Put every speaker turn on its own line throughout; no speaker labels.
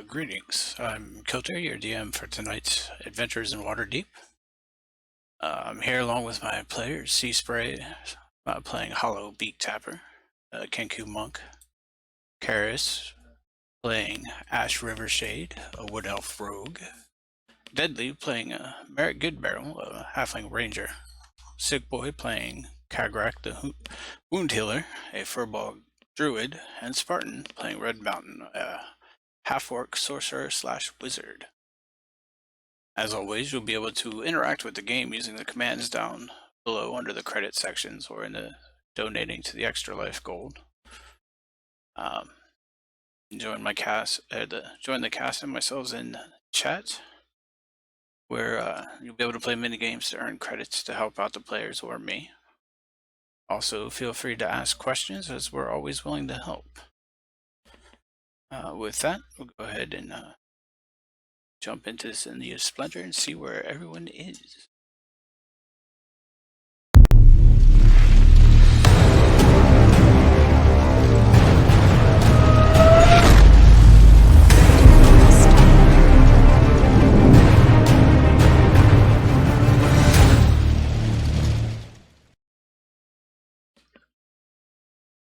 Greetings. I'm Kilter, your DM for tonight's Adventures in Waterdeep. I'm here along with my players, Sea Spray, playing Hollow Beak Tapper, Kenku Monk, Karis, playing Ash River Shade, a Wood Elf Rogue, Deadly, playing Merrick Goodbarrel, a Halfling Ranger, Sick Boy, playing Kagrak, the Wound Healer, a Furball Druid, and Spartan, playing Red Mountain, a Half-Orc Sorcerer / Wizard. As always, you'll be able to interact with the game using the commands down below under the credit sections or in the donating to the Extra Life Gold. Join the cast and myself in chat, where you'll be able to play mini games to earn credits to help out the players or me. Also, feel free to ask questions, as we're always willing to help. With that, we'll go ahead and jump into this in the Splendor and see where everyone is.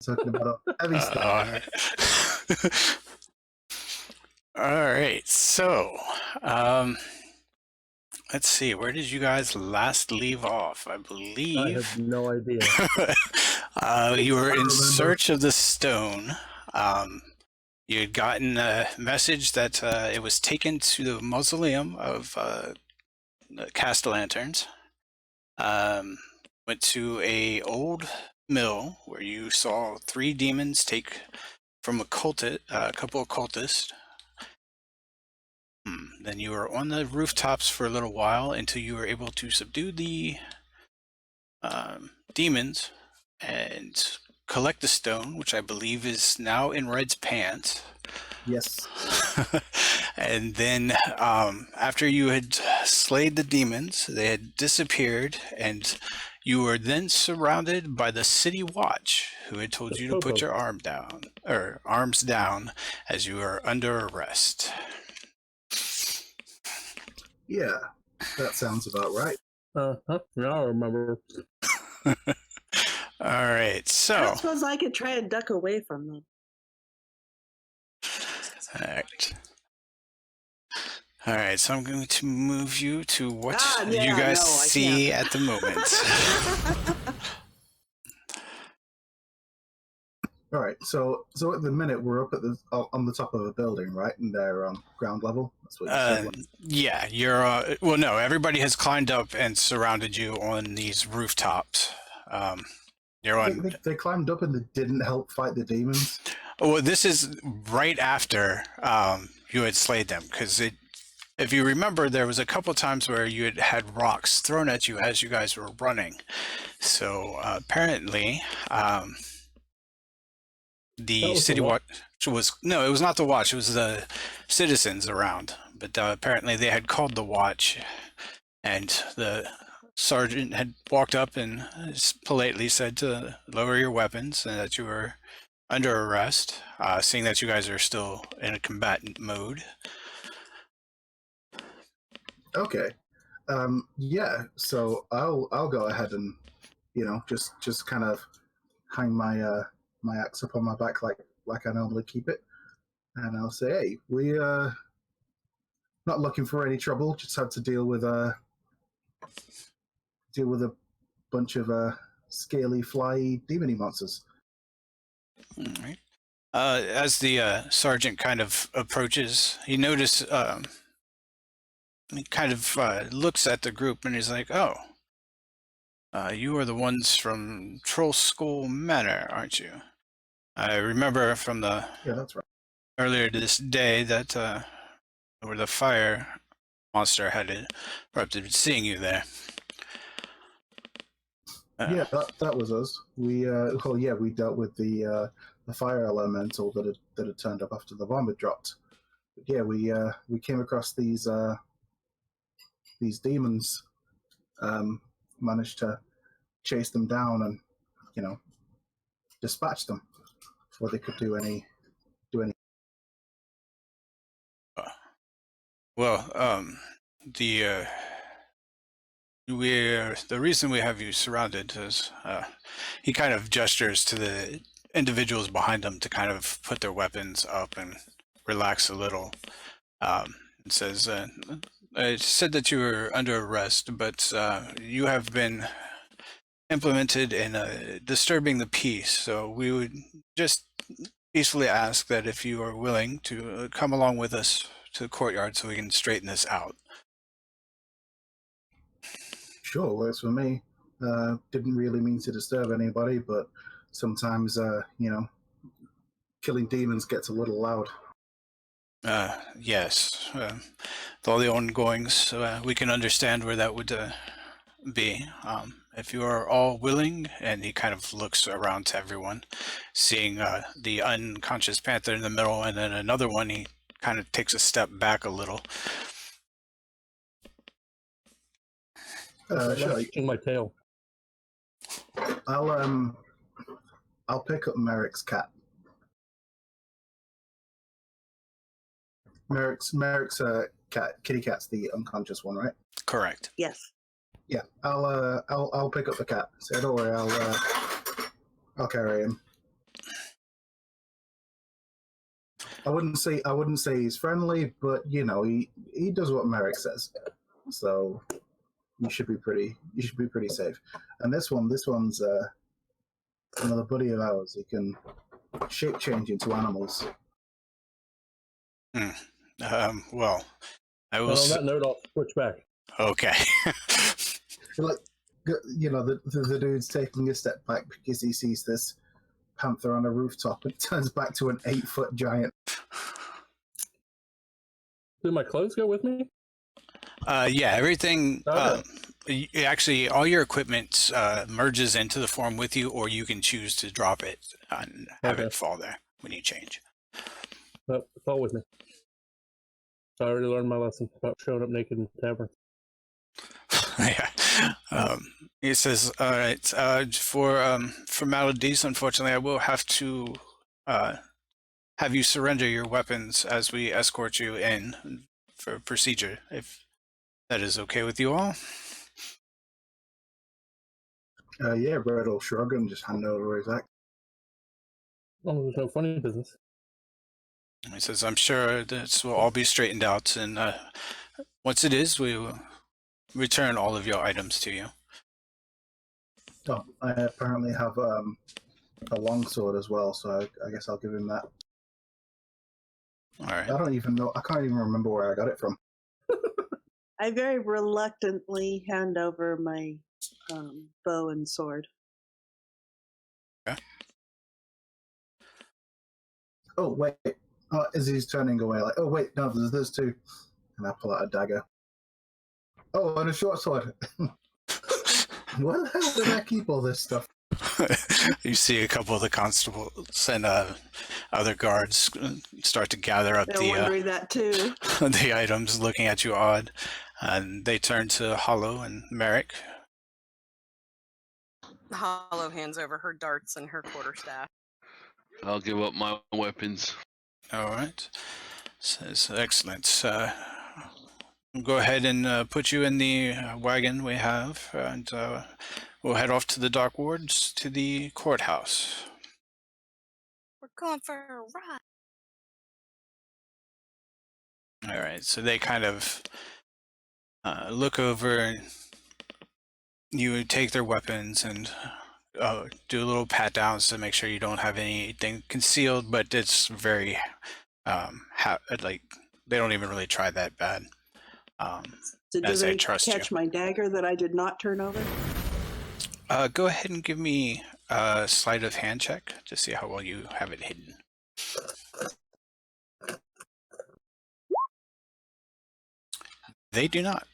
Talking about heavy stuff.
All right, so let's see. Where did you guys last leave off? I believe
I have no idea.
You were in search of the stone. You had gotten a message that it was taken to the mausoleum of the Castellanterns. Went to a old mill where you saw 3 demons take from a couple of cultists. Then you were on the rooftops for a little while until you were able to subdue the demons and collect the stone, which I believe is now in Red's pants.
Yes.
And then after you had slayed the demons, they had disappeared, and you were then surrounded by the city watch, who had told you to put your arms down as you were under arrest.
Yeah, that sounds about right.
Now I remember.
All right, so
I suppose I could try and duck away from them.
All right, so I'm going to move you to what you guys see at the moment.
All right, so at the minute we're up at on the top of a building, right? And they're on ground level. That's what you said.
Yeah, you're. Well, no, everybody has climbed up and surrounded you on these rooftops. You're on.
They climbed up and they didn't help fight the demons.
Well, this is right after you had slayed them, because if you remember, there was a couple times where you had rocks thrown at you as you guys were running. So apparently, the city watch was it was not the watch. It was the citizens around. But apparently, they had called the watch, and the sergeant had walked up and politely said to lower your weapons and that you were under arrest, seeing that you guys are still in a combatant mode.
Okay. Yeah. So I'll go ahead and just kind of hang my my axe up on my back like I normally keep it, and I'll say, hey, we not looking for any trouble. Just had to deal with a bunch of scaly, fly, demony monsters.
All right. As the sergeant kind of approaches, he notices. He kind of looks at the group and he's like, "Oh, you are the ones from Troll School Manor, aren't you? I remember from the
that's right.
Earlier this day that where the fire monster had erupted, seeing you there."
Yeah, that was us. We we dealt with the fire elemental that had turned up after the bomb had dropped. But yeah, we came across these demons, managed to chase them down and dispatch them before they could do any
Well, the the reason we have you surrounded is he kind of gestures to the individuals behind him to kind of put their weapons up and relax a little. It says, "I said that you were under arrest, but you have been implemented in disturbing the peace. So we would just peacefully ask that if you are willing to come along with us to the courtyard so we can straighten this out."
Sure, works for me. Didn't really mean to disturb anybody, but sometimes, killing demons gets a little loud.
Yes, with all the ongoings, we can understand where that would be. If you are all willing, and he kind of looks around to everyone, seeing the unconscious panther in the middle, and then another one, he kind of takes a step back a little.
Sure.
In my tail.
I'll pick up Merrick's cat. Merrick's cat, kitty cat's the unconscious one, right?
Correct.
Yes.
Yeah, I'll pick up the cat. So don't worry, I'll carry him. I wouldn't say he's friendly, but he does what Merrick says. So you should be pretty safe. And this one's another buddy of ours. He can shape change into animals.
Well, I will.
And on that note, I'll switch back.
Okay.
Like, the dude's taking a step back because he sees this panther on a rooftop and turns back to an 8-foot giant.
Do my clothes go with me?
Yeah, everything.
Okay.
Actually, all your equipment merges into the form with you, or you can choose to drop it and have
Okay.
it fall there when you change.
No, it's all with me. I already learned my lesson about showing up naked in the tavern.
Yeah. He says, "All right. For formalities, unfortunately, I will have to have you surrender your weapons as we escort you in for procedure, if that is okay with you all."
Yeah, Brett will shrug and just hand over his axe.
Oh, there's no funny business.
He says, "I'm sure this will all be straightened out, and once it is, we will return all of your items to you."
Oh, I apparently have a longsword as well, so I guess I'll give him that.
All right.
I don't even know. I can't even remember where I got it from.
I very reluctantly hand over my bow and sword.
Oh wait, as he's turning away, like, oh wait, no, there's two, and I pull out a dagger. Oh, and a short sword. Where the hell did I keep all this stuff?
You see a couple of the constables and other guards start to gather up
They're wondering that too.
the items, looking at you odd, and they turn to Hollow and Merrick.
Hollow hands over her darts and her quarterstaff.
I'll give up my weapons.
All right. Says, excellent. We'll go ahead and put you in the wagon we have, and we'll head off to the dock wards to the courthouse.
We're going for a ride.
All right. So they kind of look over, and you take their weapons and do a little pat downs to make sure you don't have anything concealed, but it's very like they don't even really try that bad.
So do
As they
they
trust
catch
you.
my dagger that I did not turn over?
Go ahead and give me a sleight of hand check to see how well you have it hidden. They do not.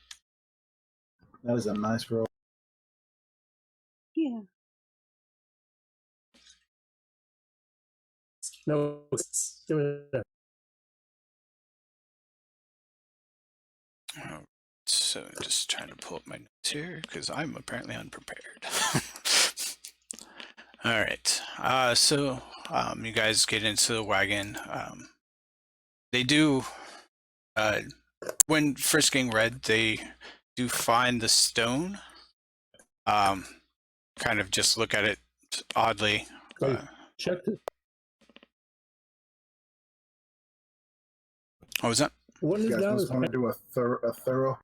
That was a nice roll.
Yeah.
No, give me that.
So just trying to pull up my notes here because I'm apparently unprepared. All right. So you guys get into the wagon. They do when frisking Red, they do find the stone. Kind of just look at it oddly.
Oh, checked it.
What was that?
What
You
is
guys
down
must
his
want to do a thorough.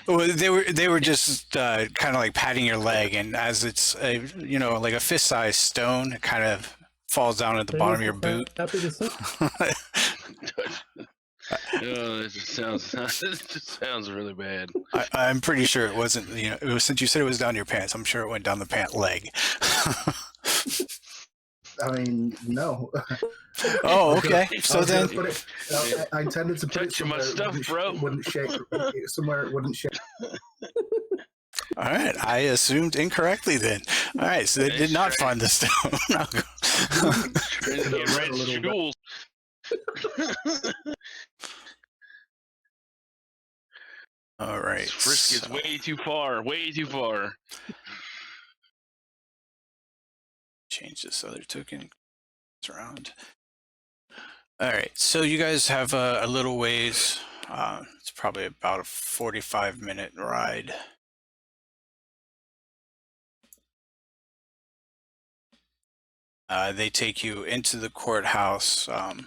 Well, they were just kind of like patting your leg, and as it's like a fist-sized stone, it kind of falls down at the bottom of your boot.
Happy to see.
It just sounds really bad.
I'm pretty sure it wasn't. It was, since you said it was down your pants, I'm sure it went down the pant leg.
I mean, no.
Oh, okay. So then,
I intended to put it
Touching my
somewhere
stuff, bro.
wouldn't shake. Somewhere it wouldn't shake.
all right, I assumed incorrectly then. All right, so they did not find the stone.
Trying to get
Right,
red
a little bit.
jewels.
All right.
Frisk is way too far. Way too far.
Change this other token. It's around. All right, so you guys have a little ways. It's probably about a 45-minute ride. They take you into the courthouse, kind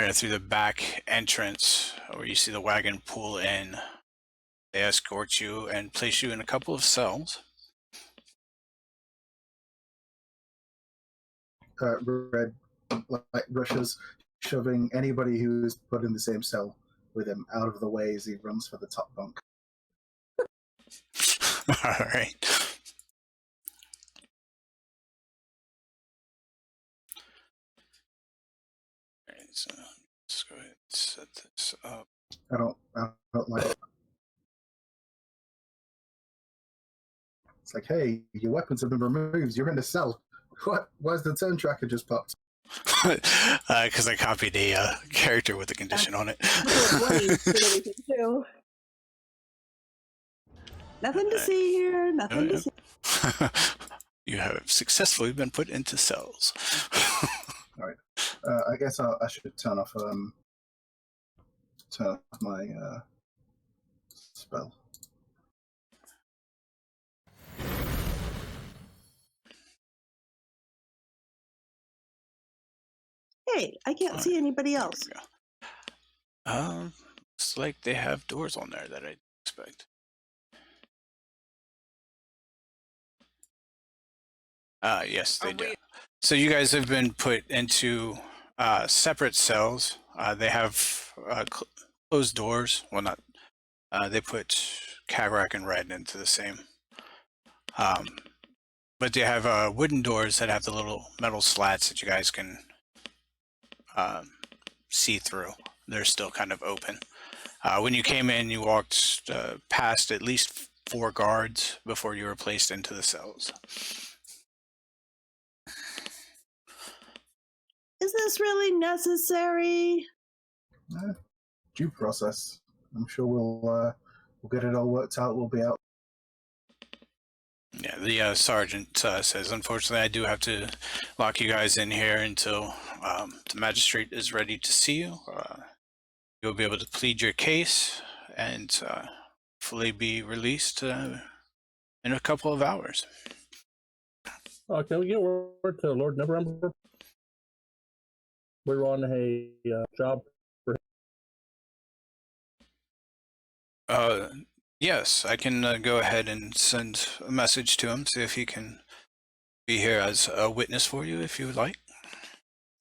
of through the back entrance where you see the wagon pull in. They escort you and place you in a couple of cells.
Red, like rushes, shoving anybody who is put in the same cell with him out of the way as he runs for the top bunk.
All right. All right, so let's go ahead and set this up.
I don't like it. It's like, hey, your weapons have been removed. You're in a cell. What? Why's the turn tracker just popped?
Because I copied a character with a condition on it.
Nothing to see here. Nothing to see.
You have successfully been put into cells.
I guess I should turn off my spell.
Hey, I can't see anybody
There
else.
we go. Looks like they have doors on there that I expect. Yes, they do. So you guys have been put into separate cells. They have closed doors. Well, not. They put Kavrak and Red into the same. But they have wooden doors that have the little metal slats that you guys can see through. They're still kind of open. When you came in, you walked past at least 4 guards before you were placed into the cells.
Is this really necessary?
Due process. I'm sure we'll get it all worked out. We'll be out.
Yeah, the sergeant says, unfortunately, I do have to lock you guys in here until the magistrate is ready to see you. You'll be able to plead your case and hopefully be released in a couple of hours.
Can we get word to Lord Neverember? We're on a job.
Yes, I can go ahead and send a message to him, see if he can be here as a witness for you if you would like.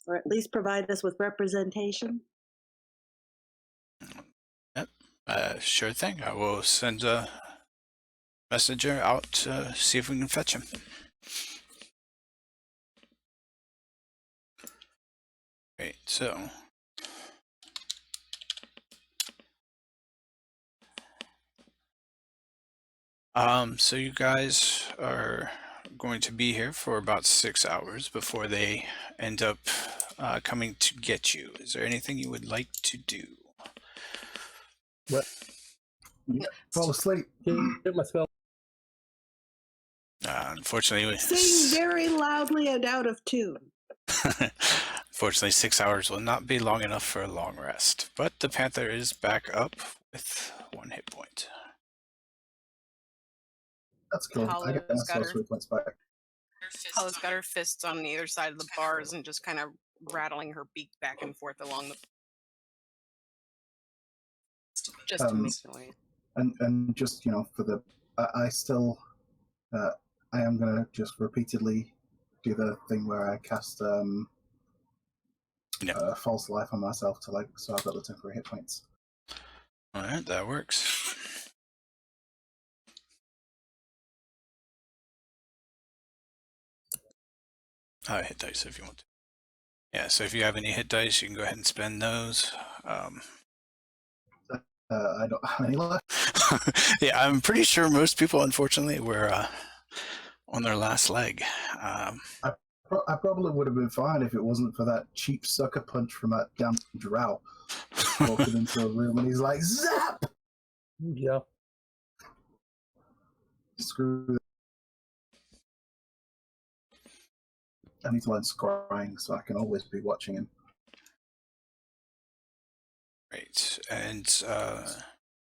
Or at least provide us with representation?
Yep, sure thing. I will send a messenger out to see if we can fetch him. Great, so so you guys are going to be here for about 6 hours before they end up coming to get you. Is there anything you would like to do?
What?
Fall asleep.
Get my spell.
Unfortunately,
Sing very loudly and out of tune.
Fortunately, 6 hours will not be long enough for a long rest, but the panther is back up with 1 hit point.
That's cool. I get
Hollow's got
myself
her
3 points back.
Hollow's got her fists on either side of the bars and just kind of rattling her beak back and forth along the just to make noise.
And just for the, I still, I am gonna just repeatedly do the thing where I cast false life on myself to so I've got the temporary hit points.
All right, that works. Hit dice if you want to. Yeah, so if you have any hit dice, you can go ahead and spend those.
I don't have any left.
Yeah, I'm pretty sure most people, unfortunately, were on their last leg.
I probably would have been fine if it wasn't for that cheap sucker punch from that damn drow walking into a room and he's like, zap!
Yeah.
Screw that. I need to learn scrying so I can always be watching him.
Right, and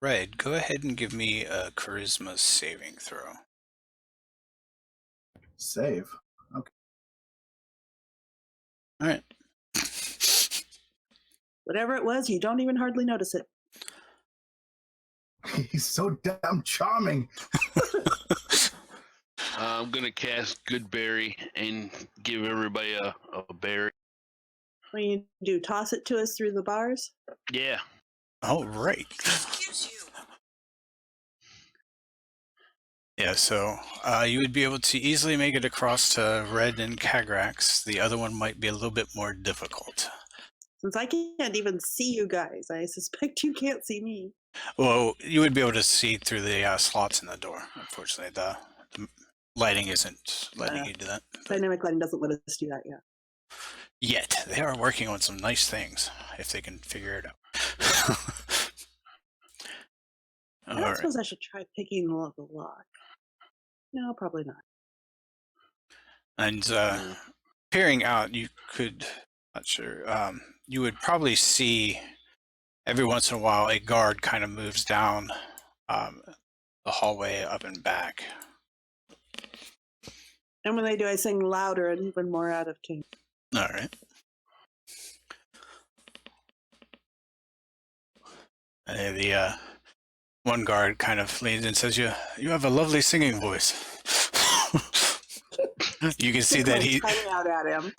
Red, go ahead and give me a charisma saving throw.
Save. Okay.
All right.
Whatever it was, you don't even hardly notice it.
He's so damn charming.
I'm gonna cast Good Berry and give everybody a berry.
What do you do? Toss it to us through the bars?
Yeah.
All right.
Excuse you.
Yeah, so you would be able to easily make it across to Red and Kagrax. The other one might be a little bit more difficult.
Since I can't even see you guys, I suspect you can't see me.
Well, you would be able to see through the slots in the door. Unfortunately, the lighting isn't letting you do that.
Dynamic lighting doesn't let us do that yet.
Yet. They are working on some nice things, if they can figure it out.
I
All
don't
right.
suppose I should try picking the lock. No, probably not.
And peering out, you could, not sure, you would probably see every once in a while a guard kind of moves down the hallway up and back.
And when they do, I sing louder and even more out of tune.
All right. And the one guard kind of leans in and says, "You have a lovely singing voice." You can see that he.
Cutting out at him.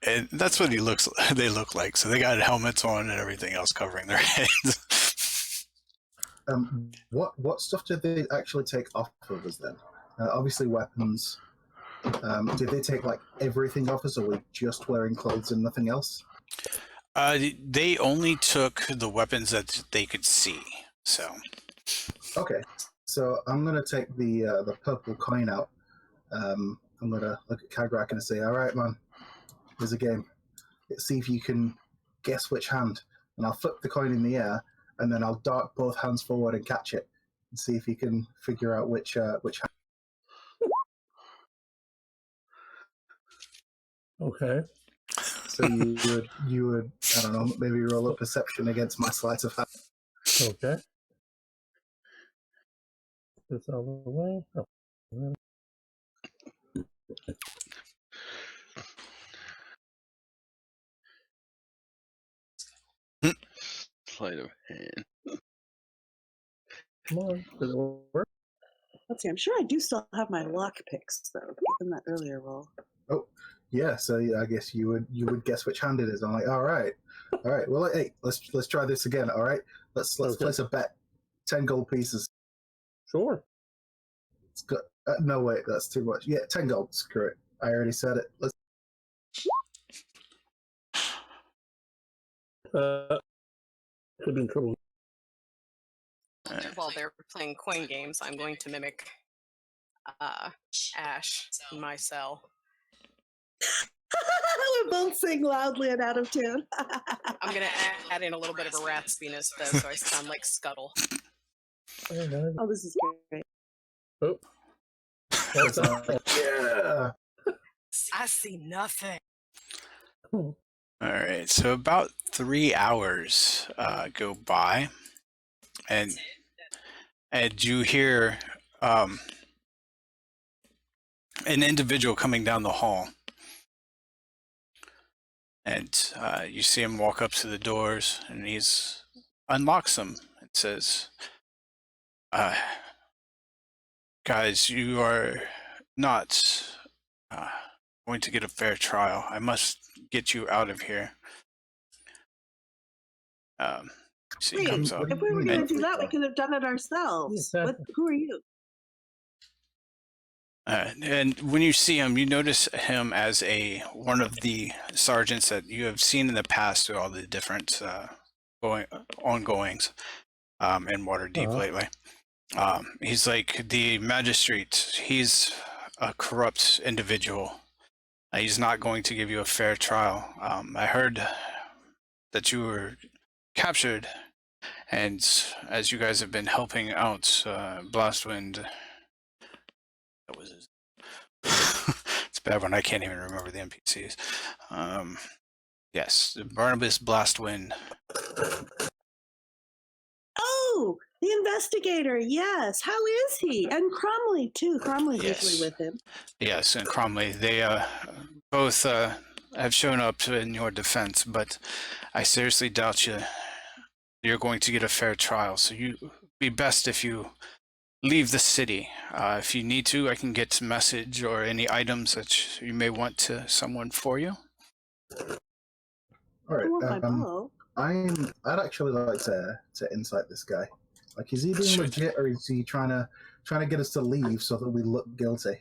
And that's what they look like. So they got helmets on and everything else covering their heads.
What stuff did they actually take off of us then? Obviously weapons. Did they take everything off us, or were we just wearing clothes and nothing else?
They only took the weapons that they could see. So.
Okay, so I'm gonna take the purple coin out. I'm gonna look at Kagrak and say, "All right, man, here's a game. Let's see if you can guess which hand." And I'll flip the coin in the air, and then I'll dart both hands forward and catch it, and see if you can figure out which hand.
Okay.
So you would I don't know, maybe roll a perception against my sleight of hand.
Okay. This out of the way. Oh.
Sleight of hand.
Come on. Does it work?
Let's see. I'm sure I do still have my lock picks though, given that earlier roll.
Oh, yeah. So I guess you would guess which hand it is. I'm like, all right. Well, hey, let's try this again. All right, let's place a bet. 10 gold pieces.
Sure.
It's good. No, wait, that's too much. Yeah, 10 gold. Screw it. I already said it. Let's.
Could be in trouble.
While they're playing coin games, I'm going to mimic Ash in my cell.
We both sing loudly and out of tune.
I'm going to add in a little bit of a raspiness, though, so I sound like Scuttle.
Oh, this is great.
Oh. That's
Yeah.
I see nothing.
Hmm.
All right, so about 3 hours go by, and you hear an individual coming down the hall, and you see him walk up to the doors, and he's unlocks them and says, "Guys, you are not going to get a fair trial. I must get you out of here." So he
Wait,
comes up.
if we were going
And,
to do that, we could have done it ourselves.
Yeah.
Who are you?
and when you see him, you notice him as one of the sergeants that you have seen in the past through all the different ongoings in Waterdeep lately. He's like the magistrate. He's a corrupt individual. He's not going to give you a fair trial. I heard that you were captured, and as you guys have been helping out Blastwind, that was his. It's bad when I can't even remember the NPCs. Yes, Barnabas Blastwind.
Oh, the investigator. Yes. How is he? And Cromley too. Cromley's
Yes.
usually with him.
Yes, and Cromley. They both have shown up in your defense, but I seriously doubt you're going to get a fair trial. So you be best if you leave the city. If you need to, I can get a message or any items that you may want to someone for you.
All
I want my
right.
bow.
I'd actually like to insight this guy. Like, is he being
Sure.
legit, or is he trying to get us to leave so that we look guilty?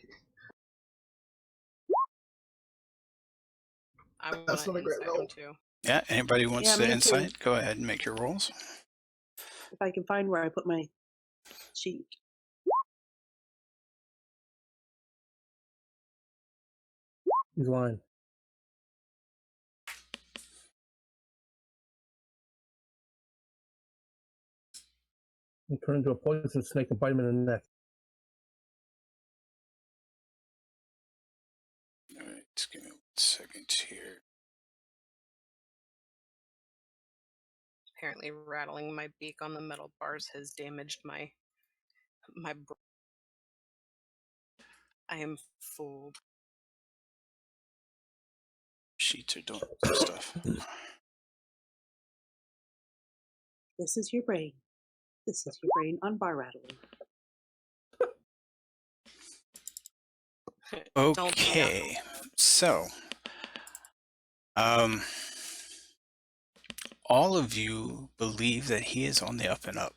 I want
That's
to
not a great
insight him
roll.
too.
Yeah, anybody wants
Yeah,
to
me too.
insight? Go ahead and make your rolls.
If I can find where I put my sheet.
He's lying. He turned into a poison snake and bite him in the neck.
All right, just give me 1 second here.
Apparently, rattling my beak on the metal bars has damaged my. I am fooled.
Sheets are doing stuff.
This is your brain. This is your brain on bar rattling.
Don't be
Okay, so all of you believe that he is on the up and up.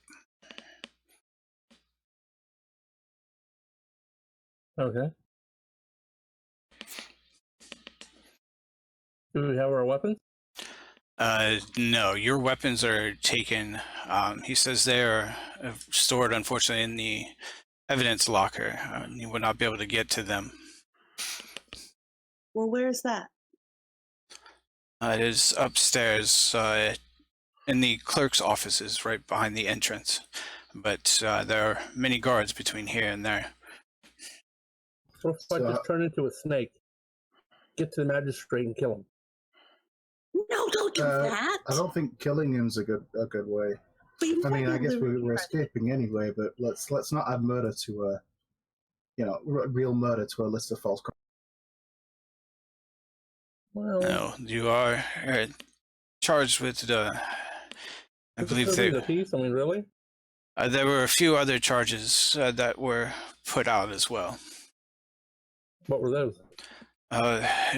Okay. Do we have our weapons?
No, your weapons are taken. He says they are stored, unfortunately, in the evidence locker. You will not be able to get to them.
Well, where's that?
It is upstairs in the clerk's offices, right behind the entrance. But there are many guards between here and there.
What if I
So-
just turn into a snake, get to the magistrate, and kill him?
No, don't do that.
I don't think killing him's a good way.
But you
I
might
mean,
be
I
able
guess
to
we're
read it.
escaping anyway, but let's not add murder to real murder to a list of false crimes.
Well,
No, you are charged with I believe
the peace. I mean, really?
there were a few other charges that were put out as well.
What were those?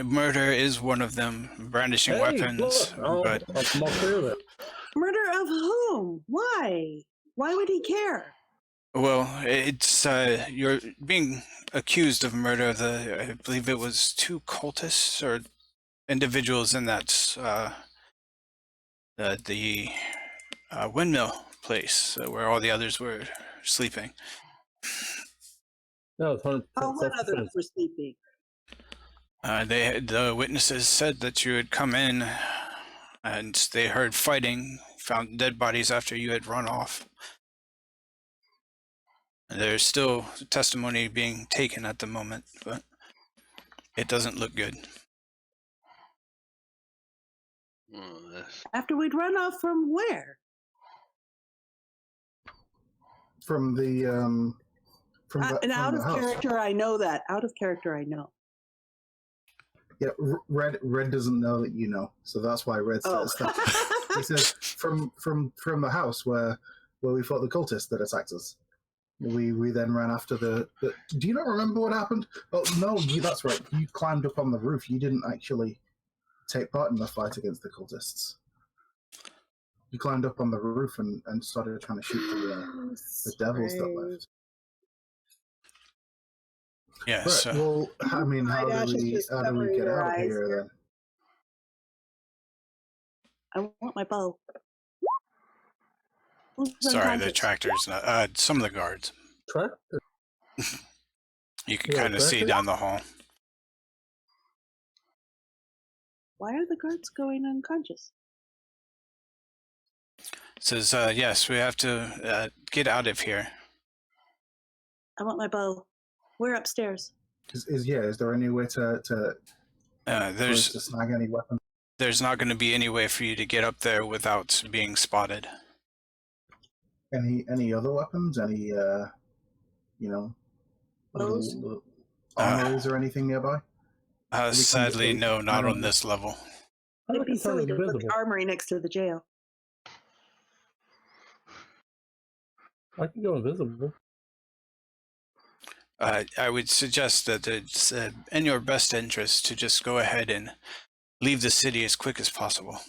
Murder is one of them, brandishing
Hey,
weapons,
look,
but
I'm all clear of it.
Murder of whom? Why? Why would he care?
well, it's you're being accused of murder of I believe it was 2 cultists or individuals in that the windmill place where all the others were sleeping.
No, it's 100%
Oh, what others
self-defense.
were sleeping?
The witnesses said that you had come in and they heard fighting, found dead bodies after you had run off. There's still testimony being taken at the moment, but It doesn't look good.
Oh, that's...
After we'd run off from where?
From the
And
from
out
the
of
house.
character, I know that. Out of character, I know.
Yeah, Red doesn't know that you know, so that's why Red
Oh.
says that. He says from the house where we fought the cultists that attacked us. We then ran after the. Do you not remember what happened? Oh no, that's right. You climbed up on the roof. You didn't actually take part in the fight against the cultists. You climbed up on the roof and started trying to shoot the devils that left.
Yeah,
Right.
so
Well, I mean, how
Ash
do
is
we
just covering
get
your
out of
eyes
here
here.
then?
I want my bow. Who's
sorry, the
unconscious?
tractor's not. Some of the guards.
Tractor?
You can
Yeah,
kind of see
tractor?
down the hall.
Why are the guards going unconscious?
It says, yes, we have to get out of here.
I want my bow. We're upstairs.
Is there any way to for us
There's
to snag any weapons?
there's not going to be any way for you to get up there without being spotted.
Any other weapons? Any
Bows?
little armories or anything nearby?
Sadly,
get-
no, not
I
on
don't-
this level.
I
It'd be
can turn
silly to put the
invisible.
armory next to the jail.
I can go invisible.
I would suggest that it's in your best interest to just go ahead and leave the city as quick as possible.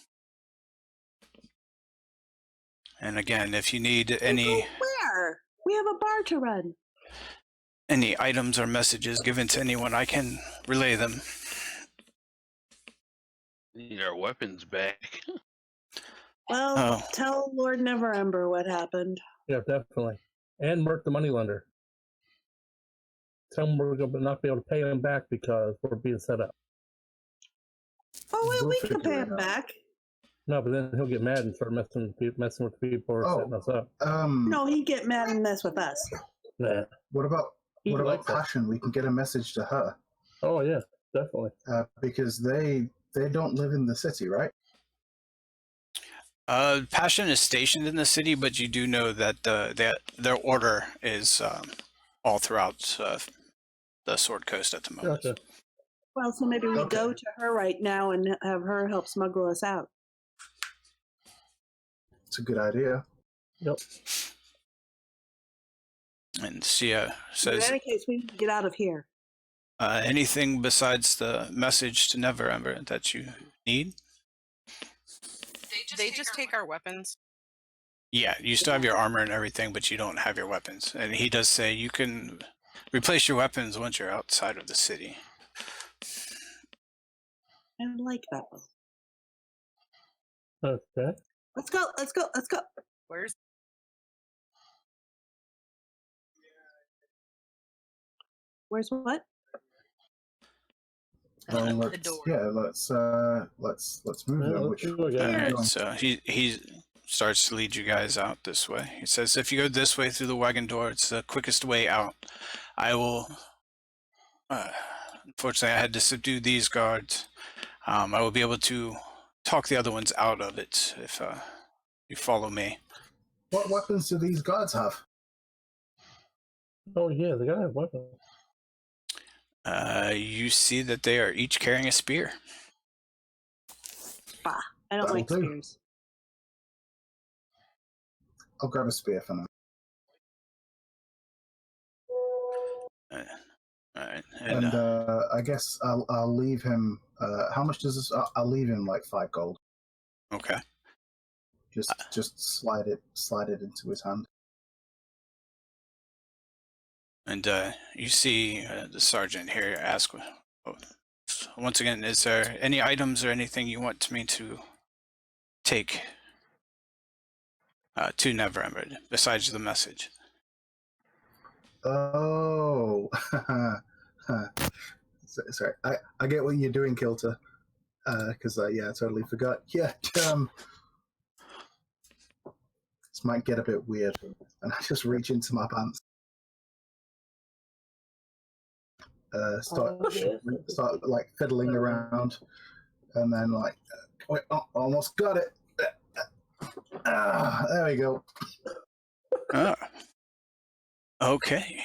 And again, if you need
Go where? We have a bar to run.
any items or messages given to anyone, I can relay them.
Need our weapons back.
Well,
Oh.
tell Lord Neverember what happened.
Yeah, definitely. And Merc the moneylender. Tell him we're going to not be able to pay him back because we're being set up.
Oh, well,
We'll
we can
figure
pay
it
him
out.
back.
No, but then he'll get mad and start messing with the people who are
Oh.
setting us up.
No, he'd get mad and mess with us.
Nah.
What about
He
what about
likes that.
Passion? We can get a message to her
Oh, yeah, definitely.
because they don't live in the city, right?
Passion is stationed in the city, but you do know that their order is all throughout the Sword Coast at the moment.
Gotcha.
Well, so maybe we
Okay.
go to her right now and have her help smuggle us out.
It's a good idea.
Yep.
And Sia
In
says,
any case, we need to get out of here.
anything besides the message to Neverember that you need?
They just take our weapons.
Yeah, you still have your armor and everything, but you don't have your weapons. And he does say you can replace your weapons once you're outside of the city.
I like that one.
Okay.
Let's go. Let's go. Let's go.
Where's
Where's what?
Well,
the
let's
door?
let's move
Yeah,
then.
let's
Which
do it
All
again.
right,
going?
so he starts to lead you guys out this way. He says, if you go this way through the wagon door, it's the quickest way out. I will. Unfortunately, I had to subdue these guards. I will be able to talk the other ones out of it if you follow me.
What weapons do these guards have?
Oh, yeah, they got to have weapons.
You see that they are each carrying a spear.
Bah. I don't
That'll
like
do.
spears.
I'll grab a spear for now.
All right, and
And I guess I'll leave him. How much does this? I'll leave him like 5 gold.
okay.
Just slide it into his hand.
And you see the sergeant here ask, once again, is there any items or anything you want me to take to Neverember besides the message?
Oh, sorry. I get what you're doing, Kilter. Because yeah, I totally forgot. Yeah, this might get a bit weird, and I just reach into my pants. start
Oh, yes.
start like fiddling around, and then like, wait, oh, almost got it. There we go.
Ah, okay.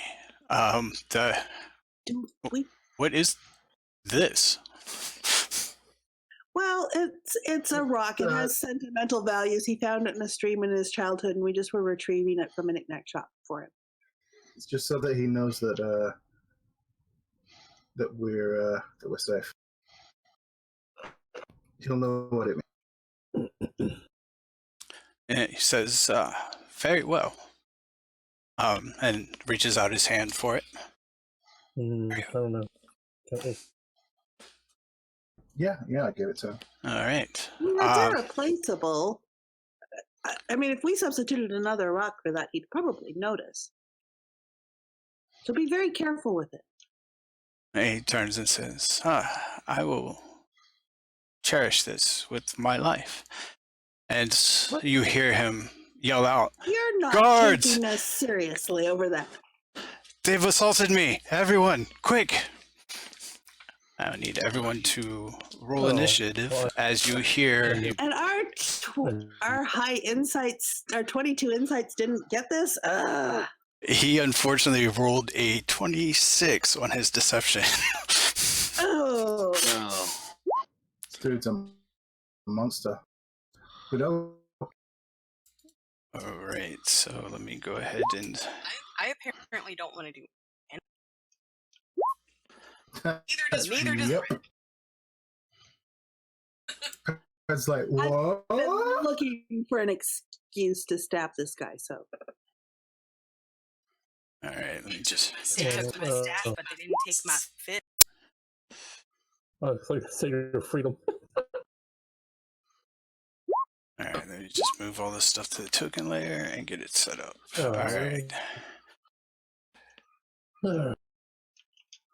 The
Do we?
what is this?
Well, it's a rock. It
Uh,
has sentimental values. He found it in a stream in his childhood, and we just were retrieving it from a knickknack shop for him.
It's just so that he knows that that we're safe. He'll know what it means.
And he says, "Very well." And reaches out his hand for it.
I don't know.
Yeah, I give it to him.
All right.
I mean, that's irreplaceable. I mean, if we substituted another rock for that, he'd probably notice. So be very careful with it.
And he turns and says, "I will cherish this with my life." And you hear him yell out,
You're not
"Guards!
taking us seriously over that.
They've assaulted me! Everyone, quick!" I need everyone to roll initiative as you hear.
And our high insights, our 22 insights didn't get this.
He unfortunately rolled a 26 on his deception.
Oh.
Oh.
This dude's a monster. We know.
All right, so let me go ahead and.
I apparently don't want to do anything.
Neither
does
yep. It's like, what?
I've been looking for an excuse to stab this guy, so.
All right, let me just.
They took my staff, but they didn't take my fit.
Oh, it's like Savior of Freedom.
All right, let me just move all this stuff to the token layer and get it set up. All right.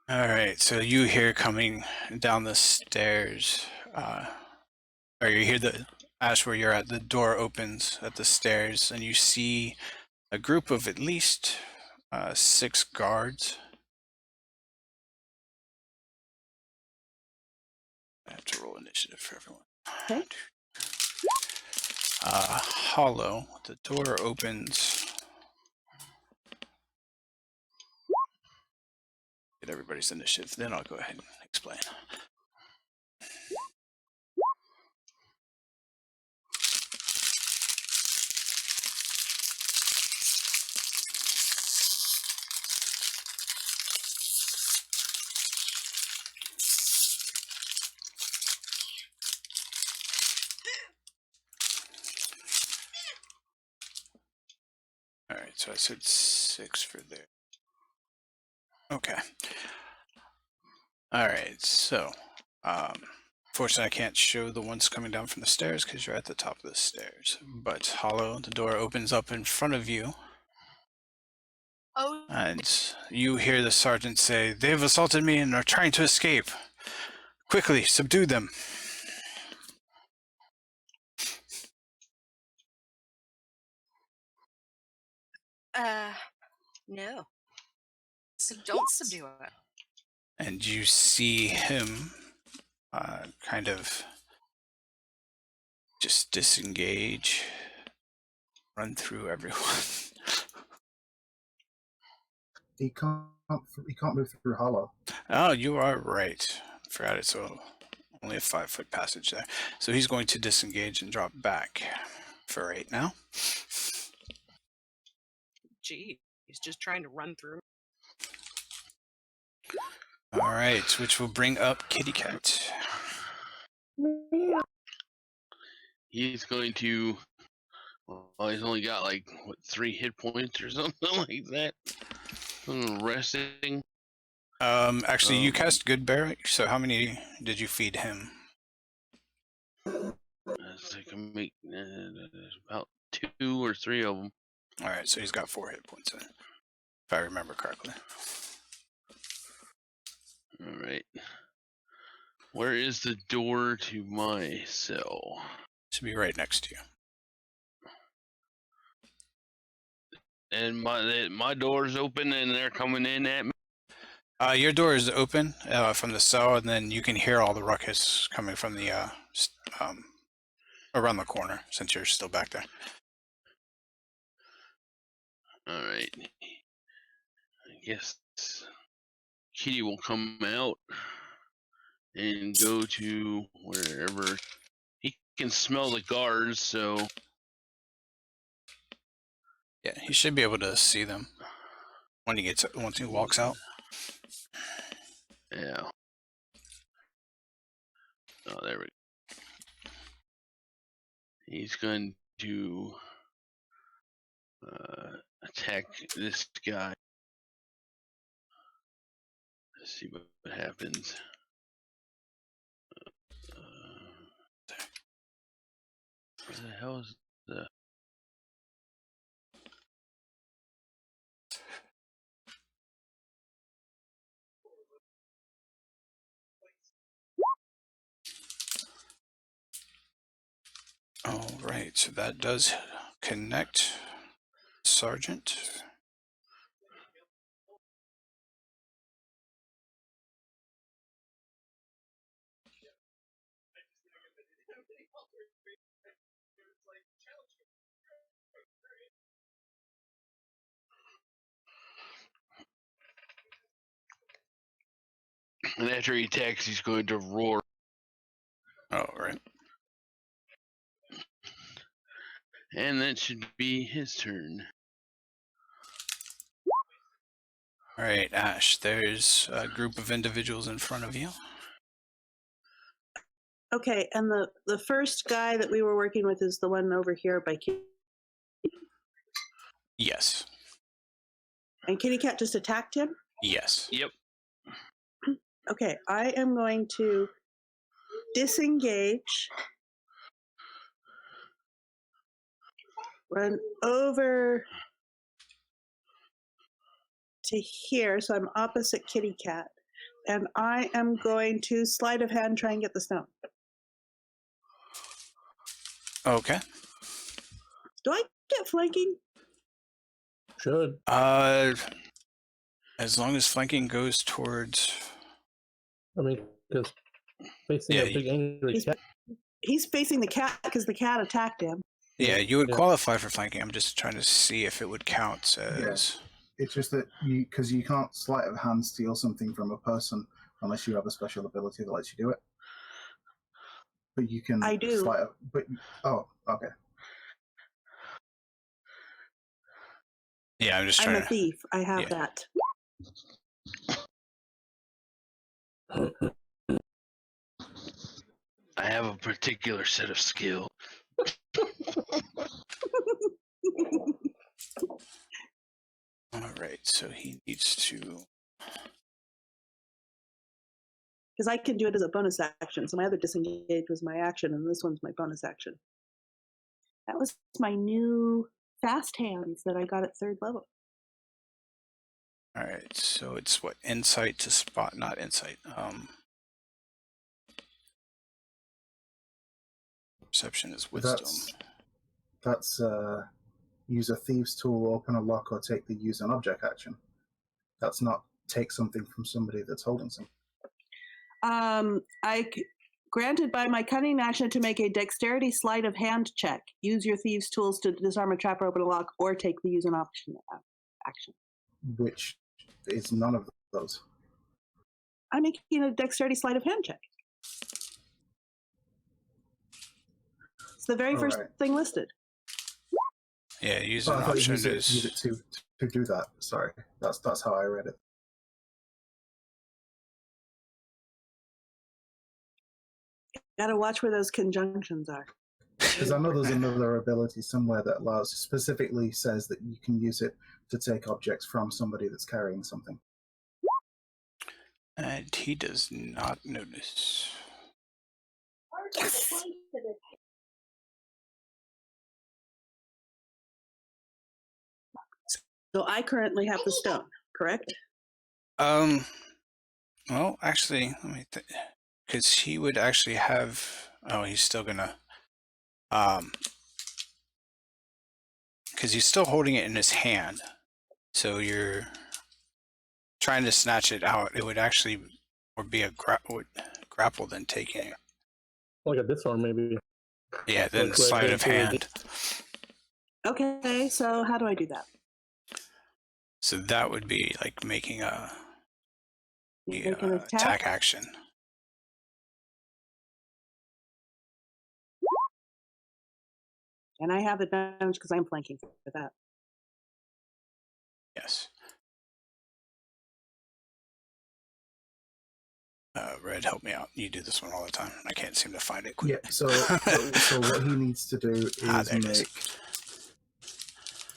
All right, so you hear coming down the stairs, or you hear the Ash where you're at, the door opens at the stairs, and you see a group of at least 6 guards. I have to roll initiative for everyone.
Okay.
Hollow, the door opens. Get everybody's initiative, then I'll go ahead and explain. All right, so I said 6 for there. Okay. All right, so fortunately I can't show the ones coming down from the stairs because you're at the top of the stairs. But Hollow, the door opens up in front of you.
Oh.
And you hear the sergeant say, "They've assaulted me and are trying to escape. Quickly, subdue them."
No. So don't subdue it.
And you see him kind of just disengage, run through everyone.
He can't move through Hollow.
Oh, you are right. Forgot it. So only a 5-foot passage there. So he's going to disengage and drop back for right now.
Gee, he's just trying to run through.
All right, which will bring up Kitty Cat.
He's going to. Well, he's only got like 3 hit points or something like that. Resting.
Actually, you cast Good Bear. So how many did you feed him?
I can make about 2 or 3 of them.
All right, so he's got 4 hit points in it, if I remember correctly.
All right. Where is the door to my cell?
Should be right next to you.
And my door's open and they're coming in at me.
Your door is open from the cell, and then you can hear all the ruckus coming from the around the corner since you're still back there.
All right. I guess Kitty will come out and go to wherever he can smell the guards. So
Yeah, he should be able to see them when once he walks out.
yeah. Oh, there we go. He's going to attack this guy. Let's see what happens. Where the hell is the...
All right, so that does connect, Sergeant.
And after he attacks, he's going to roar.
All right.
And that should be his turn.
All right, Ash, there's a group of individuals in front of you.
Okay, and the first guy that we were working with is the one over here by Kitty.
Yes.
And Kitty Cat just attacked him?
Yes.
Yep.
Okay, I am going to disengage, run over to here, so I'm opposite Kitty Cat, and I am going to sleight of hand try and get the stone.
Okay.
Do I get flanking?
Should.
As long as flanking goes towards...
I mean, because facing
Yeah,
a big angry cat.
He's facing the cat because the cat attacked him.
Yeah, you would
Yeah.
qualify for flanking. I'm just trying to see if it would count as...
It's just that because you can't sleight of hand steal something from a person unless you have a special ability that lets you do it. But you can.
I do.
Oh, okay.
Yeah, I'm just
I'm
trying
a
to...
thief. I have
yeah.
that.
I have a particular set of skill.
All right, so he needs to...
Because I can do it as a bonus action. So my other disengage was my action, and this one's my bonus action. That was my new fast hands that I got at 3rd level.
All right, so it's what? Insight to spot, not insight. Perception is wisdom.
That's use a thieves tool, open a lock, or take the use an object action. That's not take something from somebody that's holding something.
Granted by my cunning action to make a dexterity sleight of hand check. Use your thieves' tools to disarm a trap or open a lock, or take the use an option action.
Which is none of those.
I'm making a dexterity sleight of hand check. It's the very first thing listed.
Yeah, use
Oh,
an
I thought you
option
use it to do that. Sorry, that's how I read it.
Gotta watch where those conjunctions are.
Because I know there's another ability somewhere that specifically says that you can use it to take objects from somebody that's carrying something.
And he does not notice.
Yes. So I currently have the stone, correct?
Well, actually, let me think. Because he would actually have... Oh, he's still gonna... Because he's still holding it in his hand. So you're trying to snatch it out, it would actually would be a grapple than taking it.
Like a disarm, maybe.
Yeah, then
Like
sleight
right
of
into it.
hand.
Okay, so how do I do that?
So that would be like making a
Make an
attack action.
And I have advantage because I'm flanking for that.
Yes. Red, help me out. You do this one all the time. I can't seem to find it quick.
Yeah. So what he needs to do is
there it is.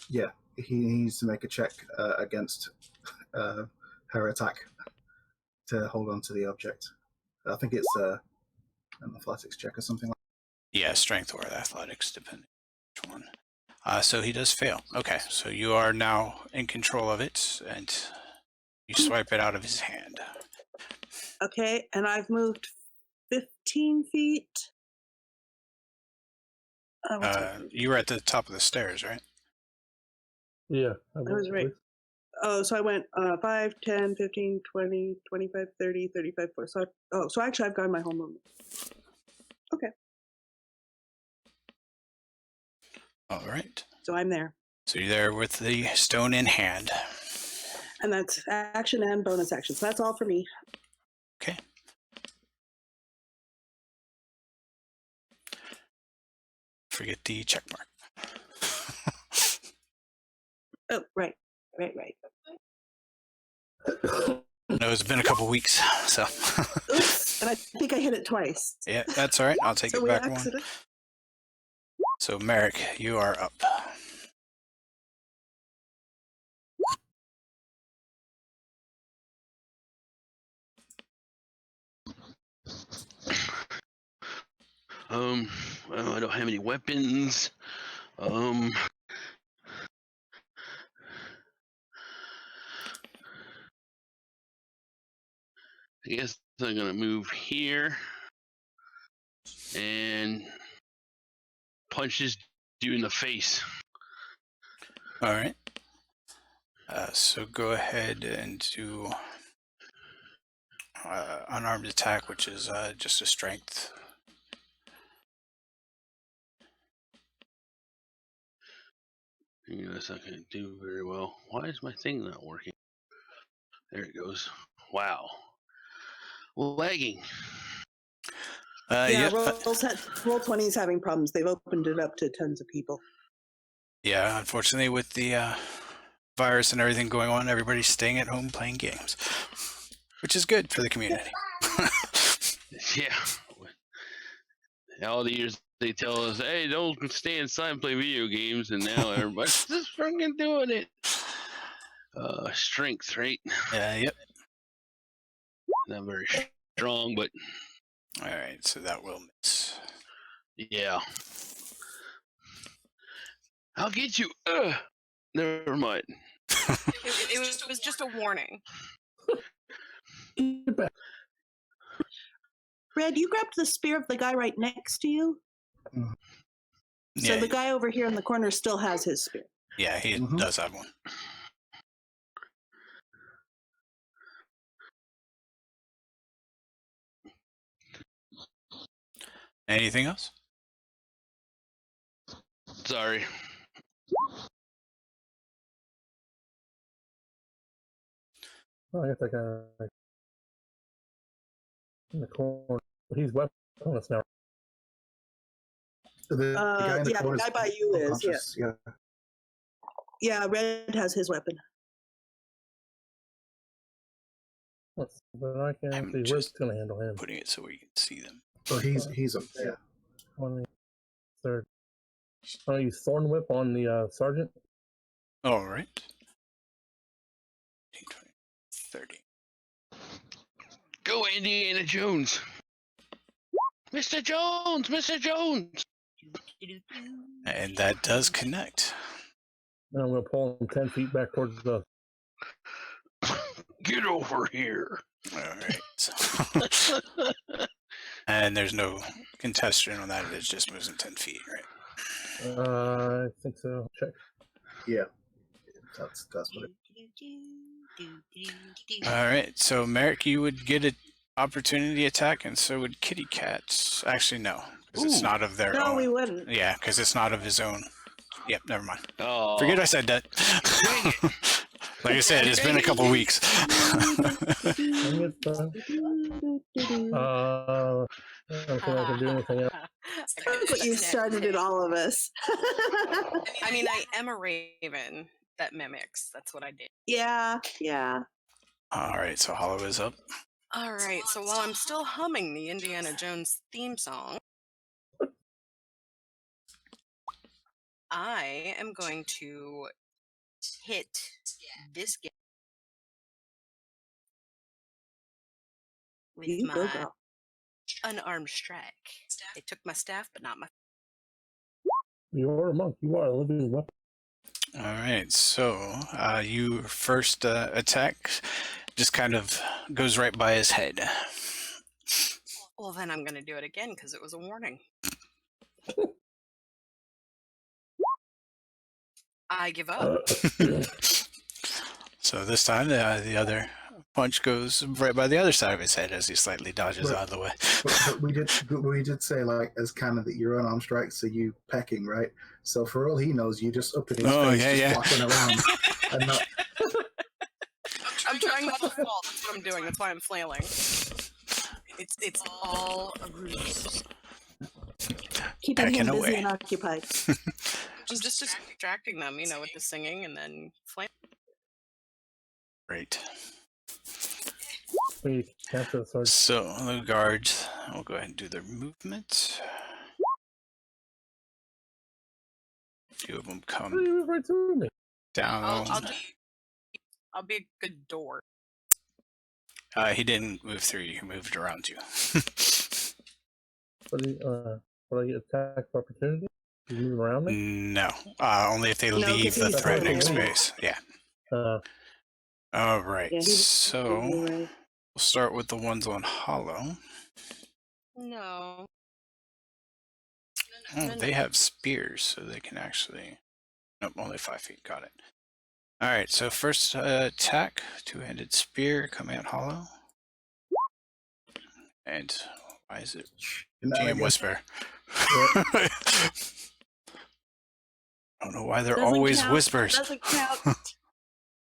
Yeah, he needs to make a check against her attack to hold on to the object. I think it's an athletics check or something like that.
Yeah, strength or athletics, depending which one. So he does fail. Okay, so you are now in control of it, and you swipe it out of his hand.
Okay, and I've moved 15 feet.
You were at the top of the stairs, right?
Yeah.
I was right. Oh, so I went 5, 10, 15, 20, 25, 30, 35, 40. So actually I've gone my whole movement. Okay.
All right.
So I'm there.
So you're there with the stone in hand.
And that's action and bonus action. So that's all for me.
Okay. Forget the check mark.
Oh, right.
No, it's been a couple weeks, so.
Oops, and I think I hit it twice.
Yeah, that's all right. I'll take
So
it
we
back one.
exited.
So, Merrick, you are up.
Well, I don't have any weapons. I guess I'm gonna move here and punch this dude in the face.
All right. So go ahead and do unarmed attack, which is just a strength.
Yeah, that's not gonna do very well. Why is my thing not working? There it goes. Wow. Lagging.
Yeah, Roll20 is having problems. They've opened it up to tons of people.
Yeah, unfortunately, with the virus and everything going on, everybody's staying at home playing games, which is good for the community.
Yeah. All the years they tell us, hey, don't stay inside and play video games, and now everybody's just freaking doing it. Strength, right?
Yep.
Not very strong, but
All right, so that will miss.
yeah. I'll get you. Never mind.
It was just a warning.
Red, you grabbed the spear of the guy right next to you. So
Yeah,
the guy over here in the corner still has his spear.
yeah, he does have one. Anything else?
Sorry.
Oh, I got that guy in the corner. He's weaponless now.
The guy in the corner
the guy by you is,
unconscious, yeah.
Yeah, Red has his weapon.
But I can
I'm
actually.
just
Where's going to handle him?
Putting it so we can see them.
So he's up, yeah.
23rd. I'm going to use Thorn Whip on the sergeant.
All right. 20, 30.
Go, Indiana Jones. Mr. Jones, Mr. Jones.
And that does connect.
And I'm going to pull him 10 feet back towards the.
Get over here.
All right. And there's no contestant on that. It just moves in 10 feet, right?
I think so. Check.
Yeah. That's what it
All right, so Merrick, you would get an opportunity attack, and so would Kitty Cat. Actually, no, because it's
Ooh.
not of their
No,
own.
we wouldn't.
Yeah, because it's not of his own. Yep, never mind.
Oh,
Forget I said that. Like I said, it's been a couple weeks.
I don't think I can do anything else.
Look what you started in all of us.
I mean, I am a raven that mimics. That's what I did.
Yeah, yeah.
All right, so Hollow is up.
All right, so while I'm still humming the Indiana Jones theme song, I am going to hit this guy with
You go,
my
girl.
unarmed strike. They took my staff, but not my.
You are a monk. You are a living weapon.
All right, so you first attack just kind of goes right by his head.
Well, then I'm going to do it again because it was a warning. I give up.
So this time the other punch goes right by the other side of his head as he slightly dodges out of the way.
But we did say, like, as kind of that you're unarmed strike, so you pecking, right? So for all he knows, you just up in his face, just walking around and not.
I'm trying not to fall. That's what I'm doing. That's why I'm flailing. It's all a ruse.
Keeping him
Pecking
busy
away.
and occupied.
I'm just distracting them, with the singing and then flailing.
Right.
We cancel the sword.
So the guards will go ahead and do their movement. Two of them
Oh,
come
you moved right to me.
down.
I'll be a good door.
He didn't move through you. He moved around you.
What do you, would I get attack of opportunity? You move around me?
No, only if they leave
'cause
the
he's
threatening
totally
space. Yeah.
Uh,
All right.
Yeah,
So
You're
we'll
right.
start with the ones on Hollow.
No.
Oh, they have spears, so they can actually. Nope, only 5 feet. Got it. All right. So first attack, two-handed spear coming at Hollow. And why is it GM Whisper? I don't know why they're
Doesn't
always
count.
whispers.
Doesn't count.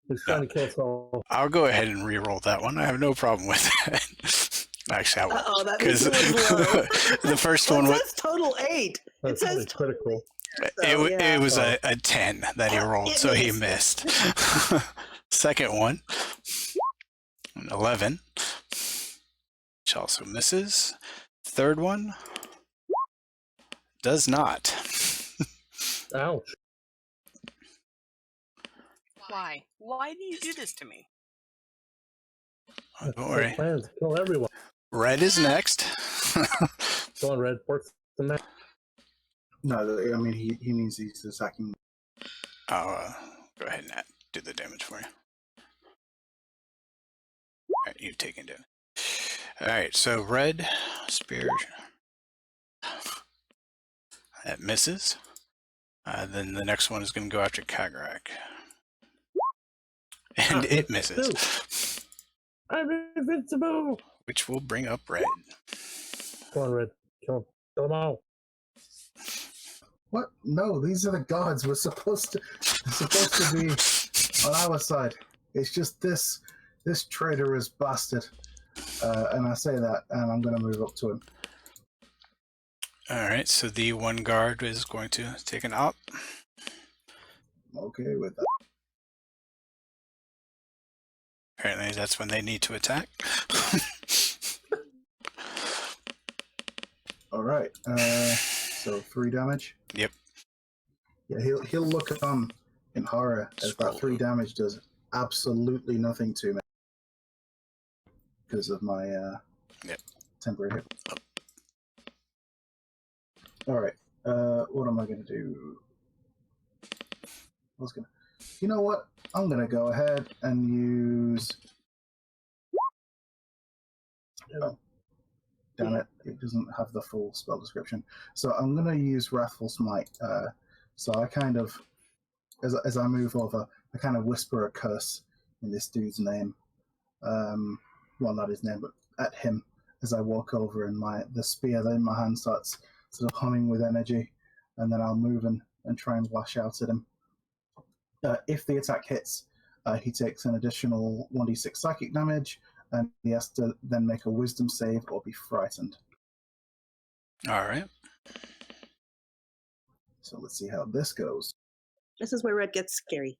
he's trying to kill us all.
I'll go ahead and re-roll that one. I have no problem with that. Actually, I won't.
Uh-oh, that means
Because
it was low.
the first
Well,
one
it
was
says total 8.
That's
says
really critical.
it was
Oh.
a 10 that he rolled,
It
so he
missed.
missed. Second one, an 11, which also misses. Third one does not.
Ouch.
Why? Why do you do this to me?
Oh, don't
That's
worry.
their plan to kill everyone.
Red is next.
Go on, Red. Works the match.
No, I mean he means he's attacking.
I'll go ahead and do the damage for you. Alright, you've taken damage. Alright, so red spear. That misses. Then the next one is going to go after Kagrak. And it misses.
I'm invincible.
Which will bring up red.
Go on, Red. Kill him. Kill them all.
What? No, these are the gods. We're supposed to be on our side. It's just this traitorous bastard. And I say that, and I'm going to move up to him.
Alright, so the one guard is going to take an op.
I'm okay with that.
Apparently that's when they need to attack.
All right. So 3 damage.
Yep.
Yeah, he'll look on in horror as
Scroll.
that 3 damage does absolutely nothing to me because of my temporary hit. All right. What am I going to do? You know what? I'm going to go ahead and use. Oh, damn it! It doesn't have the full spell description. So I'm going to use Wrathful Smite. So I kind of, as I move over, I kind of whisper a curse this dude's name. Well, not his name, but at him as I walk over, and the spear in my hand starts sort of humming with energy, and then I'll move and try and lash out at him. If the attack hits, he takes an additional 1d6 psychic damage, and he has to then make a wisdom save or be frightened.
All right.
So let's see how this goes.
This is where Red gets scary.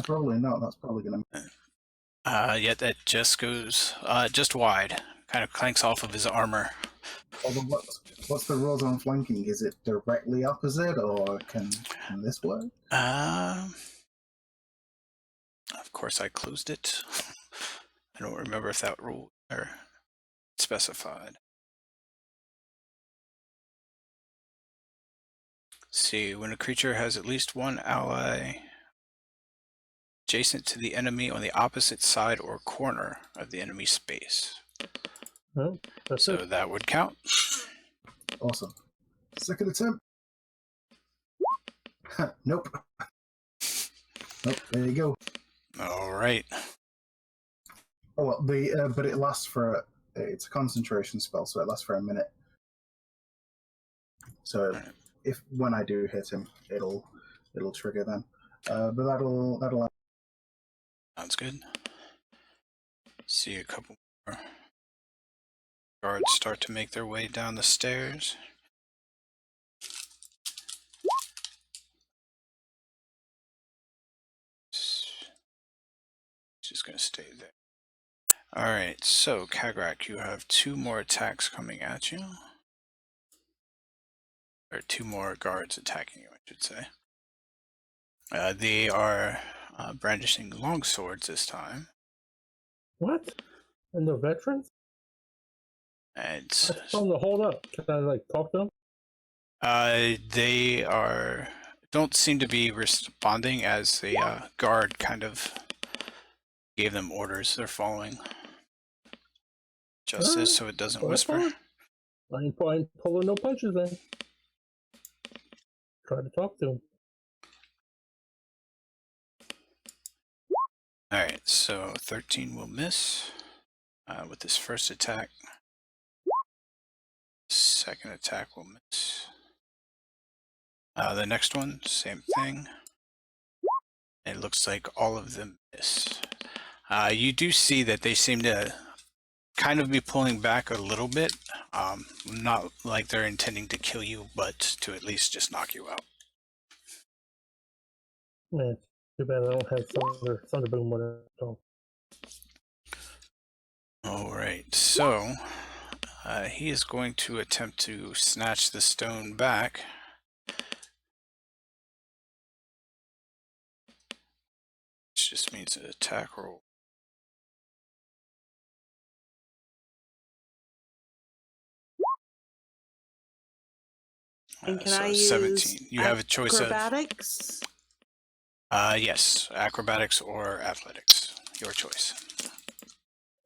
Probably not. That's probably going to...
Yeah, that just goes just wide. Kind of clanks off of his armor.
Although what's the rules on flanking? Is it directly opposite, or can this work?
Of course, I closed it. I don't remember if that rule or specified. See, when a creature has at least one ally adjacent to the enemy on the opposite side or corner of the enemy space.
No, that's
So
it.
that would count.
Awesome. Second attempt. Nope. Nope. There you go.
All right.
Oh well, but it lasts for it's a concentration spell, so it lasts for a minute. So if when I do hit him, it'll trigger then. But that'll.
Sounds good. See a couple more guards start to make their way down the stairs. Just gonna stay there. All right, so Kagrak, you have 2 more attacks coming at you. Or 2 more guards attacking you, I should say. They are brandishing long swords this time.
What? And the veterans?
And
I told them to hold up. Can I like talk to them?
they don't seem to be responding as the guard kind of gave them orders. They're following justice so it doesn't
Well, that's
whisper.
fine. I ain't pulling no punches then. Try to talk to them.
Alright, so 13 will miss with this first attack. Second attack will miss. The next one, same thing. It looks like all of them miss. You do see that they seem to kind of be pulling back a little bit. Not like they're intending to kill you, but to at least just knock you out.
Man, too bad I don't have Thunderboom with it. So.
Alright, so he is going to attempt to snatch the stone back. Which just means an attack roll.
And can
So
I use
17. You have a choice
acrobatics?
yes, acrobatics or athletics. Your choice.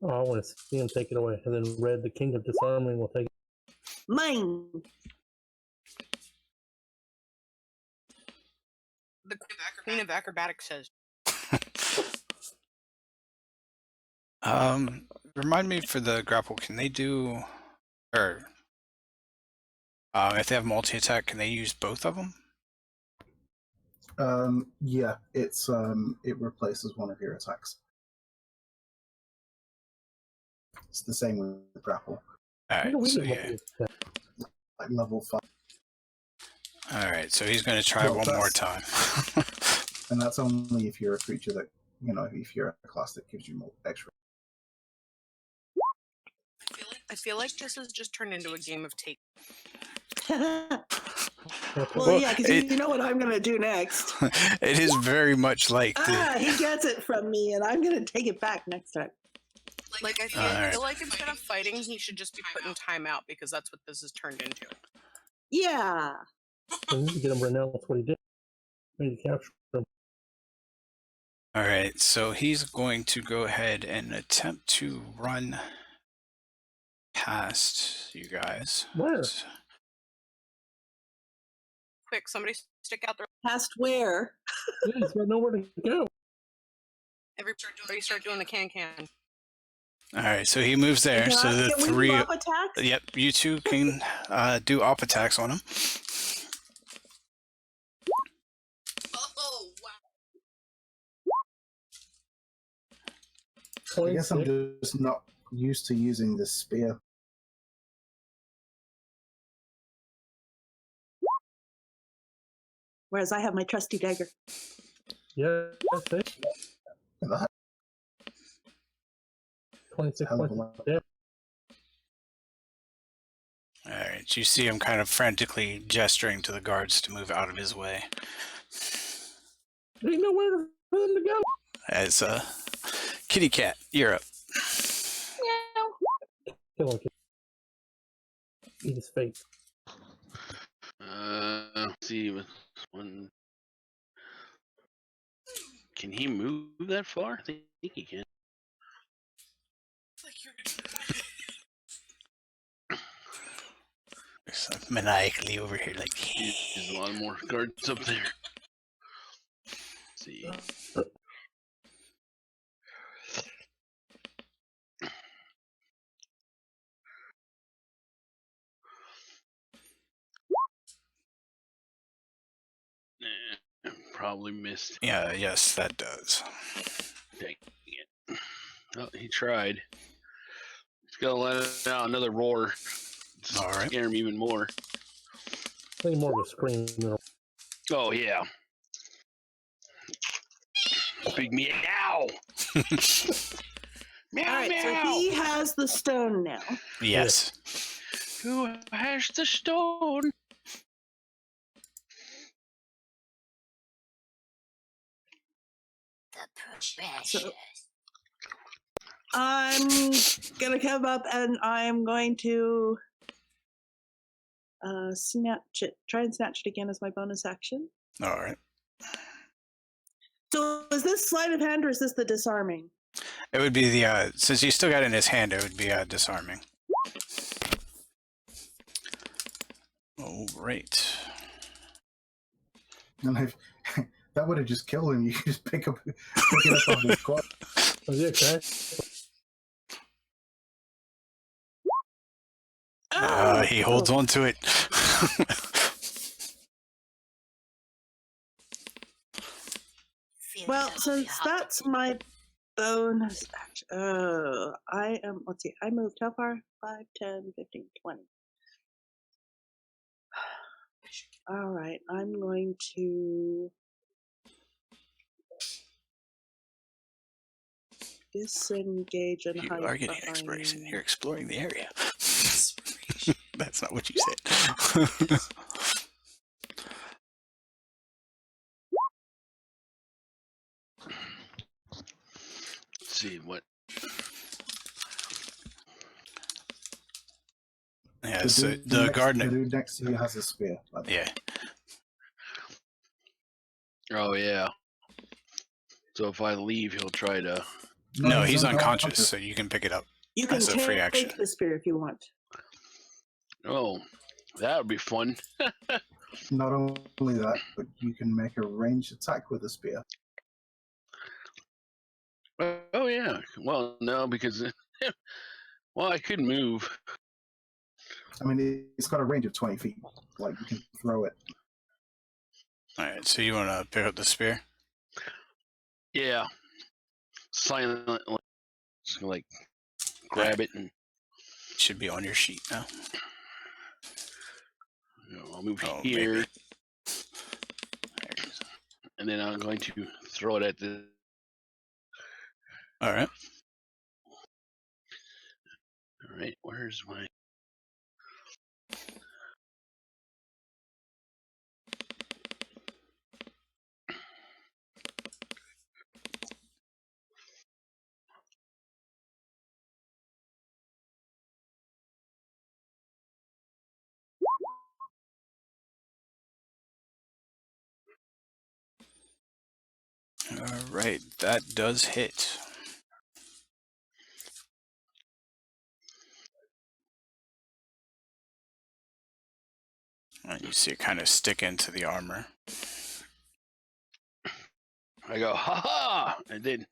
Oh, I want to see him take it away. And then Red, the King of Disarming, will take it.
Mine.
The Queen of Acrobatics says.
Remind me for the grapple, can they do, or if they have multi-attack, can they use both of them?
Yeah, it's it replaces one of your attacks. It's the same with the grapple.
Alright, so yeah.
Like level 5.
Alright, so he's going to try one more time.
And that's only if you're a creature that, if you're a class that gives you more extra.
I feel like this has just turned into a game of take.
Well, yeah, because you know what I'm going to do next.
It is very much like
He gets it from me, and I'm going to take it back next time.
Like, I feel like instead of fighting, he should just be put in timeout because that's what this has turned into.
Yeah.
I need to get him renounced what he did. I need to capture him.
Alright, so he's going to go ahead and attempt to run past you guys.
Where?
quick. Somebody stick out their.
Past where?
Yeah, he's got nowhere to go.
Everybody start doing the can.
All right, so he moves there. So the
Can we
three.
move up attacks?
Yep, you two can do op attacks on him.
Oh wow!
I guess I'm
26.
just not used to using this spear.
Whereas I have my trusty dagger.
Yeah, that's it.
Look at that.
26
Hell of
points
a
of
lot.
damage.
All right, you see him kind of frantically gesturing to the guards to move out of his way.
There ain't nowhere for them to go.
As Kitty Cat, you're up.
Kill him. Eat his face.
Let's see with one. Can he move that far? I think he can.
Maniacally over here, like.
There's a lot more guards up there. Let's see. Probably missed.
Yeah, yes, that does.
Dang it. Oh, he tried. He's gonna let out another roar.
All right.
Scare him even more.
I think more of a scream than a...
Oh yeah. Big meow. Meow
All right,
meow.
so he has the stone now.
Yes.
Who has the stone?
So I'm gonna come up and I'm going to snatch it. Try and snatch it again as my bonus action.
All right.
So is this sleight of hand or is this the disarming?
It would be the since he still got it in his hand, it would be disarming. All right.
And if that would have just killed him, you could just pick it up off his quad.
Was he okay?
He holds on to it.
Well, since that's my bonus action. I am, let's see, I moved how far? 5, 10, 15, 20. All right, I'm going to disengage and
You
hide
are getting
behind.
exploration. You're exploring the area. That's not what you said.
Let's see what.
Yeah, so the guard.
The dude next to you has a spear.
Yeah.
Oh yeah. So if I leave, he'll try to.
No, he's unconscious, so you can pick it up.
You can
That's a free action.
take the spear if you want.
Oh, that would be fun.
Not only that, but you can make a ranged attack with a spear.
Oh yeah. Well, no, because well, I could move.
I mean, it's got a range of 20 feet. Like, you can throw it.
All right, so you want to pick up the spear?
Yeah. Silently, just like grab it and.
It should be on your sheet now.
I'll move
Oh,
here,
maybe. There it is.
and then I'm going to throw it at the.
All right.
All right, where's my?
All right, that does hit. And you see it kind of stick into the armor.
I go, ha ha! And then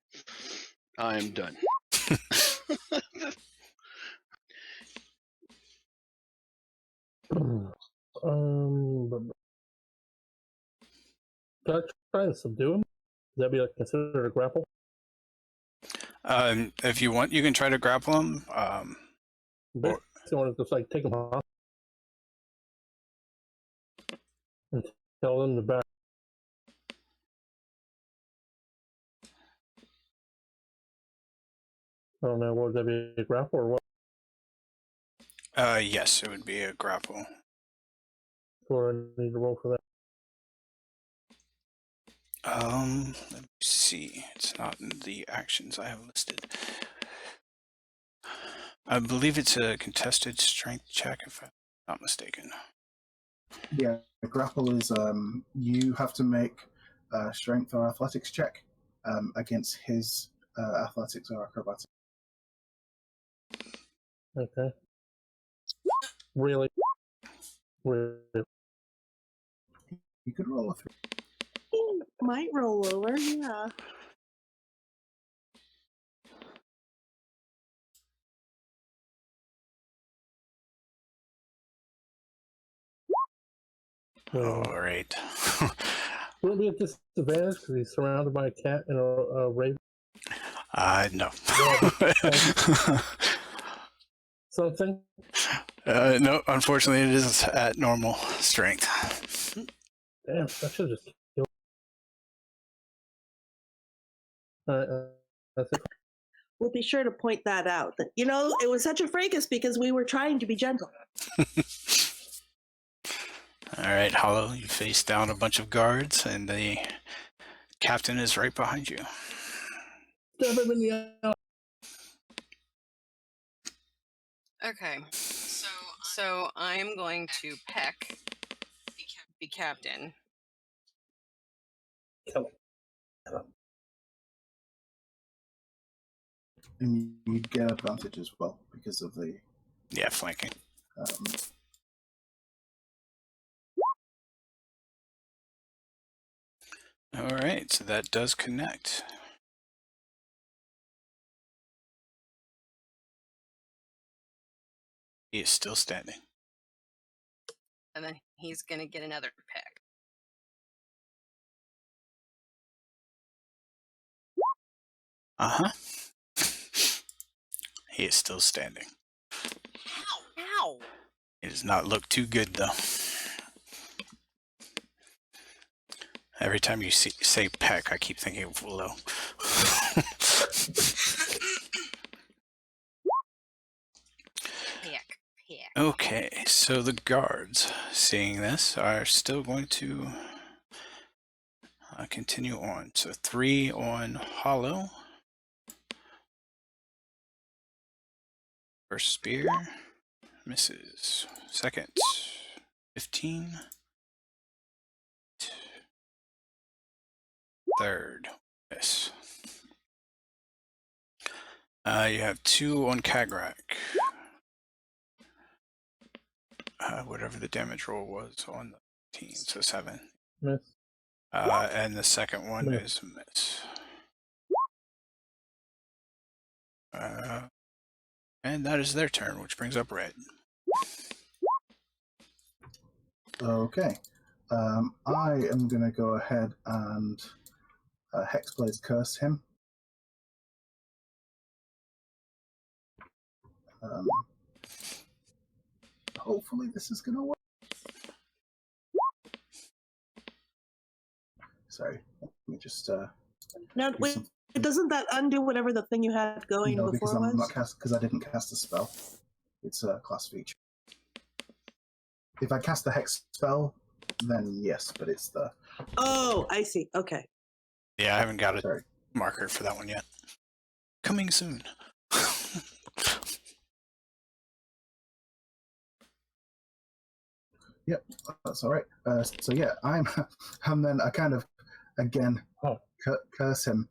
I'm done.
Can I try and subdue him? Would that be like considered a grapple?
If you want, you can try to grapple him.
Basically, I want to just like take him off and tell them to back. I don't know. Would that be a grapple or what?
Yes, it would be a grapple.
Or I need to roll for that.
Let me see. It's not in the actions I have listed. I believe it's a contested strength check, if I'm not mistaken.
Yeah, the grapple is you have to make a strength or athletics check against his athletics or acrobatics.
Okay. Really? Really?
You could roll a 3.
Might roll over, yeah.
All right.
Will it be a disadvantage because he's surrounded by a cat and a raven?
No.
Something?
No, unfortunately, it is at normal strength.
Damn, I should just kill. Alright, that's it.
We'll be sure to point that out. That, you know, it was such a fracas because we were trying to be gentle.
All right, Hollow, you face down a bunch of guards, and the captain is right behind you.
Stab him in the eye.
Okay. So I'm going to peck the captain.
Kill him.
And you get advantage as well because of the
Yeah, flanking. All right, so that does connect. He is still standing.
And then he's going to get another peck.
Uh-huh. He is still standing.
Ow!
It does not look too good, though. Every time you say peck, I keep thinking of Willow.
Peck.
Okay, so the guards, seeing this, are still going to continue on. So 3 on Hollow. First spear, misses. Second, 15. Third, miss. You have 2 on Kagrak. Whatever the damage roll was on the team, so 7.
Miss.
And the second one
Miss.
is a miss. And that is their turn, which brings up Red.
Okay. I am going to go ahead and Hexblade curse him. Hopefully this is going to work. Sorry, let me just...
Now,
do
wait,
some-
doesn't that undo whatever the thing you had going
No, because
before
I'm
was?
not because I didn't cast a spell. It's a class feature. If I cast the hex spell, then yes, but it's the...
Oh, I see. Okay.
Yeah, I haven't got a
Sorry.
marker for that one yet. Coming soon.
Yep, that's all right. So yeah, I'm then I kind of again curse him,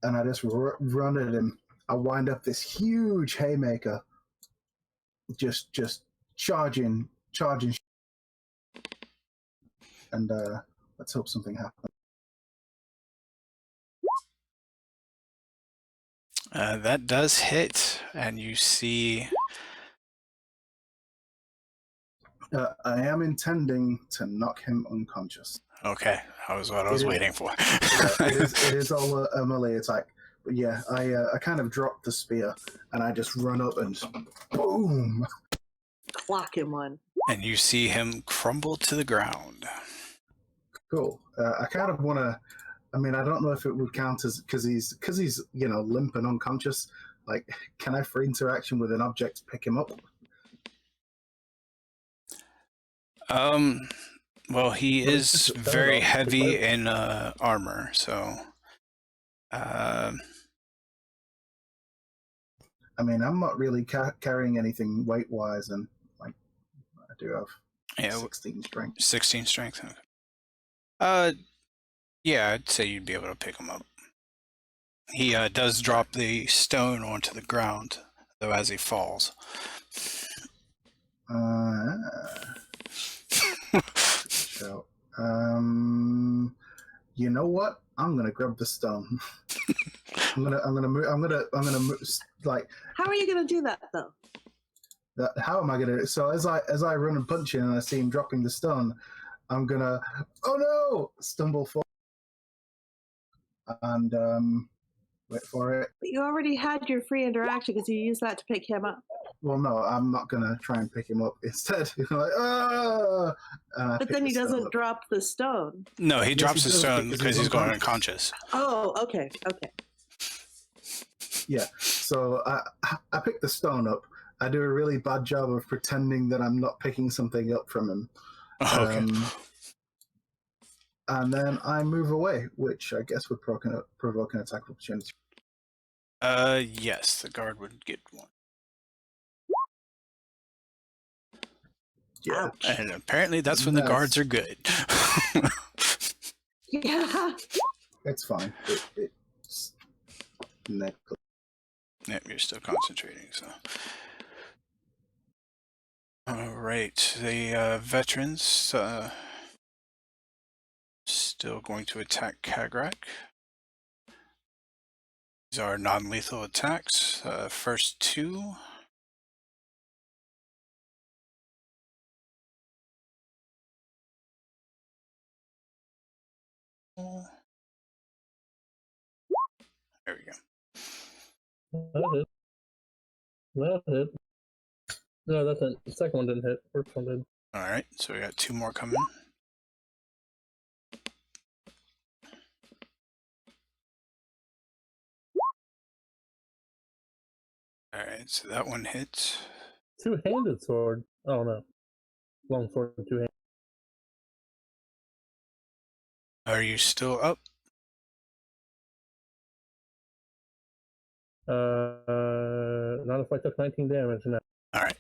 and I just run at him. I wind up this huge haymaker, just charging. and let's hope something happens.
That does hit, and you see.
I am intending to knock him unconscious.
Okay, that was what I was waiting for.
It is all a melee attack. But yeah, I kind of dropped the spear and I just run up and boom.
Clock him one.
And you see him crumble to the ground.
Cool. I kind of want to. I mean, I don't know if it would count as because he's limp and unconscious. Like, can I free interaction with an object to pick him up?
Well, he
Well,
is
it's just a
very
dog.
heavy in armor, so.
I mean, I'm not really carrying anything weight-wise, and like I do have 16 strength.
16 strength. Yeah, I'd say you'd be able to pick him up. He does drop the stone onto the ground, though, as he falls.
So, you know what? I'm gonna grab the stone. I'm gonna move. Like,
how are you gonna do that though?
How am I gonna? So as I run and punch in and I see him dropping the stone, I'm gonna, oh no, stumble forward and wait for it.
But you already had your free interaction because you used that to pick him up.
Well, no, I'm not gonna try and pick him up. Instead, like, ah!
But then he doesn't drop the stone.
No, he
Yes,
drops
he
the
does,
stone
because
because
he's
he's going
unconscious.
unconscious.
Oh, okay.
Yeah. So I pick the stone up. I do a really bad job of pretending that I'm not picking something up from him.
Okay.
And then I move away, which I guess would provoke an attack opportunity.
Yes, the guard would get one.
Yeah.
Ouch.
And apparently that's when the guards are good.
Yeah.
It's fine. It's negligible.
Yep, you're still concentrating, so. All right, the veterans still going to attack Kagrak. These are non-lethal attacks. First two. There we go.
That hit. That hit. No, that's it. The second one didn't hit. First one did.
All right, so we got two more coming. All right, so that one hits.
Two-handed sword. Oh no. Long sword, two-handed.
Are you still up?
Not if I took 19 damage. No.
All right.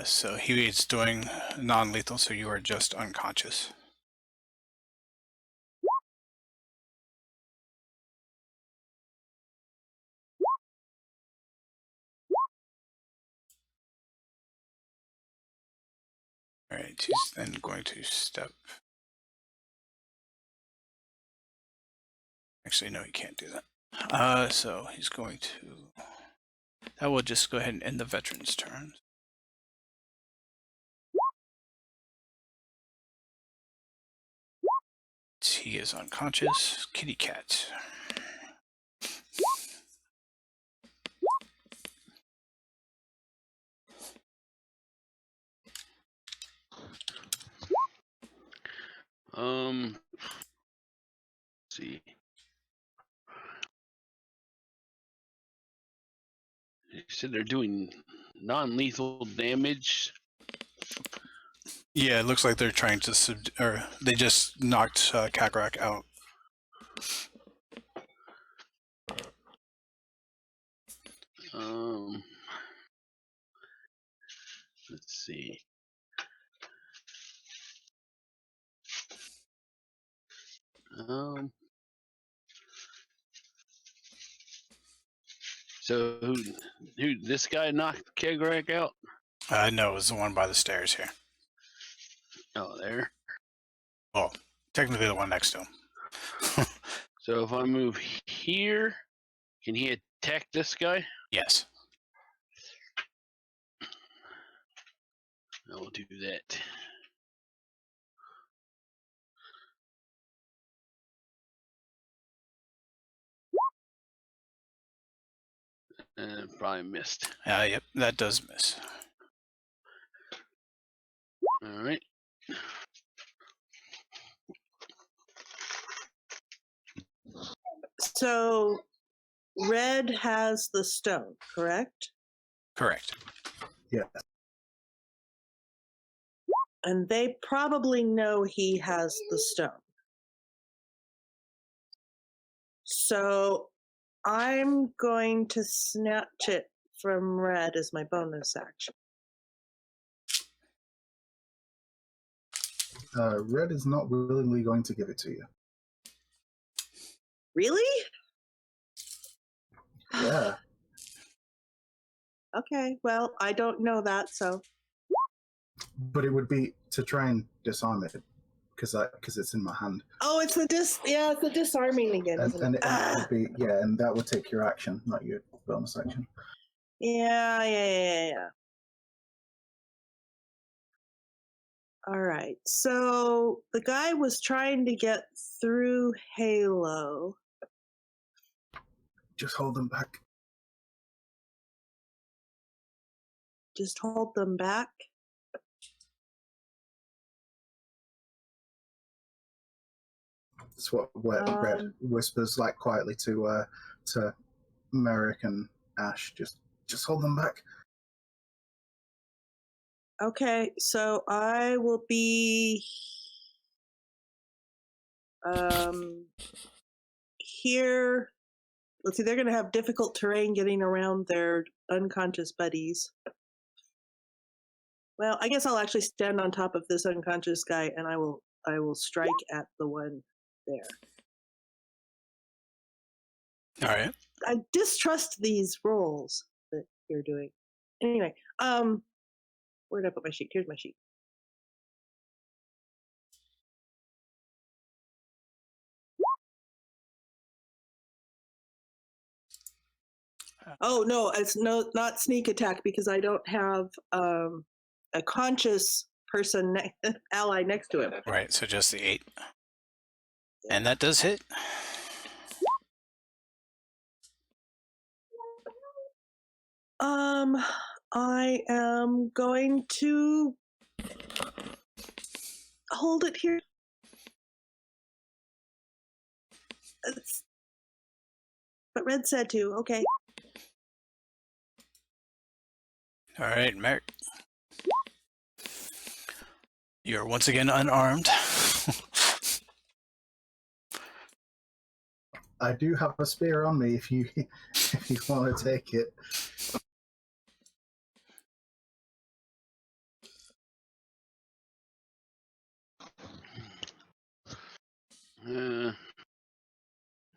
So he is doing non-lethal, so you are just unconscious. All right, he's then going to step. Actually, no, he can't do that. So he's going to. That will just go ahead and end the veteran's turn. He is unconscious. Kitty cat.
Let's see. You said they're doing non-lethal damage.
Yeah, it looks like they're trying to or they just knocked Kagrak out.
Let's see. So who this guy knocked Kagrak out?
No, it was the one by the stairs here.
Oh, there.
Well, technically the one next to him.
So if I move here, can he attack this guy?
Yes.
I will do that. And probably missed.
Yep, that does miss.
All right.
So red has the stone, correct?
Correct.
Yes.
And they probably know he has the stone. So I'm going to snatch it from red as my bonus action.
Red is not willingly going to give it to you.
Really?
Yeah.
Okay, well, I don't know that, so.
But it would be to try and disarm it because it's in my hand.
Oh, it's the it's the disarming again, isn't
And
it?
it would be, yeah, and that would take your action, not your bonus action.
Yeah. All right. So the guy was trying to get through Halo.
Just hold them back.
Just hold them back.
That's what Red whispers like quietly to Merrick and Ash. Just hold them back.
Okay, so I will be here. Let's see, they're going to have difficult terrain getting around their unconscious buddies. Well, I guess I'll actually stand on top of this unconscious guy, and I will strike at the one there.
All right.
I distrust these rolls that you're doing. Anyway, where did I put my sheet? Here's my sheet. Oh no, it's not sneak attack because I don't have a conscious person ally next to him.
Right, so just the 8. And that does hit.
I am going to hold it here. But Red said to. Okay.
All right, Merrick. You're once again unarmed.
I do have a spear on me if you want to take it.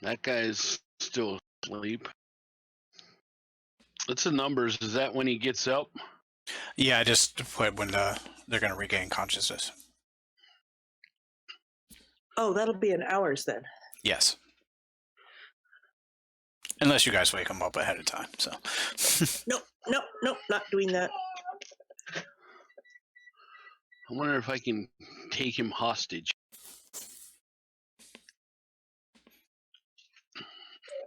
That guy's still asleep. What's the numbers? Is that when he gets up?
Yeah, just put when they're going to regain consciousness.
Oh, that'll be in hours then.
Yes. Unless you guys wake him up ahead of time. So.
Nope, not doing that.
I wonder if I can take him hostage.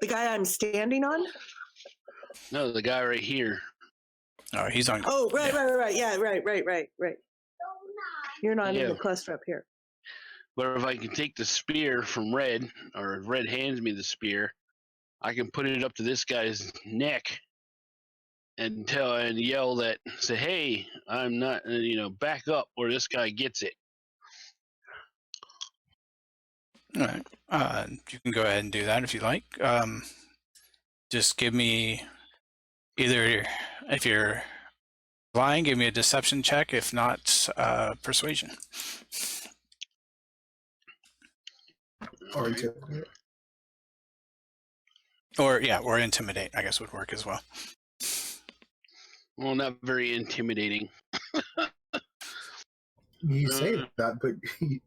The guy I'm standing on?
No, the guy right here.
Oh, he's on.
Oh, right. Yeah, right. You're not in the cluster up here.
But if I can take the spear from Red, or if Red hands me the spear, I can put it up to this guy's neck and yell that, say, hey, I'm not, back up or this guy gets it.
All right. You can go ahead and do that if you like. Just give me either, if you're lying, give me a deception check. If not, persuasion.
Or intimidate.
Or intimidate, I guess would work as well.
Well, not very intimidating.
You say that, but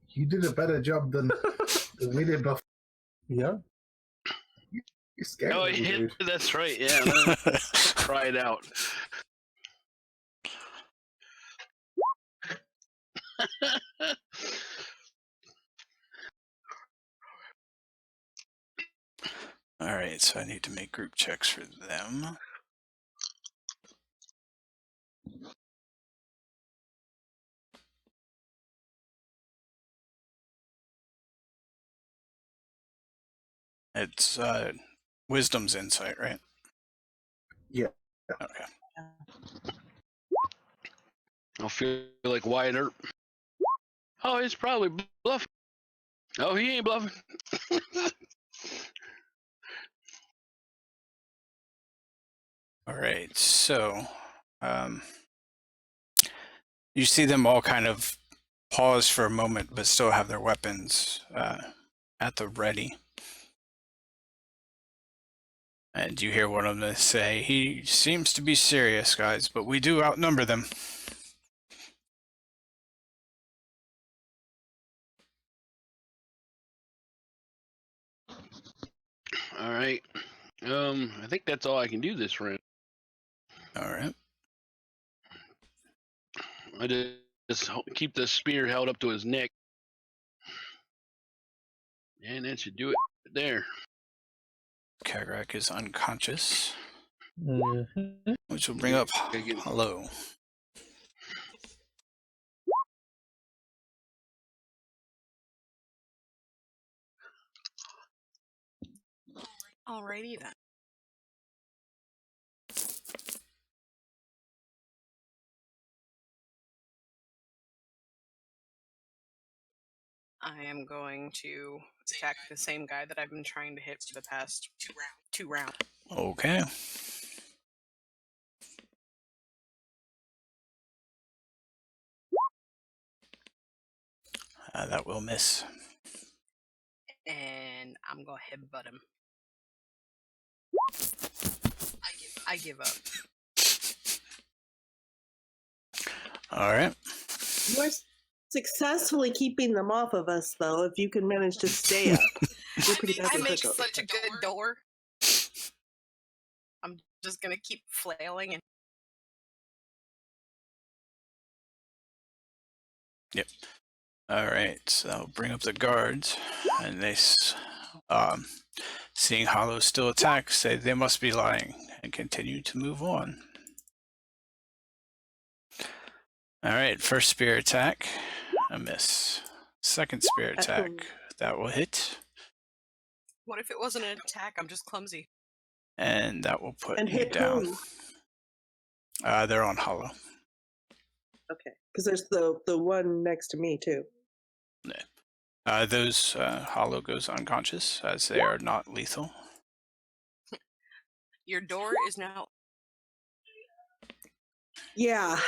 you did a better job than we did before.
Yeah.
You're scared,
Oh,
little
yeah,
dude.
that's right. Yeah, let's try it out.
All right, so I need to make group checks for them. It's wisdom's insight, right?
Yeah.
Okay.
I'll feel like Wyatt Earp. Oh, he's probably bluffing. Oh, he ain't bluffing.
All right, so you see them all kind of pause for a moment, but still have their weapons at the ready. And you hear one of them say, "He seems to be serious, guys, but we do outnumber them."
All right. I think that's all I can do this round.
All right.
I just keep the spear held up to his neck. And that should do it there.
Kagrak is unconscious,
Mm-hmm.
which will bring up
Again.
Hello.
Alrighty then. I am going to attack the same guy that I've been trying to hit for the past two rounds.
Okay. That will miss.
And I'm going to headbutt him. I give up.
All right.
You are successfully keeping them off of us, though, if you can manage to stay up. You're pretty bad
I
with
make
hookup.
such a good door. I'm just going to keep flailing and
Yep. All right, so I'll bring up the guards, and they, seeing Hollow still attack, say they must be lying, and continue to move on. All right, first spear attack, a miss. Second spear attack, that will hit,
what if it wasn't an attack? I'm just clumsy.
and that will put
And
you
hit
down.
who?
They're on Hollow.
Okay, because there's the one next to me, too.
Those Hollow goes unconscious, as they are not lethal.
Your door is now...
Yeah.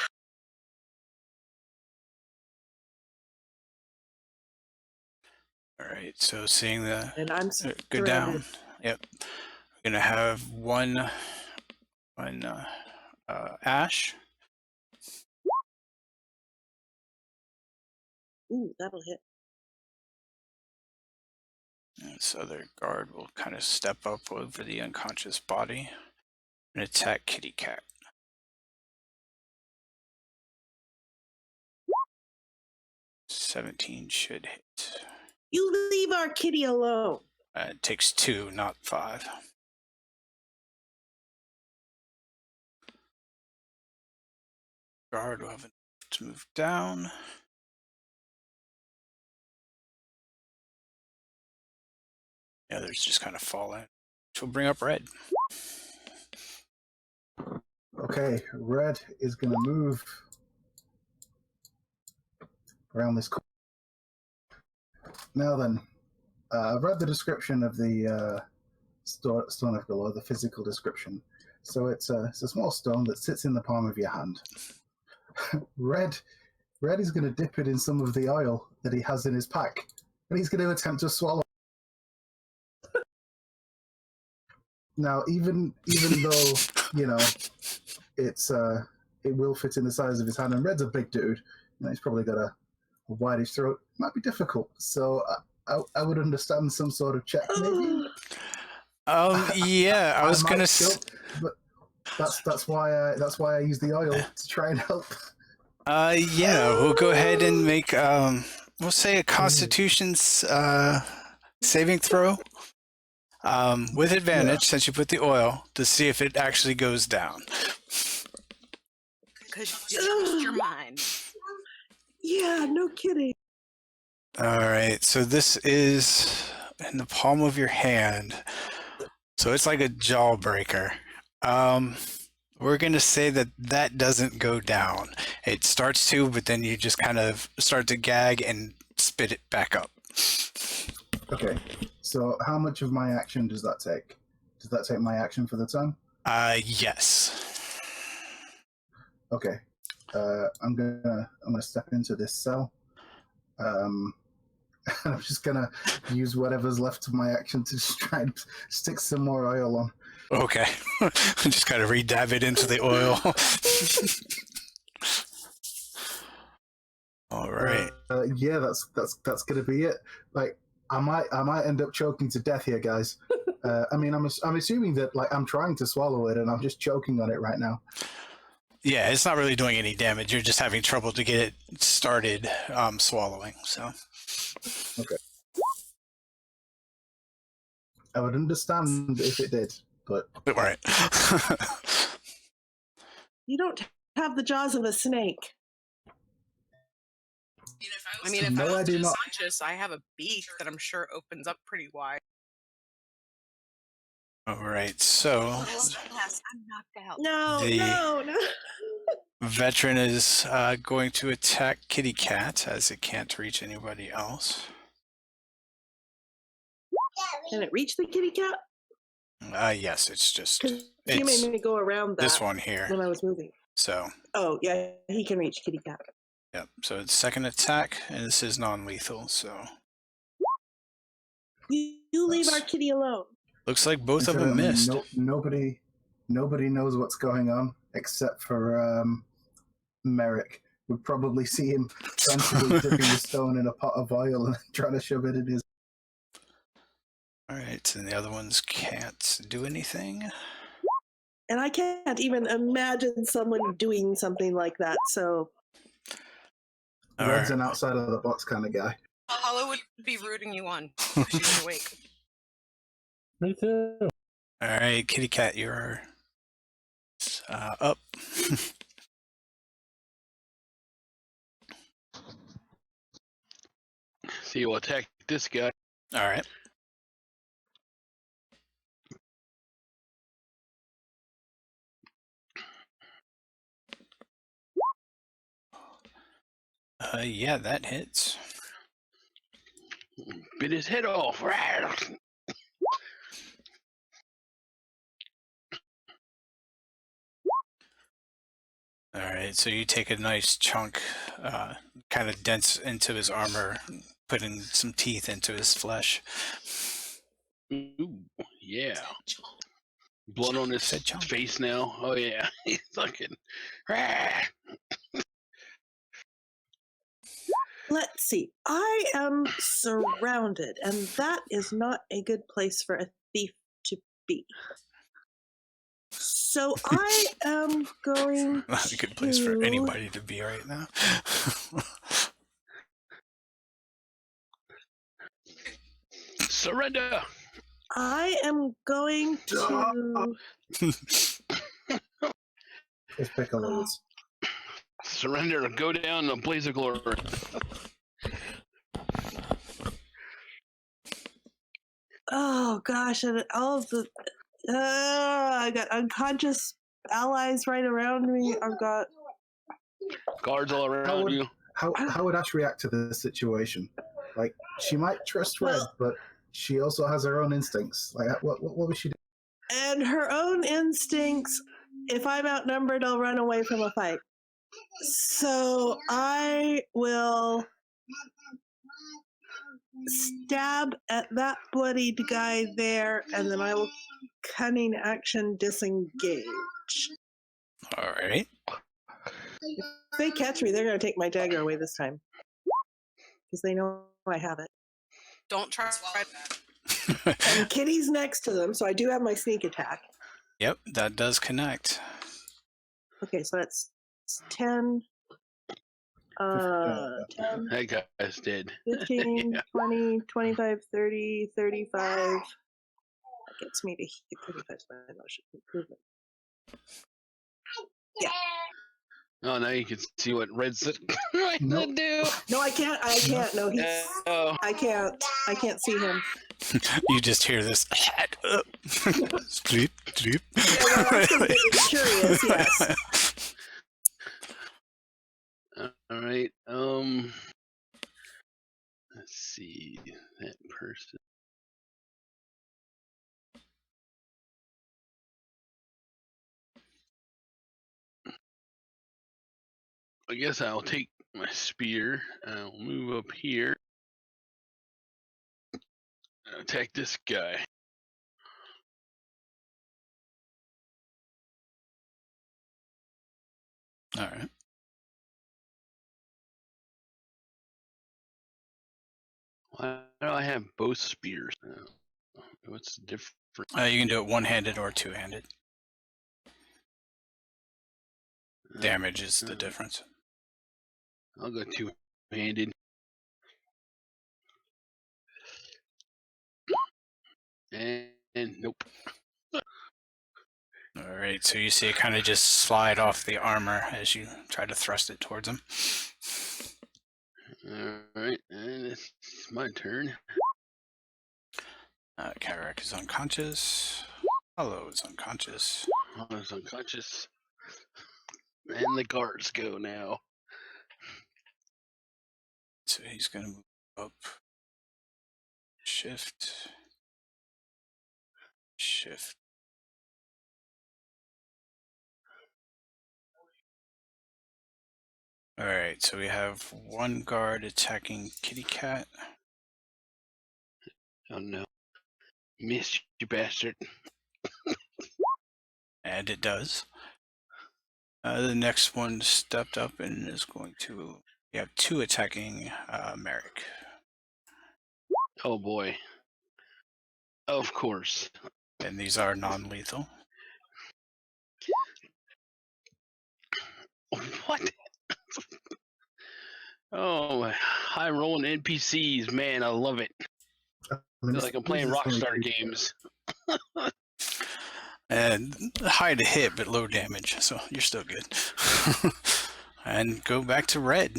All right, so seeing the
And I'm
go down. Yep. We're gonna have one Ash.
Ooh, that'll hit.
This other guard will kind of step up over the unconscious body and attack Kitty Cat. 17 should hit.
You leave our kitty alone.
It takes 2, not 5. Guard will have to move down. The others just kind of fall in, which will bring up Red.
Okay, Red is going to move around this corner. Now then, I've read the description of the Stone of Galore, the physical description. So it's a small stone that sits in the palm of your hand. Red is going to dip it in some of the oil that he has in his pack, and he's going to attempt to swallow. Now, even though it will fit in the size of his hand, and Red's a big dude, he's probably got wide throat might be difficult. So I would understand some sort of check, maybe.
Yeah, I was
might
gonna.
choke, but that's why I use the oil to try and help.
Yeah, we'll go ahead and make we'll say a Constitution's saving throw. With advantage since you put the oil to see if it actually goes down.
Because you trust your mind.
Yeah, no kidding.
All right, so this is in the palm of your hand. So it's like a jawbreaker. We're going to say that doesn't go down. It starts to, but then you just kind of start to gag and spit it back up.
Okay, so how much of my action does that take? Does that take my action for the turn?
Yes.
Okay, I'm gonna step into this cell. I'm just gonna use whatever's left of my action to just try and stick some more oil on.
Okay. Just kind of re-dab it into the oil. All right.
Yeah, that's gonna be it. Like, I might end up choking to death here, guys. I mean, I'm assuming that like I'm trying to swallow it and I'm just choking on it right now.
Yeah, it's not really doing any damage. You're just having trouble to get it started swallowing. So.
Okay. I would understand if it did, but
Right.
You don't have the jaws of a snake.
I mean, if
No,
I
I
was
do not.
conscious, I have a beak that I'm sure opens up pretty wide.
All right. So
I'm knocked out.
No.
veteran is going to attack Kitty Cat as it can't reach anybody else.
Can it reach the kitty cat?
Yes, it's just
Because you made me go around that
this one here.
when I was moving.
So.
Oh yeah, he can reach kitty cat.
Yep. So it's second attack, and this is non-lethal. So.
You leave our kitty alone.
Looks like both of them missed.
Nobody knows what's going on except for Merrick. We'd probably see him frantically dipping the stone in a pot of oil and trying to shove it in his.
All right, and the other ones can't do anything.
And I can't even imagine someone doing something like that. So.
Red's an outside of the box kind of guy.
Hollow would be rooting you on. She's awake.
Me too.
All right, Kitty Cat, you're up.
So you'll attack this guy.
All right. Yeah, that hits.
Bit his head off.
All right, so you take a nice chunk, kind of dents into his armor, putting some teeth into his flesh.
Ooh, yeah. Blood on his face now. Oh yeah, he's fucking.
Let's see. I am surrounded, and that is not a good place for a thief to be. So I am going
Not a good place for anybody to be right now.
Surrender.
I am going to.
It's pickles.
Surrender or go down the blaze of glory.
Oh gosh, and all of the. I got unconscious allies right around me. I've got
guards all around you.
How would Ash react to this situation? Like, she might trust Red, but she also has her own instincts. Like, what would she do?
And her own instincts. If I'm outnumbered, I'll run away from a fight. So I will stab at that bloodied guy there, and then I will cunning action disengage.
All right.
If they catch me, they're going to take my dagger away this time. because they know I have it.
Don't try that.
And Kitty's next to them, so I do have my sneak attack.
Yep, that does connect.
Okay, so that's 10, 10,
That guy's dead.
15,
Yeah.
20, 25, 30, 35. That gets me to hit 35 by motion improvement. Yeah.
Oh, now you can see what Red said. I
Nope.
do.
No, I can't. I can't. No, he's.
Oh,
I can't. I can't see him.
You just hear this. Sleep, sleep.
Yeah, well, that's because it's curious. Yes.
all right. Let's see that person. I guess I'll take my spear. I'll move up here. Attack this guy.
All right.
Why do I have both spears now? What's the difference?
You can do it one-handed or two-handed. Damage is the difference.
I'll go two-handed. And nope.
All right, so you see it kind of just slide off the armor as you try to thrust it towards him.
All right, and it's my turn.
Karak is unconscious. Hollow is unconscious.
I was unconscious. And the guards go now.
So he's going to move up. Shift. Shift. All right, so we have one guard attacking Kitty Cat.
Oh no. Missed you bastard.
And it does. The next one stepped up and is going to... We have two attacking Merrick.
Oh boy. Of course.
And these are non-lethal.
What? Oh, high rolling NPCs, man, I love it.
I mean,
Feel like I'm playing Rockstar games.
And high to hit, but low damage, so you're still good. And go back to red.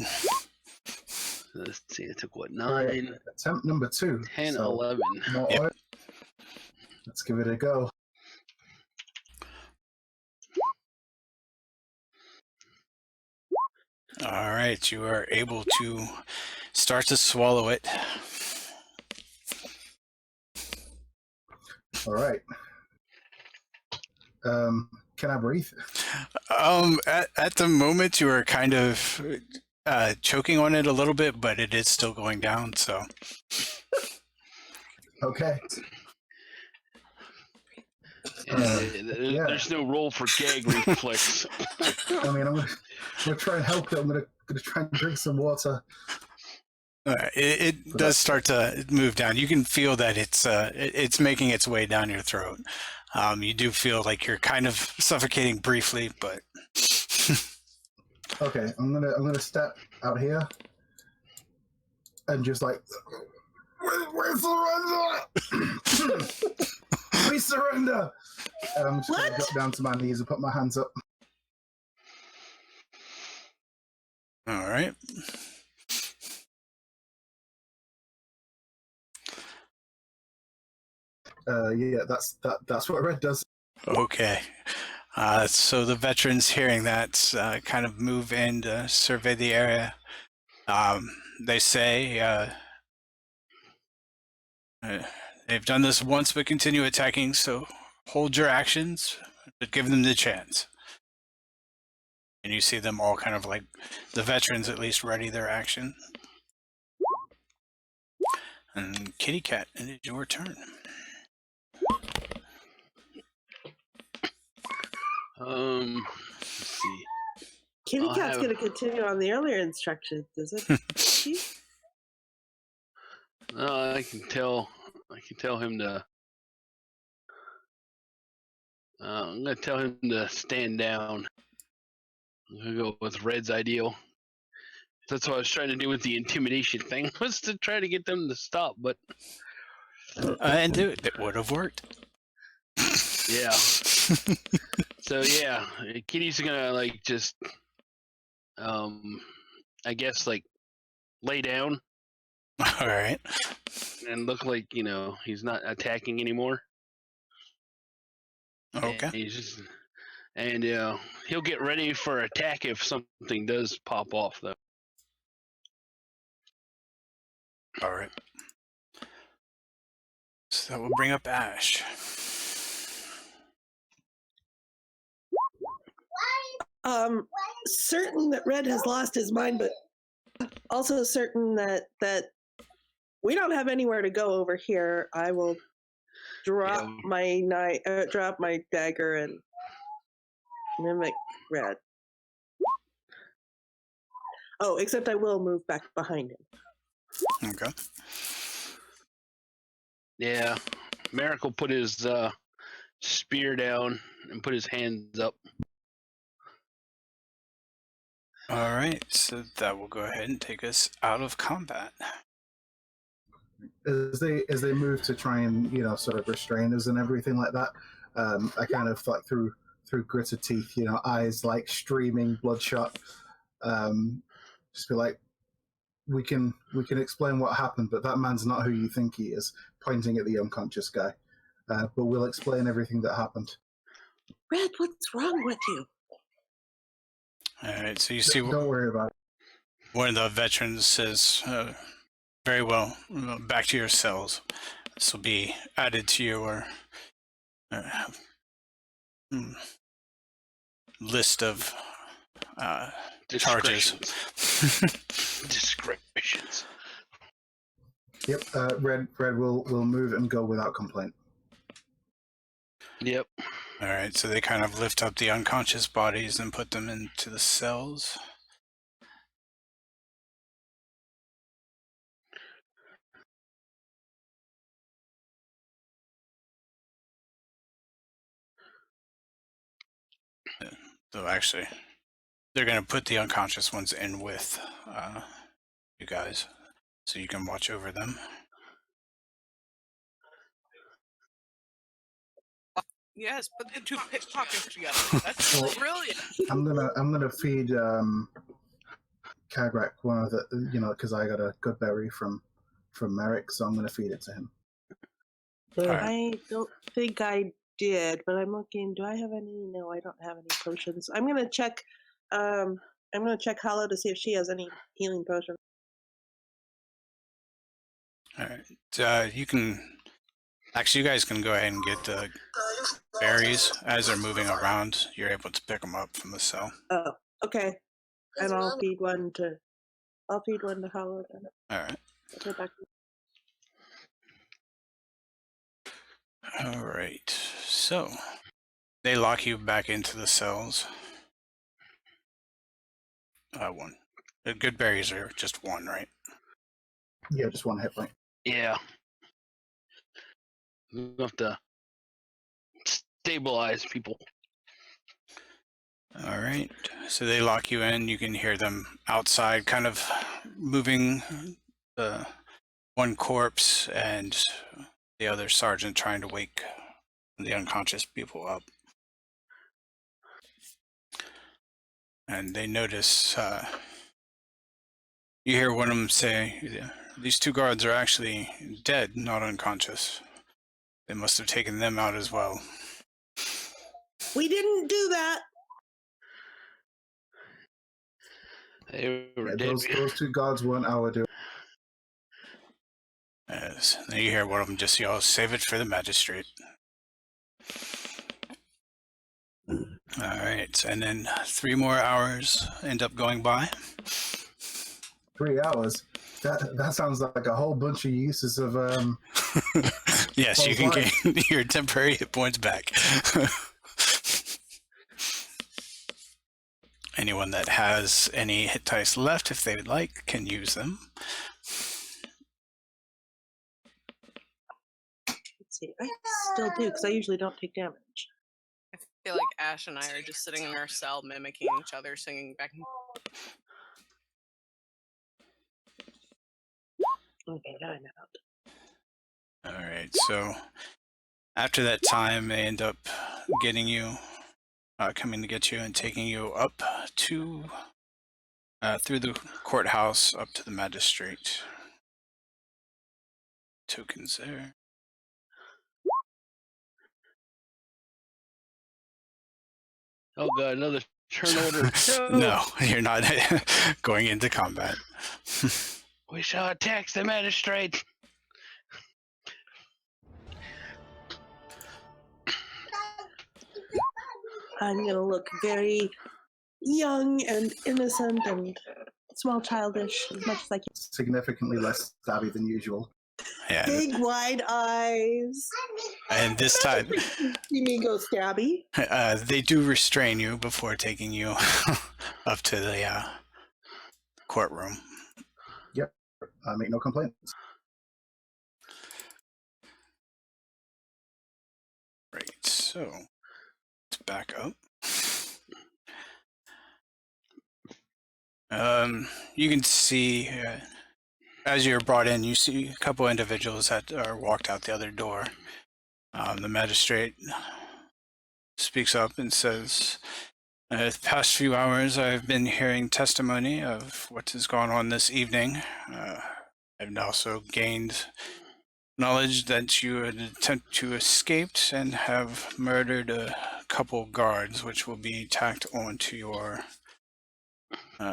Let's see, it took what,
Alright,
9,
attempt number 2.
10,
so
11.
more
Yep.
oil. Let's give it a go.
All right, you are able to start to swallow it.
All right. Can I breathe?
At the moment, you are kind of choking on it a little bit, but it is still going down, so.
Okay. Yeah.
There's no roll for gag reflex.
I mean, I'm gonna try and help it. I'm gonna try and drink some water.
It does start to move down. You can feel that it's making its way down your throat. You do feel like you're kind of suffocating briefly, but
Okay, I'm gonna step out here and just like, we surrender. We surrender. And I'm just gonna drop down to my knees and put my hands up.
all right.
Yeah, that's what red does.
Okay. So the veterans hearing that kind of move in to survey the area. They say they've done this once but continue attacking, so hold your actions, but give them the chance. And you see them all kind of like, the veterans at least, ready their action. And Kitty Cat, it is your turn.
Let's see.
Kitty
I'll
Cat's
have-
going to continue on the earlier instructions, is it? She?
I can tell him to. I'm gonna tell him to stand down. I'm gonna go with Red's ideal. That's what I was trying to do with the intimidation thing, was to try to get them to stop. But
And it would have worked.
yeah. So yeah, Kitty's gonna like just, I guess like lay down
All right.
and look like he's not attacking anymore.
Okay.
And he's just, and he'll get ready for attack if something does pop off though.
All right. So that will bring up Ash.
Certain that Red has lost his mind, but also certain that we don't have anywhere to go over here. I will drop my knife, drop my dagger, and mimic Red. Oh, except I will move back behind him.
Okay.
Yeah, Merrick will put his spear down and put his hands up.
All right. So that will go ahead and take us out of combat.
As they move to try and sort of restrain us and everything like that, I kind of like through gritted teeth, eyes like streaming, bloodshot, just be like, we can explain what happened, but that man's not who you think he is, pointing at the unconscious guy. But we'll explain everything that happened.
Red, what's wrong with you?
All right. So you see,
Don't worry about it.
one of the veterans says, "Very well. Back to your cells. This will be added to your list of charges."
Descriptions.
Yep. Red will move and go without complaint.
Yep.
All right, so they kind of lift up the unconscious bodies and put them into the cells. So actually, they're going to put the unconscious ones in with you guys, so you can watch over them.
Yes, put the two pickpockets together. That's
Well,
brilliant.
I'm gonna feed Kagrak one of the because I got a good berry from Merrick, so I'm gonna feed it to him.
I don't think I did, but I'm looking. Do I have any? No, I don't have any potions. I'm gonna check. I'm gonna check Hollow to see if she has any healing potions.
All right, you can actually, you guys can go ahead and get the berries as they're moving around. You're able to pick them up from the cell.
Oh, okay. And I'll feed one to Hollow then.
All right.
Okay, back.
All right. So they lock you back into the cells. One. The good berries are just one, right?
Yeah, just one hit point.
Yeah. You have to stabilize people.
All right. So they lock you in. You can hear them outside kind of moving the one corpse and the other sergeant trying to wake the unconscious people up. And they notice, you hear one of them say, "These two guards are actually dead, not unconscious. They must have taken them out as well."
We didn't do that.
They were
Yeah, those two guards weren't our doing.
Yes. Then you hear one of them just yell, "Save it for the magistrate." All right, and then 3 more hours end up going by.
3 hours. That sounds like a whole bunch of uses of
Yes, you can gain your temporary hit points back. Anyone that has any hit dice left, if they would like, can use them.
see, I still do because I usually don't take damage.
I feel like Ash and I are just sitting in our cell mimicking each other, singing back and
Okay, now I'm out.
All right. So after that time, they end up getting you, coming to get you and taking you up to through the courthouse up to the magistrate. Tokens there.
Oh god, another turn order.
No, you're not going into combat.
We shall attack the magistrate.
I'm gonna look very young and innocent and small childish as much as I can.
Significantly less stabby than usual.
Yeah.
Big wide eyes.
And this time,
You mean go stabby?
they do restrain you before taking you up to the courtroom.
I make no complaints.
Right, so let's back up. You can see, as you're brought in, you see a couple individuals that are walked out the other door. The magistrate speaks up and says, the past few hours I've been hearing testimony of what has gone on this evening. I've also gained knowledge that you had attempted to escape and have murdered a couple guards, which will be tacked onto your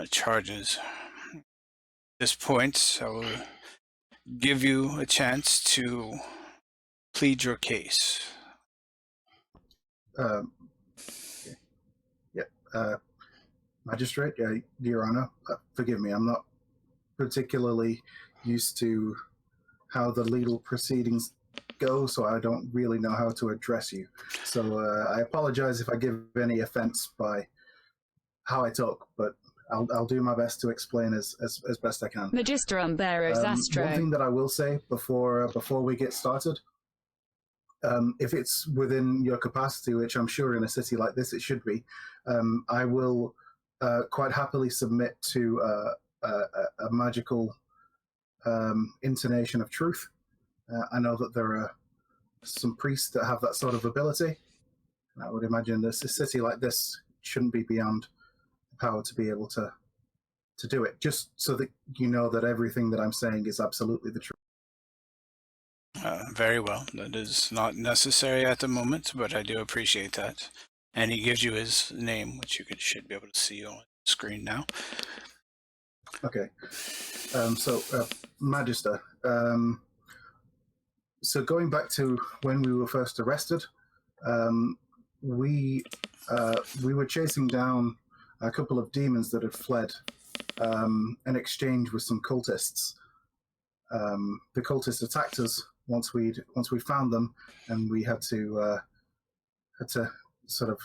charges. At this point, I will give you a chance to plead your case.
Magistrate, Your Honor, forgive me, I'm not particularly used to how the legal proceedings go, so I don't really know how to address you. So I apologize if I give any offense by how I talk, but I'll do my best to explain as best I can.
Magistrum Beros Astro.
One thing that I will say before we get started, if it's within your capacity, which I'm sure in a city like this it should be, I will quite happily submit to a magical intonation of truth. I know that there are some priests that have that sort of ability. I would imagine a city like this shouldn't be beyond the power to be able to do it, just so that you know that everything that I'm saying is absolutely the truth.
Very well. That is not necessary at the moment, but I do appreciate that. And he gives you his name, which you should be able to see on the screen now.
Okay. So, Magister, so going back to when we were first arrested, we were chasing down a couple of demons that had fled in exchange with some cultists. The cultists attacked us once we found them, and we had to sort of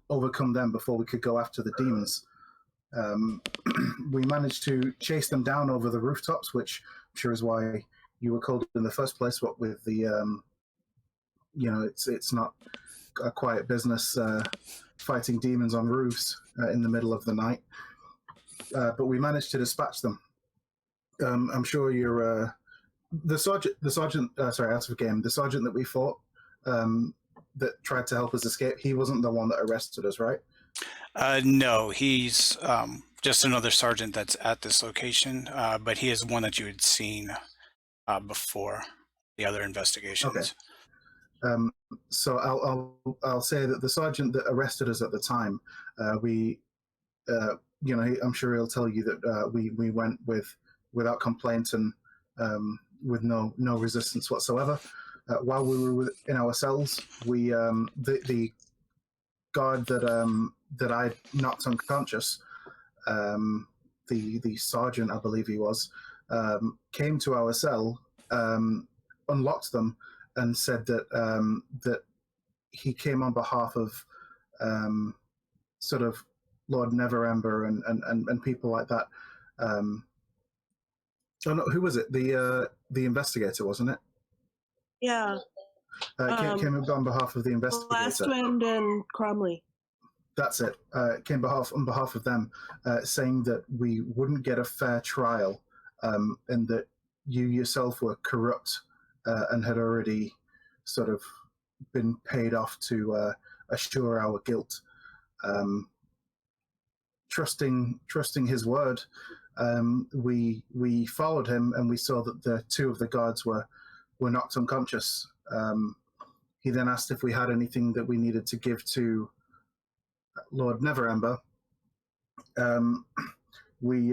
overcome them before we could go after the demons. We managed to chase them down over the rooftops, which I'm sure is why you were called in the first place. What with the, it's not a quiet business fighting demons on roofs in the middle of the night. But we managed to dispatch them. I'm sure you're the sergeant. Sorry, out of game. The sergeant that we fought that tried to help us escape. He wasn't the one that arrested us, right?
No, he's just another sergeant that's at this location, but he is one that you had seen before the other investigations.
Okay. So I'll say that the sergeant that arrested us at the time, I'm sure he'll tell you that we went without complaint and with no resistance whatsoever. While we were in our cells, we the guard that I knocked unconscious, the sergeant, I believe he was, came to our cell, unlocked them, and said that that he came on behalf of sort of Lord Neverember and people like that. Oh no, who was it? The investigator, wasn't it?
Yeah.
Came on behalf of the investigator.
Lastwind and Cromley.
That's it. Came on behalf of them, saying that we wouldn't get a fair trial, and that you yourself were corrupt and had already sort of been paid off to assure our guilt. Trusting his word, we followed him, and we saw that the two of the guards were knocked unconscious. He then asked if we had anything that we needed to give to Lord Neverember. We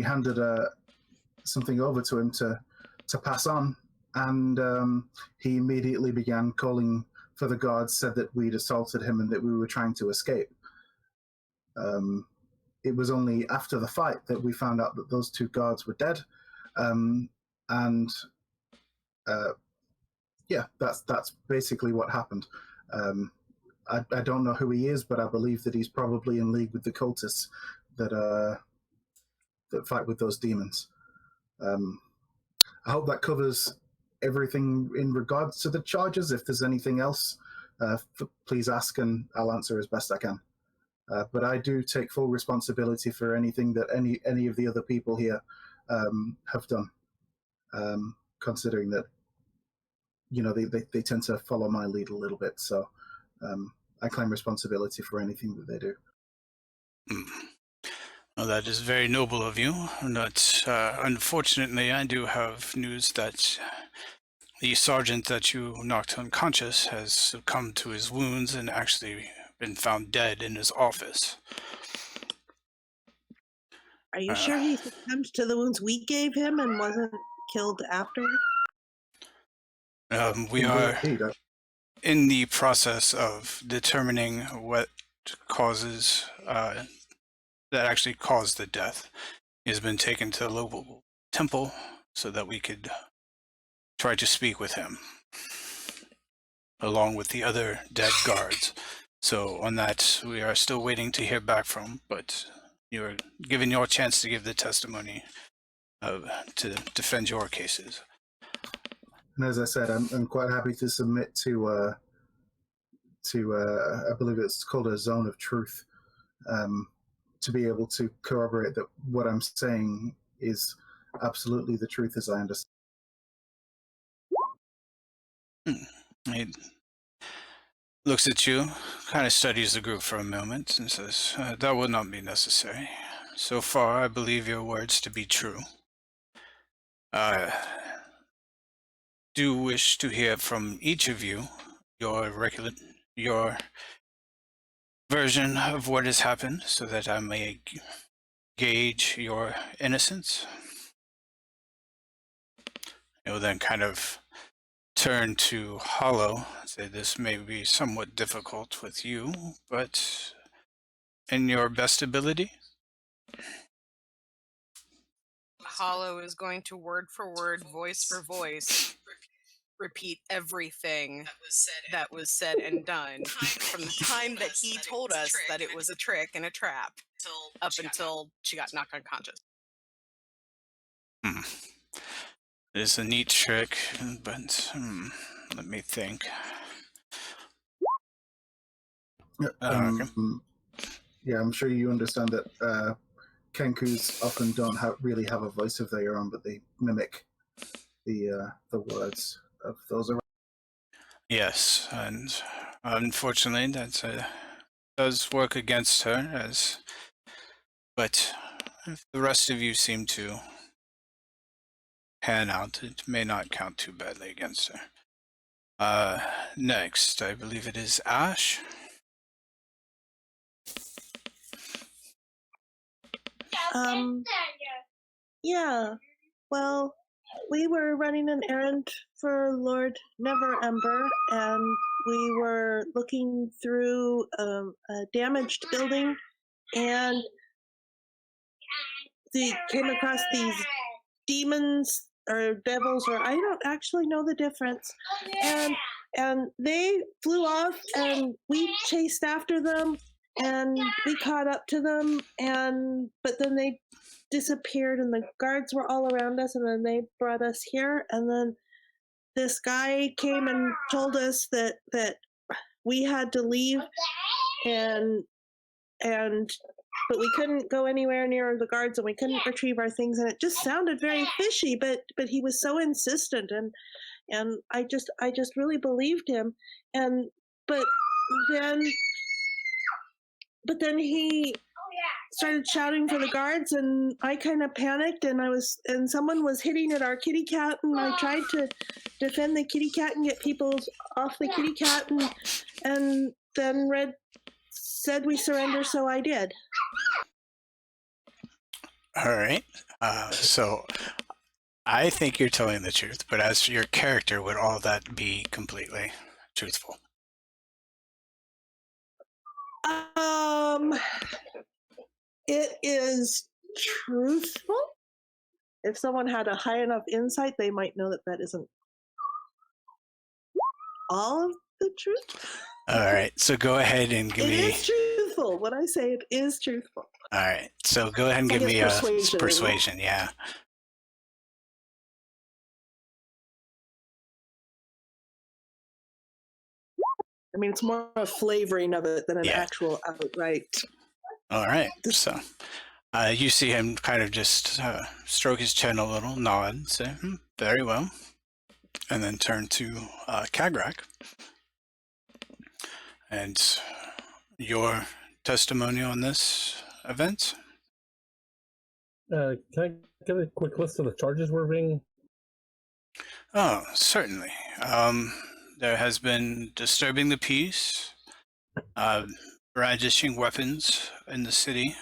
handed something over to him to pass on, and he immediately began calling for the guards, said that we'd assaulted him and that we were trying to escape. It was only after the fight that we found out that those two guards were dead, and yeah, that's basically what happened. I don't know who he is, but I believe that he's probably in league with the cultists that fight with those demons. I hope that covers everything in regards to the charges. If there's anything else, please ask and I'll answer as best I can. But I do take full responsibility for anything that any of the other people here have done, considering that, you know, they tend to follow my lead a little bit. So I claim responsibility for anything that they do.
Well, that is very noble of you. But unfortunately, I do have news that the sergeant that you knocked unconscious has succumbed to his wounds and actually been found dead in his office.
Are you sure he succumbed to the wounds we gave him and wasn't killed afterward?
We are in the process of determining what causes that actually caused the death. He has been taken to the local temple so that we could try to speak with him, along with the other dead guards. So on that, we are still waiting to hear back from, but you are given your chance to give the testimony to defend your cases.
And as I said, I'm quite happy to submit to I believe it's called a zone of truth, to be able to corroborate that what I'm saying is absolutely the truth as I understand.
He looks at you, kind of studies the group for a moment, and says, that would not be necessary. So far, I believe your words to be true. Do wish to hear from each of you your version of what has happened, so that I may gauge your innocence. You'll then kind of turn to Hollow, say this may be somewhat difficult with you, but in your best ability.
Hollow is going to word for word, voice for voice, repeat everything that was said and done from the time that he told us that it was a trick and a trap up until she got knocked unconscious.
It's a neat trick, but let me think. Okay.
Yeah, I'm sure you understand that Kenkus often don't really have a voice of their own, but they mimic the words of those around.
Yes, and unfortunately that does work against her, but if the rest of you seem to pan out, it may not count too badly against her. Next, I believe it is Ash.
Yeah. Well, we were running an errand for Lord Neverember, and we were looking through a damaged building, and they came across these demons or devils, or I don't actually know the difference. And they flew off, and we chased after them, and we caught up to them, but then they disappeared, and the guards were all around us, and then they brought us here, and then this guy came and told us that we had to leave, and but we couldn't go anywhere near the guards, and we couldn't retrieve our things, and it just sounded very fishy. But he was so insistent, and I just really believed him. And but then he started shouting for the guards, and I kind of panicked, and someone was hitting at our kitty cat, and I tried to defend the kitty cat and get people off the kitty cat, and then Red said we surrender, so I did.
All right. So I think you're telling the truth, but as for your character, would all that be completely truthful?
It is truthful. If someone had a high enough insight, they might know that isn't all of the truth.
All right. So go ahead and give me.
It is truthful. When I say it is truthful.
All right. So go ahead and give me a persuasion. Yeah.
I mean, it's more a flavoring of it than an actual outright.
All right. So you see him kind of just stroke his chin a little, nod, say, very well, and then turn to Kagrak. And your testimony on this event?
Can I get a quick list of the charges we're being?
Oh, certainly. There has been disturbing the peace, brandishing weapons in the city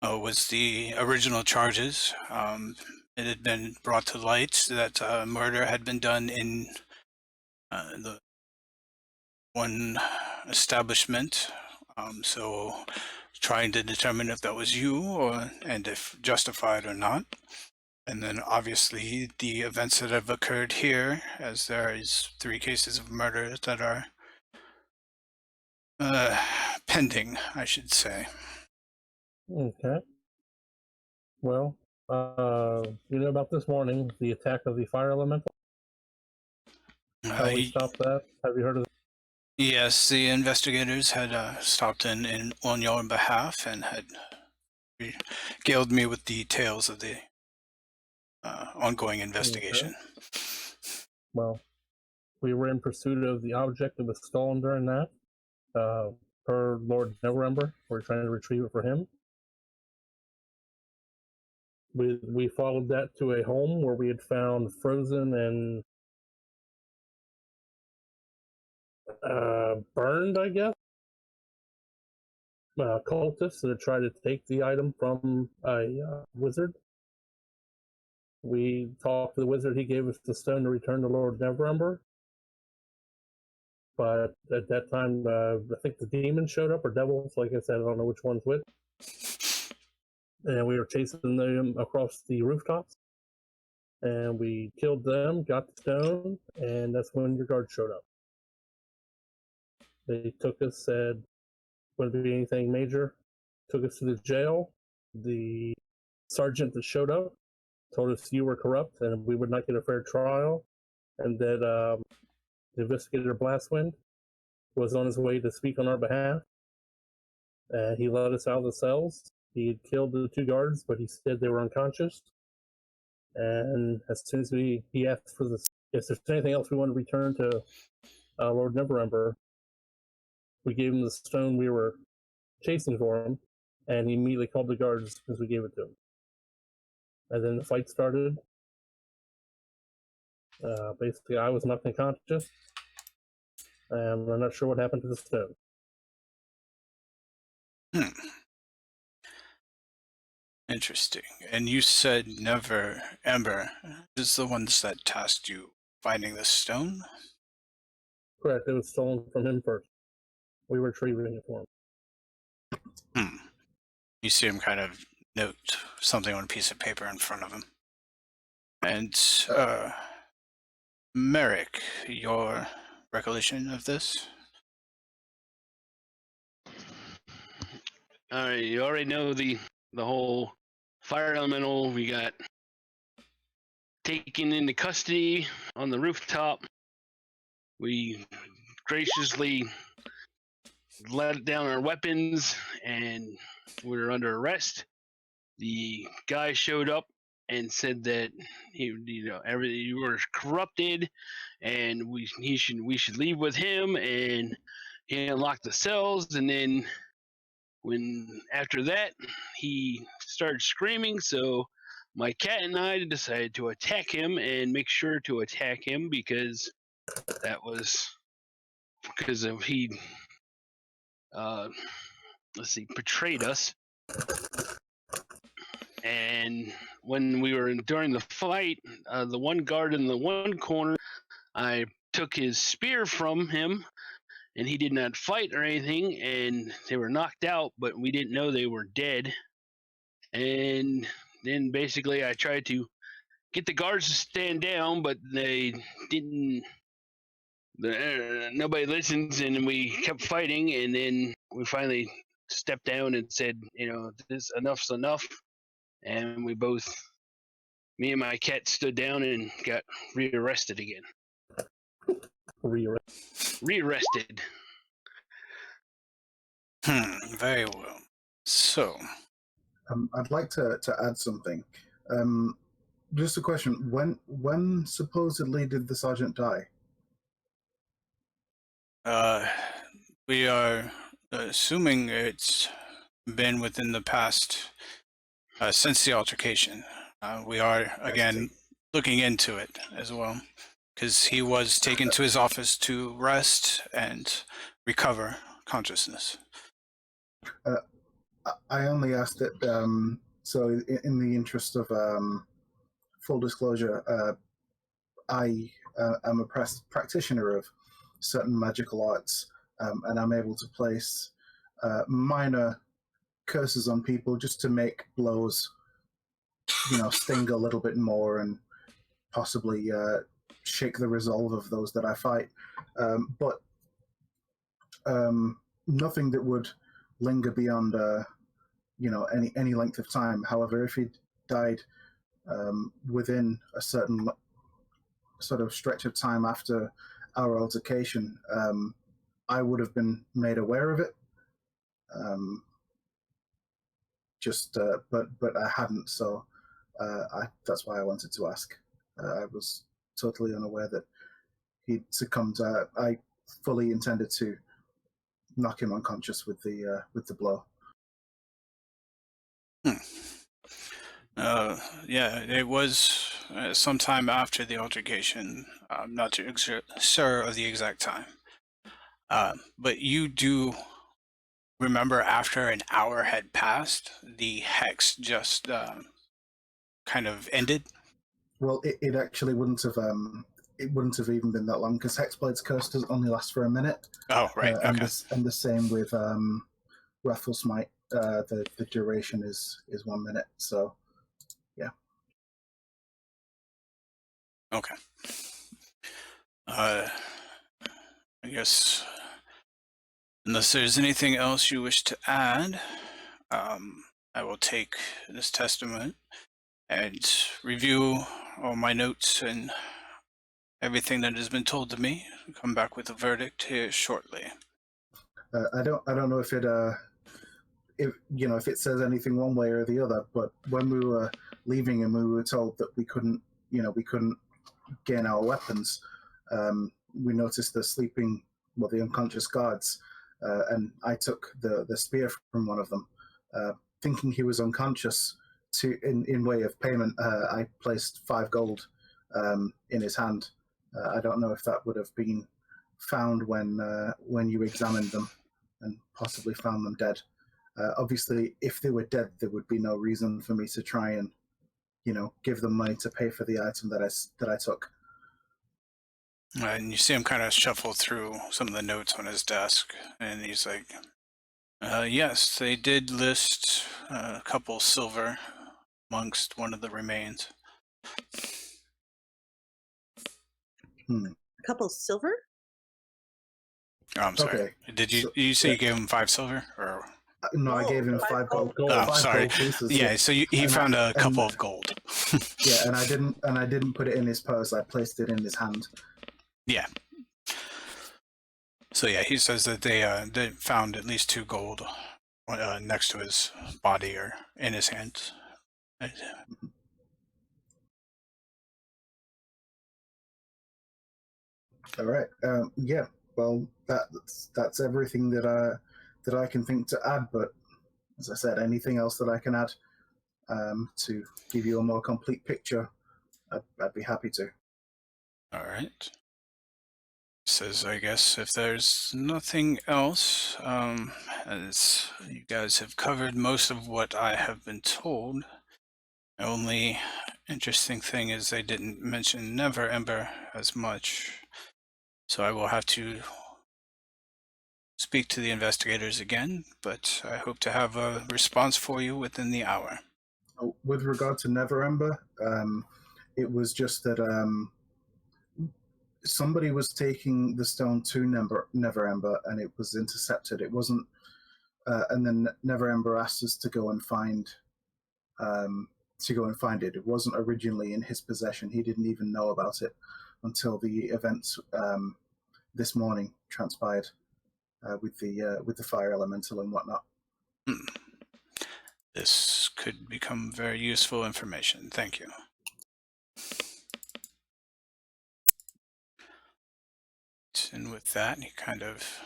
was the original charges. It had been brought to light that murder had been done in the one establishment. So trying to determine if that was you and if justified or not. And then obviously the events that have occurred here, as there is 3 cases of murder that are pending, I should say.
Okay. Well, you know about this morning, the attack of the fire elemental? How we stopped that? Have you heard of that?
Yes, the investigators had stopped in on your behalf and had regaled me with details of the ongoing investigation.
Okay. Well, we were in pursuit of the object that was stolen during that. Per Lord Neverember, we're trying to retrieve it for him. We followed that to a home where we had found frozen and burned, I guess, cultists that had tried to take the item from a wizard. We talked to the wizard. He gave us the stone to return to Lord Neverember. But at that time, I think the demons showed up, or devils. Like I said, I don't know which one's which. And we were chasing them across the rooftops. And we killed them, got the stone, and that's when your guards showed up. They took us, said, wouldn't be anything major. Took us to the jail. The sergeant that showed up told us you were corrupt and we would not get a fair trial, and that the investigator Blastwind was on his way to speak on our behalf. He let us out of the cells. He had killed the 2 guards, but he said they were unconscious. And as soon as he asked for this, if there's anything else we want to return to Lord Neverember, we gave him the stone we were chasing for him, and he immediately called the guards as we gave it to him. And then the fight started. Basically, I was knocked unconscious, and I'm not sure what happened to the stone.
Interesting. And you said Neverember is the ones that tasked you finding the stone?
Correct. It was stolen from him first. We were retrieving it for him.
You see him kind of note something on a piece of paper in front of him. And Merrick, your recollection of this?
All right, you already know the whole fire elemental. We got taken into custody on the rooftop. We graciously let down our weapons and we were under arrest. The guy showed up and said that you were corrupted, and we should leave with him, and he unlocked the cells. And then after that, he started screaming. So my cat and I decided to attack him and make sure to attack him because he betrayed us. And when we were during the fight, the one guard in the one corner, I took his spear from him, and he did not fight or anything, and they were knocked out, but we didn't know they were dead. And then basically I tried to get the guards to stand down, but they didn't. Nobody listens, and we kept fighting, and then we finally stepped down and said, this enough's enough. And me and my cat stood down and got rearrested again. Rearrested.
Very well. So,
I'd like to add something. Just a question. When supposedly did the sergeant die?
we are assuming it's been within the past, since the altercation. We are, again, looking into it as well, because he was taken to his office to rest and recover consciousness.
I only asked it, so in the interest of full disclosure, I am a practitioner of certain magical arts, and I'm able to place minor curses on people just to make blows, sting a little bit more and possibly shake the resolve of those that I fight. But nothing that would linger beyond any length of time. However, if he died within a certain sort of stretch of time after our altercation, I would have been made aware of it. But I hadn't, so that's why I wanted to ask. I was totally unaware that he'd succumbed. I fully intended to knock him unconscious with the blow.
Yeah, it was sometime after the altercation. I'm not too sure of the exact time. But you do remember after an hour had passed, the hex just kind of ended?
Well, it actually wouldn't have. It wouldn't have even been that long because Hexblade's curse does only last for a minute.
Oh, right. Okay.
And the same with Wrathful Smite. The duration is 1 minute. So, yeah.
Okay. I guess unless there's anything else you wish to add, I will take this testament and review all my notes and everything that has been told to me. Come back with a verdict here shortly.
I don't know if it says anything one way or the other, but when we were leaving and we were told that we couldn't gain our weapons, we noticed the unconscious guards, and I took the spear from one of them, thinking he was unconscious. In way of payment, I placed 5 gold in his hand. I don't know if that would have been found when you examined them and possibly found them dead. Obviously, if they were dead, there would be no reason for me to try and, give them money to pay for the item that I took.
And you see him kind of shuffle through some of the notes on his desk, and he's like, yes, they did list a couple silver amongst one of the remains.
A couple silver?
Oh, I'm sorry.
Okay.
Did you you say you gave him 5 silver? Or
No, I gave him 5 gold.
gold.
Oh,
5
sorry.
gold pieces.
yeah, so he found a couple of gold.
Yeah, and I didn't put it in his purse. I placed it in his hand.
Yeah. So yeah, he says that they found at least 2 gold next to his body or in his hands.
All right. Yeah. Well, that's everything that I can think to add. But as I said, anything else that I can add to give you a more complete picture, I'd be happy to.
All right. Says, I guess if there's nothing else, as you guys have covered most of what I have been told, the only interesting thing is they didn't mention Never Ember as much. So I will have to speak to the investigators again, but I hope to have a response for you within the hour.
With regard to Never Ember, it was just that somebody was taking the stone to Never Ember, and it was intercepted. It wasn't, and then Never Ember asked us to go and find it. It wasn't originally in his possession. He didn't even know about it until the events this morning transpired with the fire elemental and whatnot.
This could become very useful information. Thank you. And with that, he kind of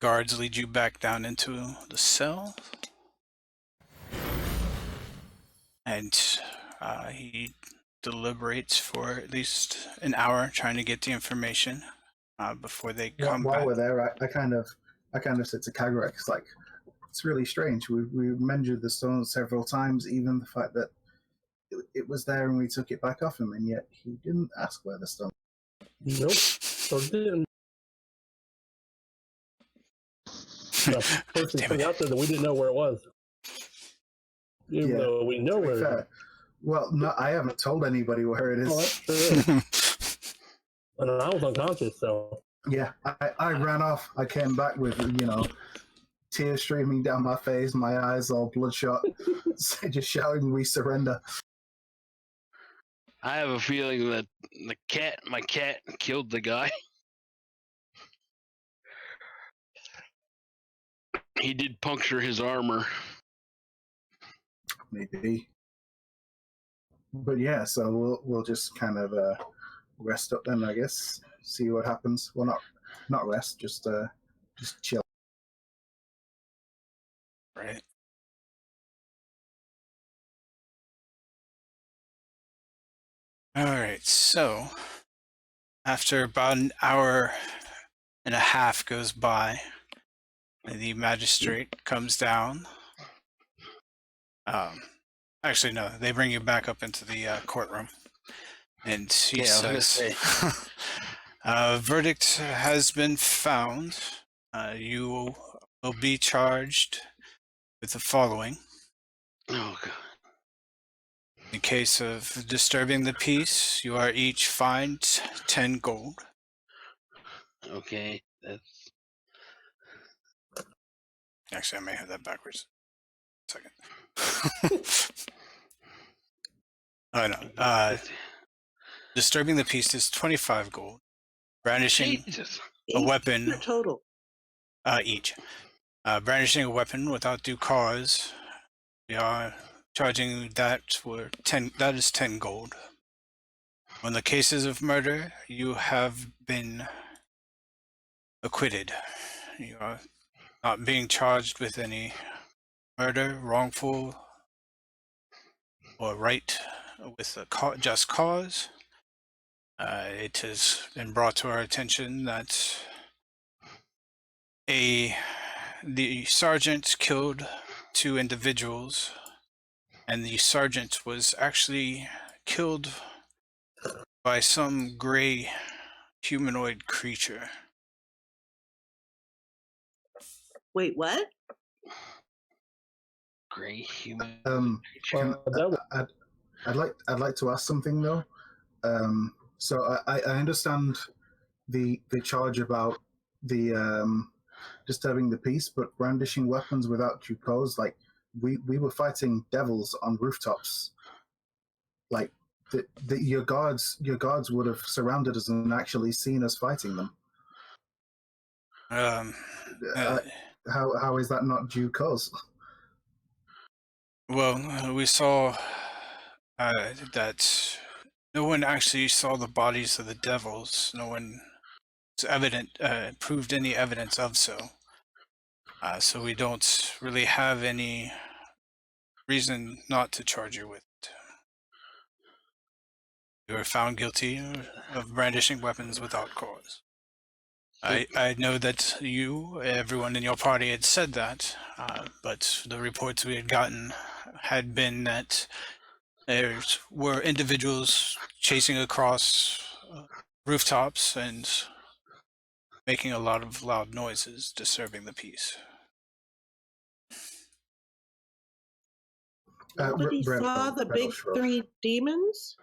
guards lead you back down into the cell. And he deliberates for at least an hour trying to get the information before they come
While
back.
we're there, I kind of said to Kagrex, like, it's really strange. We mentioned the stone several times, even the fact that it was there and we took it back off him, and yet he didn't ask where the stone.
Nope, or didn't. First, put out there that we didn't know where it was, even though we know where it is.
Well, no, I haven't told anybody where it is.
Oh, that's true. And I was unconscious, so.
Yeah, I ran off. I came back with, tears streaming down my face, my eyes all bloodshot, just shouting, "We surrender."
I have a feeling that my cat, killed the guy. He did puncture his armor.
Maybe. But yeah, so we'll just kind of rest up then, I guess. See what happens. Well, not rest, just chill.
Right. All right, so after about an hour and a half goes by, the magistrate comes down. Actually, no, they bring you back up into the courtroom. And he says, verdict has been found. You will be charged with the following.
Oh, God.
In case of disturbing the peace, you are each fined 10 gold.
Okay, that's...
Actually, I may have that backwards. 1 second. Oh, no. Disturbing the peace is 25 gold. Brandishing a weapon
total
each. Brandishing a weapon without due cause, we are charging that for 10. That is 10 gold. On the cases of murder, you have been acquitted. You are not being charged with any murder, wrongful, or right with a just cause. It has been brought to our attention that the sergeant killed 2 individuals, and the sergeant was actually killed by some gray humanoid creature.
Wait, what?
Gray human.
I'd like to ask something though. So I understand the charge about the disturbing the peace, but brandishing weapons without due cause, like we were fighting devils on rooftops. like your guards would have surrounded us and actually seen us fighting them.
Um,
Uh, how is that not due cause?
well, we saw that no one actually saw the bodies of the devils. No one proved any evidence of so. So we don't really have any reason not to charge you with it. You were found guilty of brandishing weapons without cause. I know that everyone in your party had said that, but the reports we had gotten had been that there were individuals chasing across rooftops and making a lot of loud noises, disturbing the peace.
Nobody saw the big three demons?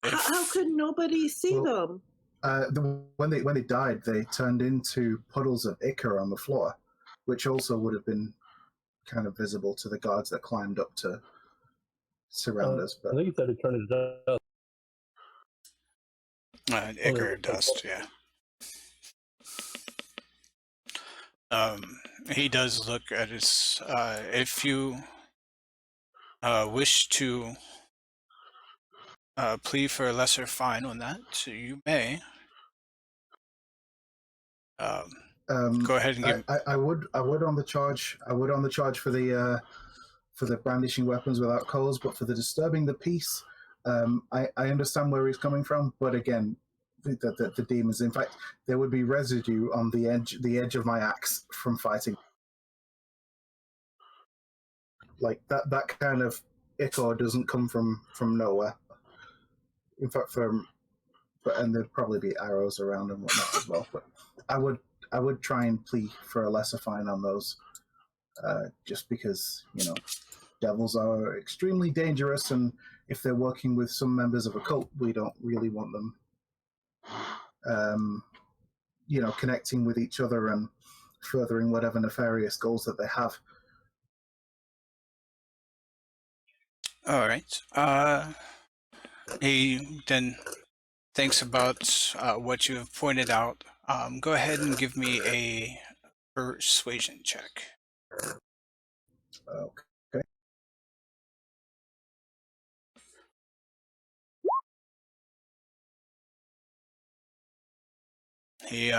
How could nobody see them?
When they died, they turned into puddles of ichor on the floor, which also would have been kind of visible to the guards that climbed up to surround us. But
I think you said it turned into dust.
Ichor dust, yeah. He does look at his. If you wish to plead for a lesser fine on that, so you may. Go ahead and give.
I would on the charge. I would on the charge for the brandishing weapons without cause, but for the disturbing the peace, I understand where he's coming from. But again, the demons. In fact, there would be residue on the edge of my axe from fighting. Like that kind of ichor doesn't come from nowhere. In fact, and there'd probably be arrows around and whatnot as well. But I would try and plead for a lesser fine on those, just because devils are extremely dangerous, and if they're working with some members of a cult, we don't really want them, connecting with each other and furthering whatever nefarious goals that they have.
All right. He then thinks about what you have pointed out. Go ahead and give me a persuasion check.
Okay.
He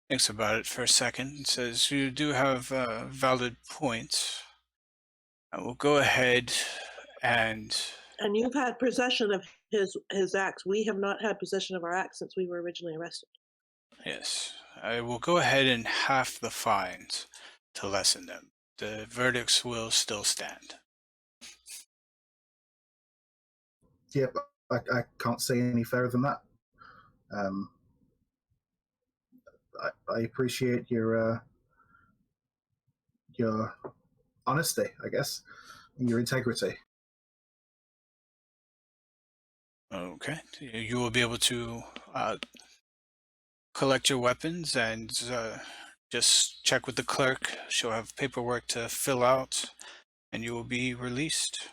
thinks about it for a second and says, "You do have valid points. I will go ahead and."
And you've had possession of his axe. We have not had possession of our axe since we were originally arrested.
Yes, I will go ahead and half the fines to lessen them. The verdicts will still stand.
Yep, I can't say any fairer than that. I appreciate your honesty, I guess, and your integrity.
Okay, you will be able to collect your weapons and just check with the clerk. She'll have paperwork to fill out, and you will be released.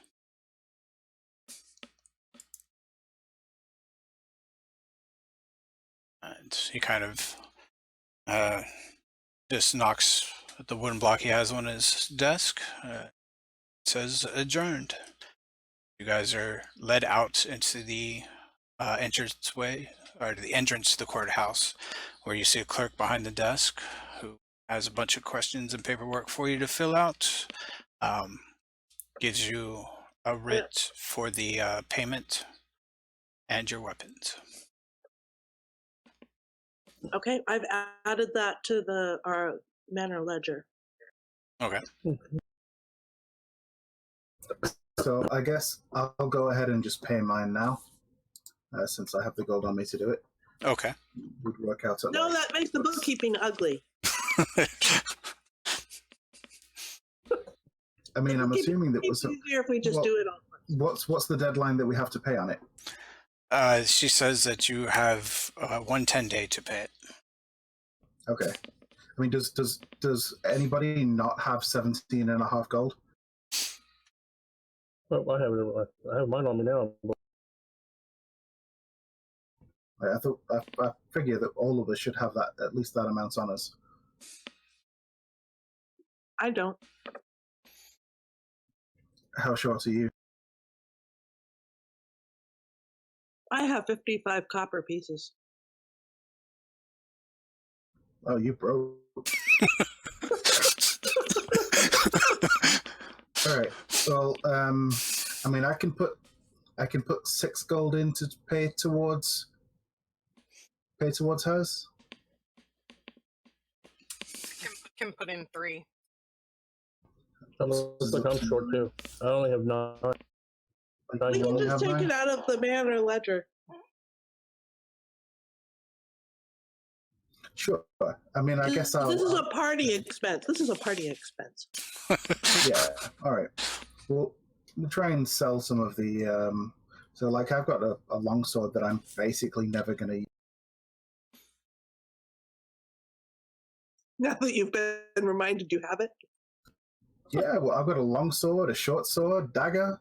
And he kind of just knocks at the wooden block he has on his desk. It says adjourned. You guys are led out into the entranceway, or the entrance to the courthouse, where you see a clerk behind the desk who has a bunch of questions and paperwork for you to fill out. Gives you a writ for the payment and your weapons.
Okay, I've added that to our manor ledger.
Okay.
So I guess I'll go ahead and just pay mine now, since I have the gold on me to do it.
Okay.
Would work out.
No, that makes the bookkeeping ugly.
I mean, I'm assuming that was
easier if we just do it all.
What's the deadline that we have to pay on it?
She says that you have 1 10-day to pay it.
Okay. I mean, does anybody not have 17.5 gold?
Oh, I have it. I have mine on me now.
I figure that all of us should have that, at least that amount on us.
I don't.
How short are you?
I have 55 copper pieces.
Oh, you broke. All right. Well, I mean, I can put 6 gold in to pay towards hers.
Can put in 3.
Looks like I'm short too. I only have 9.
We can just
have
take
mine?
it out of the manor ledger.
Sure. I mean, I guess
This is a party expense. This is a party expense.
Yeah. All right. Well, we'll try and sell some of the. So, like, I've got a longsword that I'm basically never going to use.
Now that you've been reminded you have it.
Yeah, well, I've got a longsword, a short sword, dagger.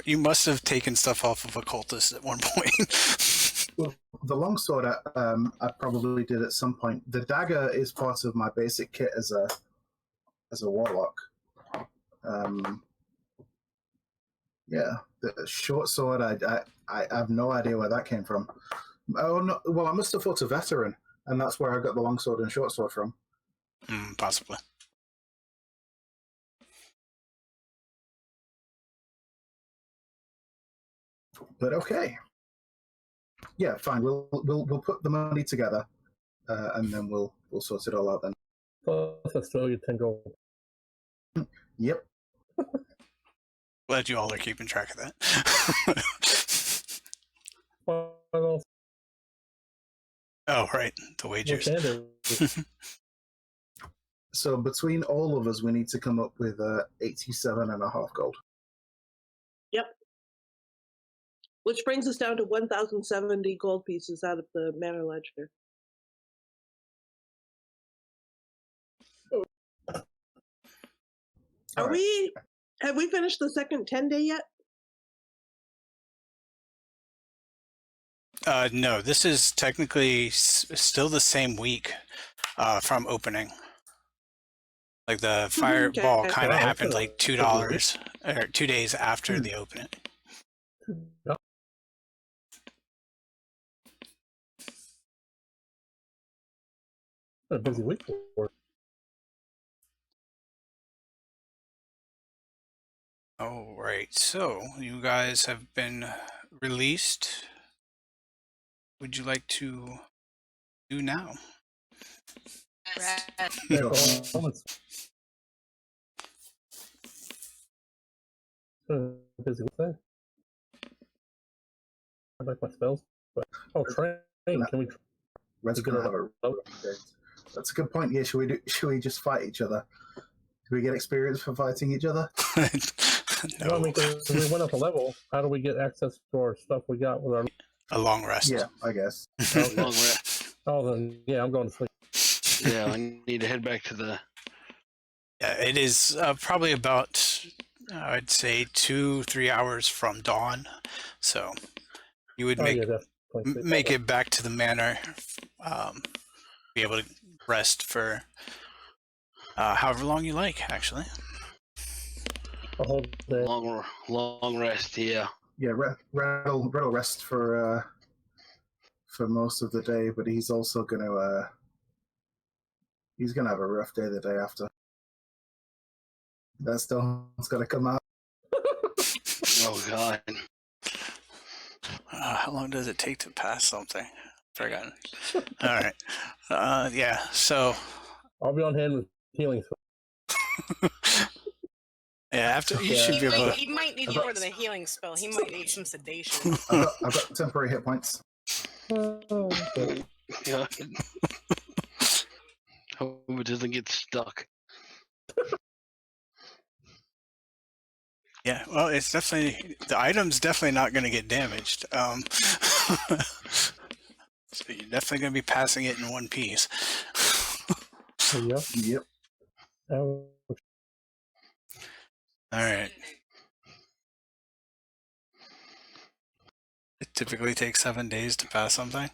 You must have taken stuff off of occultist at one point.
Well, the longsword, I probably did at some point. The dagger is part of my basic kit as a warlock. Yeah, the short sword, I have no idea where that came from. Oh no, well, I must have fought a veteran, and that's where I got the longsword and short sword from.
Possibly.
But okay, yeah, fine. We'll put the money together, and then we'll sort it all out then.
Plus, I still get 10 gold.
Yep.
Glad you all are keeping track of that.
What else?
Oh, right. The wagers.
So between all of us, we need to come up with 87.5 gold.
Yep. Which brings us down to 1,070 gold pieces out of the manor ledger. Have we finished the second 10-day yet?
No, this is technically still the same week from opening. Like the fireball kind of happened like $2 or 2 days after the opening.
A busy week for it.
All right, so you guys have been released. Would you like to do now?
Busy thing. I like my spells. But, train. Can we?
Red's gonna have a. That's a good point. Yeah, should we just fight each other? Do we get experience for fighting each other?
No.
I mean, we went up a level. How do we get access to our stuff we got with our?
A long rest.
Yeah, I guess.
Long rest.
Oh, then yeah, I'm going to sleep.
Yeah, I need to head back to the.
Yeah, it is probably about, I'd say 2-3 hours from dawn. So you would make it back to the manor, be able to rest for however long you like, actually.
A whole day.
Long rest, yeah.
Yeah, Red'll rest for most of the day, but he's also gonna have a rough day the day after. That stone's gonna come out.
Oh God.
How long does it take to pass something? Forgotten. All right. Yeah. So.
I'll be on hand with healing.
Yeah. After you should be able to.
He might need more than a healing spell. He might need some sedation.
I've got temporary hit points.
Yeah. Hope it doesn't get stuck.
Yeah, well, it's definitely the item's definitely not going to get damaged. So you're definitely going to be passing it in one piece.
Yep.
Yep.
All right. It typically takes 7 days to pass something.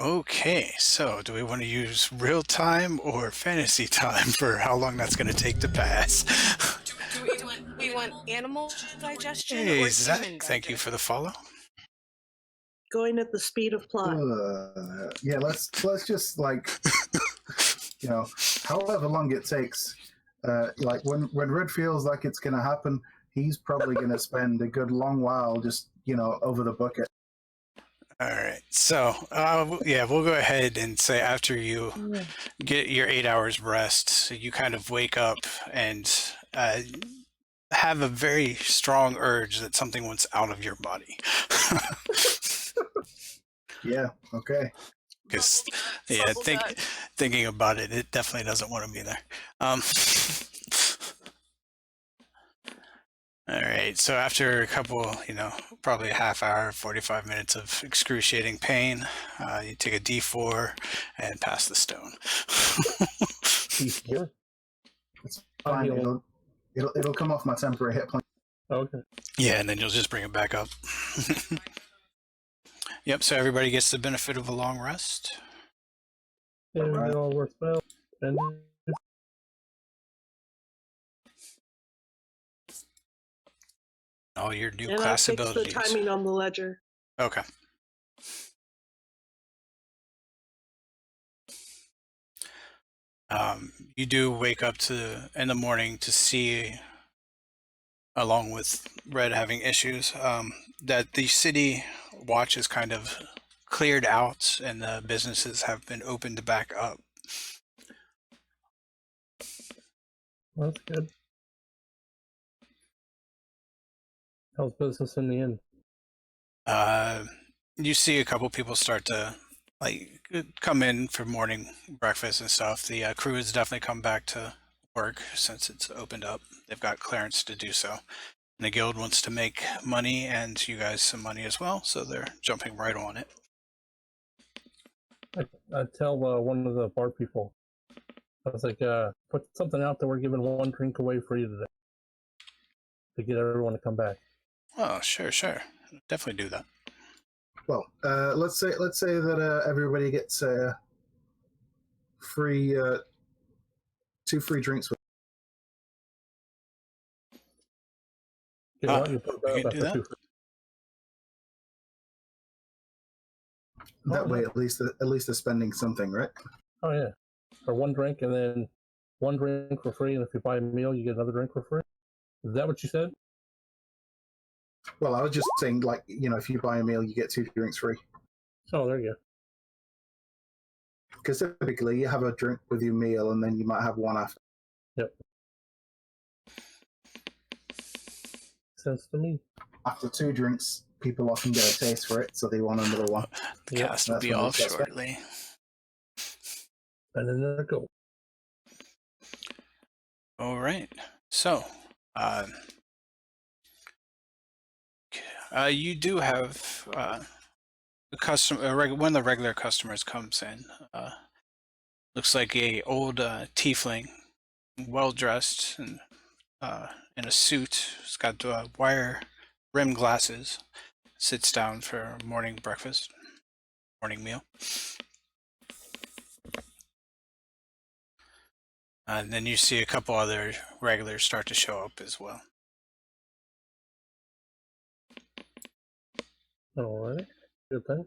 Okay, so do we want to use real time or fantasy time for how long that's going to take to pass?
Do we want animal digestion
Hey,
or
Zach,
human
thank you for the follow.
Going at the speed of plot.
Yeah, let's just like however long it takes. Like when Red feels like it's gonna happen, he's probably gonna spend a good long while just over the bucket.
All right, so yeah, we'll go ahead and say after you get your 8 hours rest, you kind of wake up and have a very strong urge that something wants out of your body.
Yeah. Okay.
Because yeah, thinking about it, it definitely doesn't want to be there. All right, so after a couple, probably a half hour, 45 minutes of excruciating pain, you take a D4 and pass the stone.
D4?
It's fine.
heal.
It'll come off my temporary hit point.
Okay.
Yeah, and then you'll just bring it back up. Yep, so everybody gets the benefit of a long rest.
Yeah,
Alright.
we all work well. And
All your new
And I
class
fixed the
abilities.
timing on the ledger.
Okay. You do wake up in the morning to see, along with Red having issues, that the city watch is kind of cleared out and the businesses have been opened back up.
that's good. How's business in the end?
You see a couple people start to come in for morning breakfast and stuff. The crew has definitely come back to work since it's opened up. They've got clearance to do so. And the guild wants to make money and you guys some money as well, so they're jumping right on it.
I tell one of the bar people, I was like, put something out that we're giving one drink away free today to get everyone to come back.
Oh, sure. Definitely do that.
Well, let's say that everybody gets free 2 free drinks with.
You know, you put
we
that
can
up
do
for
that.
2
That
Oh,
way,
yeah.
at least they're spending something, right?
Oh yeah, or one drink and then one drink for free, and if you buy a meal, you get another drink for free. Is that what you said?
Well, I was just saying, like, if you buy a meal, you get 2 drinks free.
Oh, there you
Because typically, you have a drink with your meal, and then you might have one after.
go. Yep. Sense to me.
After 2 drinks, people often get a taste for it, so they want another one.
The
Yep.
cast will
That's
be
when it
off
gets better.
shortly.
And then there it goes.
All right. So, you do have the one of the regular customers comes in. Looks like a old tiefling, well dressed and in a suit. He's got wire rimmed glasses. Sits down for morning breakfast, morning meal. And then you see a couple other regulars start to show up as well.
All right. Good thing.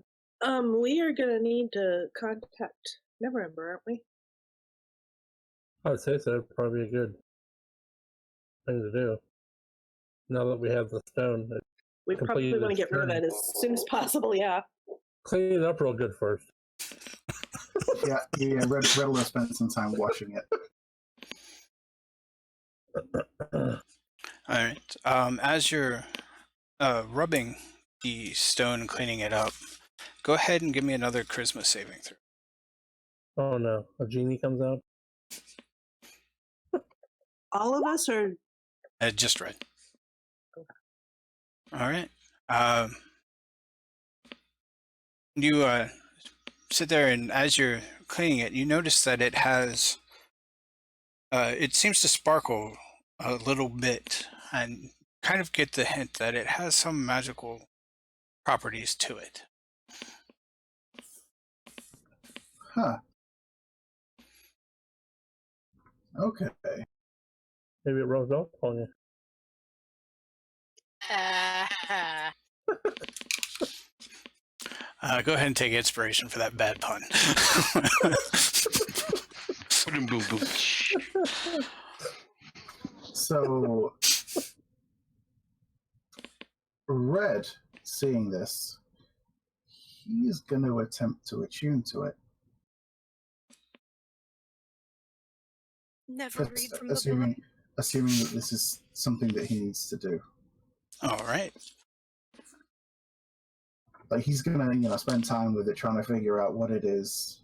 We are gonna need to contact Neverember, aren't we?
I would say so. It'd probably be a good thing to do. Now that we have the stone,
We probably
completed
want to
its
get rid of
journey.
it as soon as possible. Yeah.
Clean it up real good first.
Yeah, Red will spend some time washing it.
All right. As you're rubbing the stone and cleaning it up, go ahead and give me another charisma saving throw.
Oh no, a genie comes out.
All of us are.
Just Red.
Okay.
All right. You sit there, and as you're cleaning it, you notice that it has. It seems to sparkle a little bit and kind of get the hint that it has some magical properties to it.
Huh. Okay.
Maybe it rubs off on you.
Go ahead and take inspiration for that bad pun.
Boom, boom, boom.
So, Red, seeing this, he's going to attempt to attune to it.
Never read from the
Assuming that this is something that he needs to do.
All right.
Like he's gonna, spend time with it, trying to figure out what it is.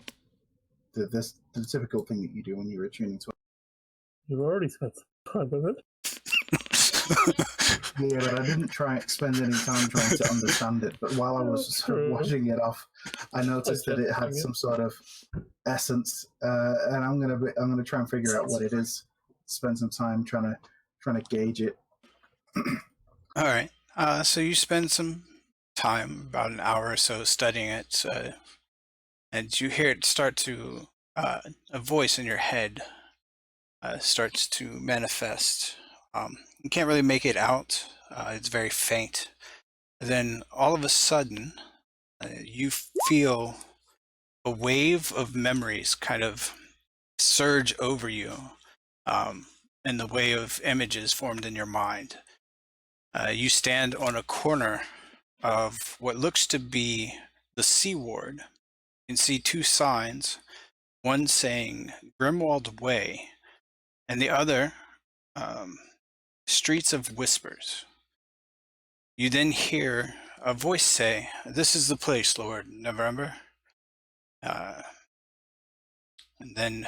The typical thing that you do when you're attuning to it.
You've already spent some time with it.
Yeah, but I didn't spend any time trying to understand it. But while I was sort of washing it off, I noticed that it had some sort of essence, and I'm gonna try and figure out what it is. Spend some time trying to gauge it.
All right. So you spend some time, about an hour or so, studying it, and you hear it start to, a voice in your head starts to manifest. You can't really make it out. It's very faint. Then all of a sudden, you feel a wave of memories kind of surge over you, in the way of images formed in your mind. You stand on a corner of what looks to be the Sea Ward. You can see two signs, one saying Grimwald Way, and the other, Streets of Whispers. You then hear a voice say, "This is the place, Lord November." And then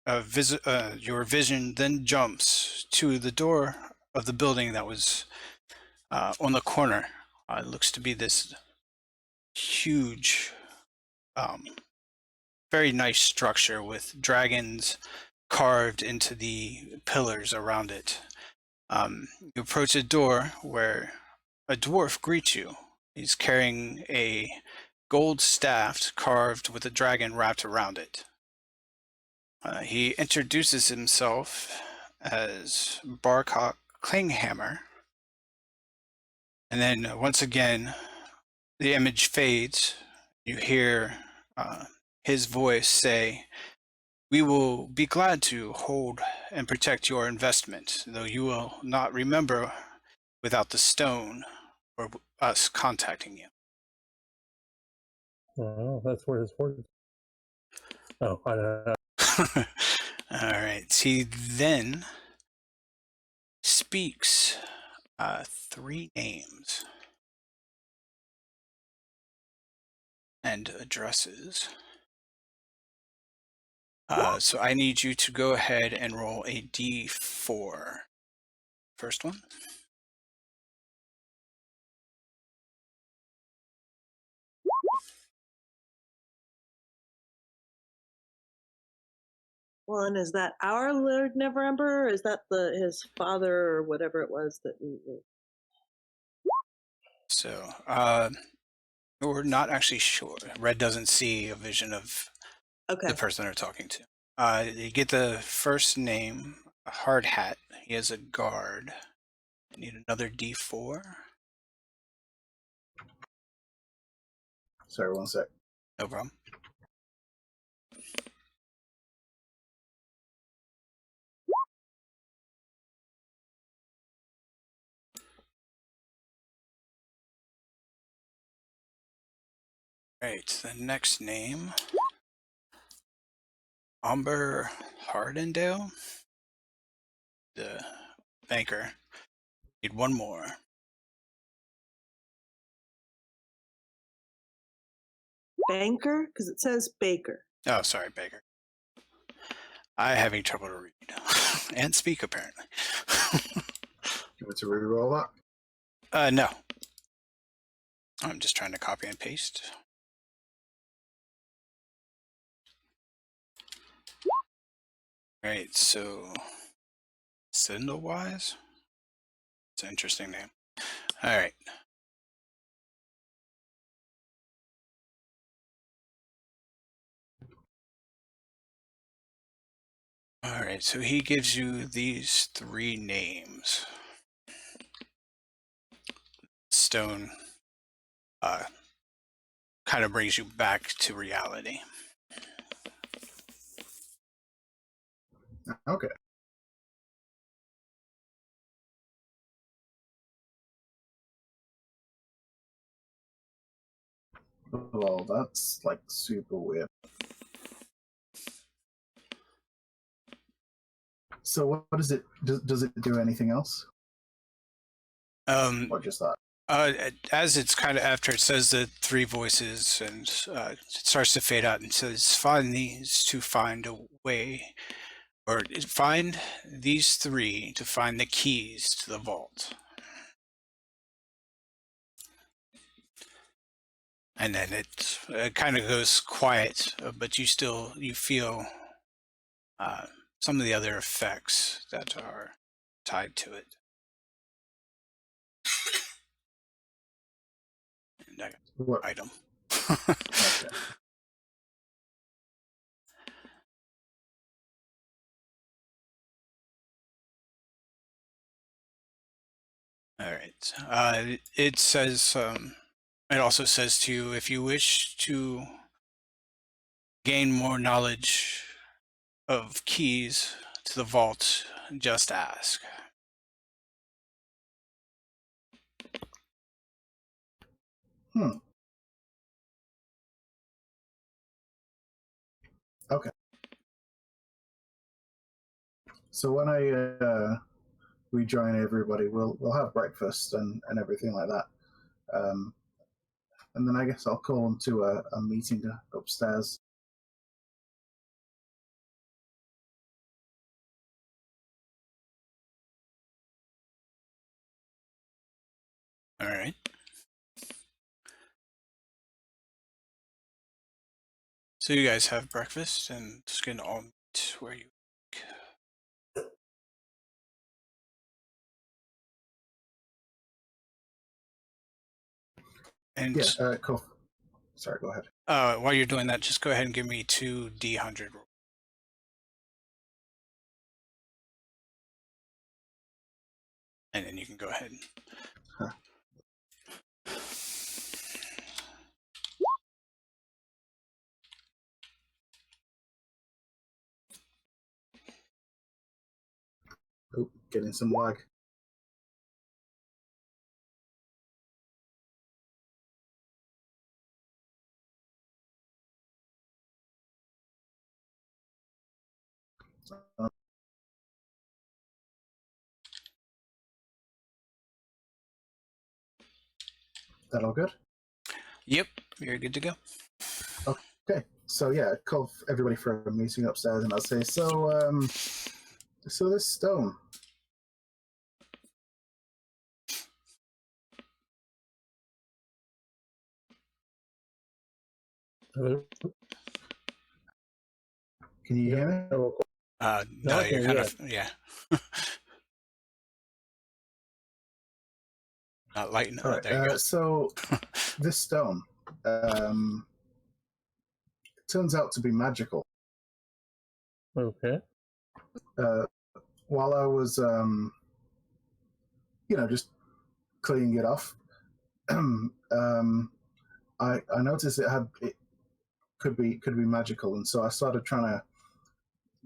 your vision then jumps to the door of the building that was on the corner. It looks to be this huge, very nice structure with dragons carved into the pillars around it. You approach a door where a dwarf greets you. He's carrying a gold staff carved with a dragon wrapped around it. He introduces himself as Barcock Klinghammer. And then once again, the image fades. You hear his voice say, "We will be glad to hold and protect your investment, though you will not remember without the stone or us contacting you."
Oh, that's where his word is. Oh,
All right. He then speaks three names and addresses. So I need you to go ahead and roll a d4. First one.
One, is that our Lord Neverember, or is that his father or whatever it was that we
So we're not actually sure. Red doesn't see a vision of
Okay.
the person they're talking to. You get the first name, Hard Hat. He is a guard. I need another d4.
Sorry, one sec.
No problem. Right, the next name, Umber Hardendale, the banker. Need one more.
Banker? Because it says Baker.
Oh, sorry, Baker. I'm having trouble to read and speak, apparently.
You want to re-roll that?
No. I'm just trying to copy and paste. Right, so Sindlewise? It's an interesting name. All right. All right, so he gives you these 3 names. Stone kind of brings you back to reality.
Okay. Well, that's like super weird. So what is it? Does it do anything else? Or just that?
As it's kind of after it says the 3 voices and it starts to fade out and says, find these to find a way, or find these 3 to find the keys to the vault. And then it kind of goes quiet, but you feel some of the other effects that are tied to it.
What?
Item.
Okay.
All right. It says, it also says to you, if you wish to gain more knowledge of keys to the vault, just ask.
Okay. So when I rejoin everybody, we'll have breakfast and everything like that. And then I guess I'll call them to a meeting upstairs.
All right. So you guys have breakfast and just gonna all meet where you. And
Yeah. Cool. Sorry. Go ahead.
while you're doing that, just go ahead and give me 2 D100. And then you can go ahead.
Huh. Oh, getting some lag. That all good?
Yep, you're good to go.
Okay. So yeah, call everybody for a meeting upstairs, and I'll say, so this stone.
Hello?
Can you hear me?
Oh,
No,
I
you're
can,
kind
yeah.
of, yeah. Not lighting.
All
Oh,
right.
there you go.
So this stone turns out to be magical.
Okay.
While I was, just cleaning it off, I noticed it could be magical, and so I started trying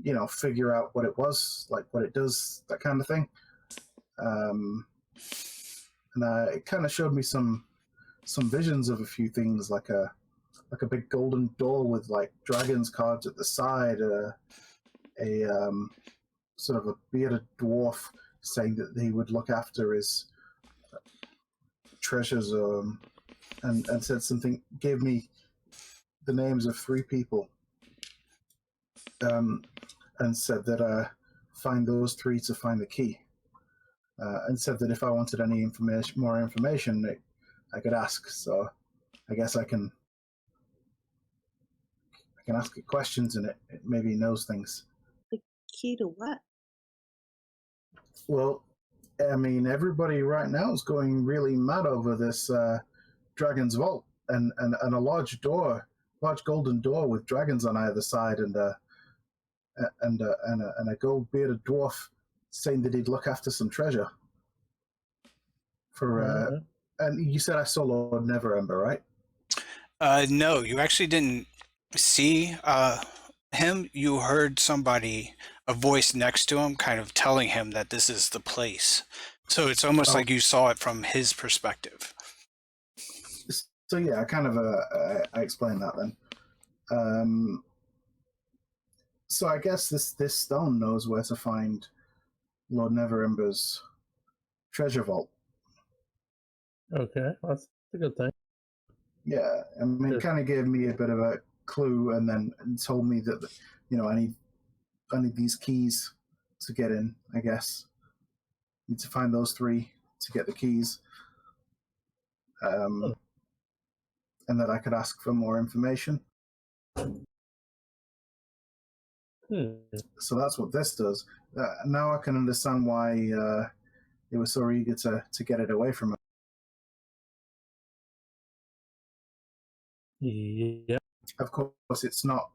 to, figure out what it was, like what it does, that kind of thing. And it kind of showed me some visions of a few things, like a big golden door with like dragons cards at the side, a sort of a bearded dwarf saying that he would look after his treasures, and said something, gave me the names of 3 people, and said that find those 3 to find the key, and said that if I wanted any more information, I could ask. So I guess I can ask it questions, and it maybe knows things.
The key to what?
Well, I mean, everybody right now is going really mad over this dragon's vault and a large door, large golden door with dragons on either side, and a gold bearded dwarf saying that he'd look after some treasure. For
Alright.
and you said I saw Lord Neverember, right?
No, you actually didn't see him. You heard somebody, a voice next to him, kind of telling him that this is the place. So it's almost
Oh.
like you saw it from his perspective.
So yeah, I kind of I explained that then. So I guess this stone knows where to find Lord Neverember's treasure vault.
Okay, that's a good thing.
Yeah, I mean, it
Good.
kind of gave me a bit of a clue, and then told me that I need these keys to get in. I guess need to find those 3 to get the keys, and that I could ask for more information. So that's what this does. Now I can understand why they were so eager to get it away from him.
Yeah.
Of course, it's not.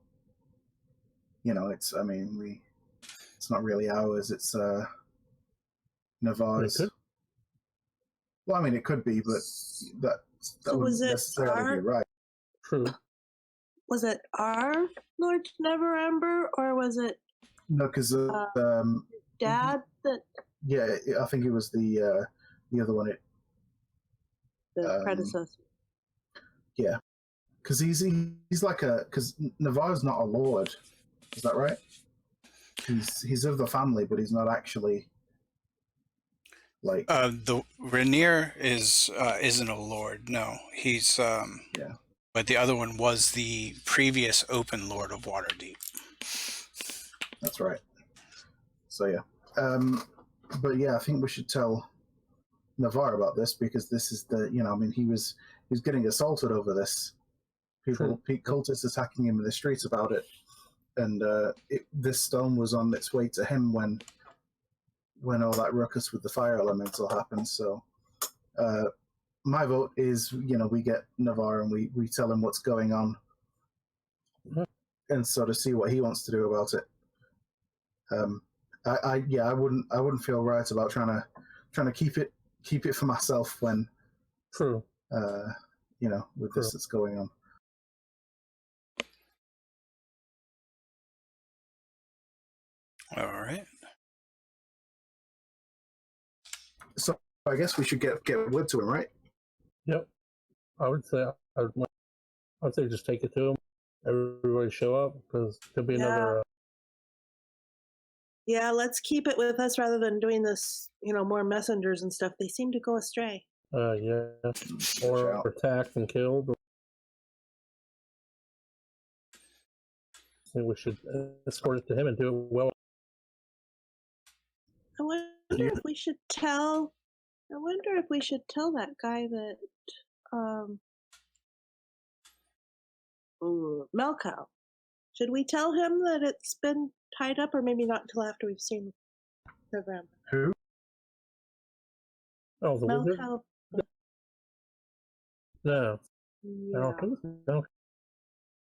It's. I mean, it's not really ours. It's Navarre's.
It could.
Well, I mean, it could be, but that
So
wouldn't
was it
necessarily be right.
True.
Was it our Lord Neverember, or was it
No, because
Dad that
yeah, I think it was the other one.
the predecessor?
Yeah, because he's like because Navarre's not a lord. Is that right? He's of the family, but he's not actually like.
The Rainier isn't a lord. No, he's
Yeah.
But the other one was the previous open lord of Waterdeep.
That's right. So yeah, but yeah, I think we should tell Navarre about this, because this is I mean, he was getting assaulted over this. Cultists attacking him in the streets about it, and this stone was on its way to him when all that ruckus with the fire elemental happened. So my vote is, we get Navarre and we tell him what's going on, and sort of see what he wants to do about it. I wouldn't feel right about trying to keep it for myself when
True.
with this that's going on.
All right.
So I guess we should get word to him, right?
Yep. I would say I'd say just take it to him. Everybody show up, because there'll be another.
Yeah, let's keep it with us rather than doing this. More messengers and stuff. They seem to go astray.
Yeah, or attacked and killed. I think we should escort it to him and do it well.
I wonder if we should tell. that guy that Melkow. Should we tell him that it's been tied up, or maybe not until after we've seen the program?
Who?
Oh, the wizard?
Melkow.
No.
Yeah.
No.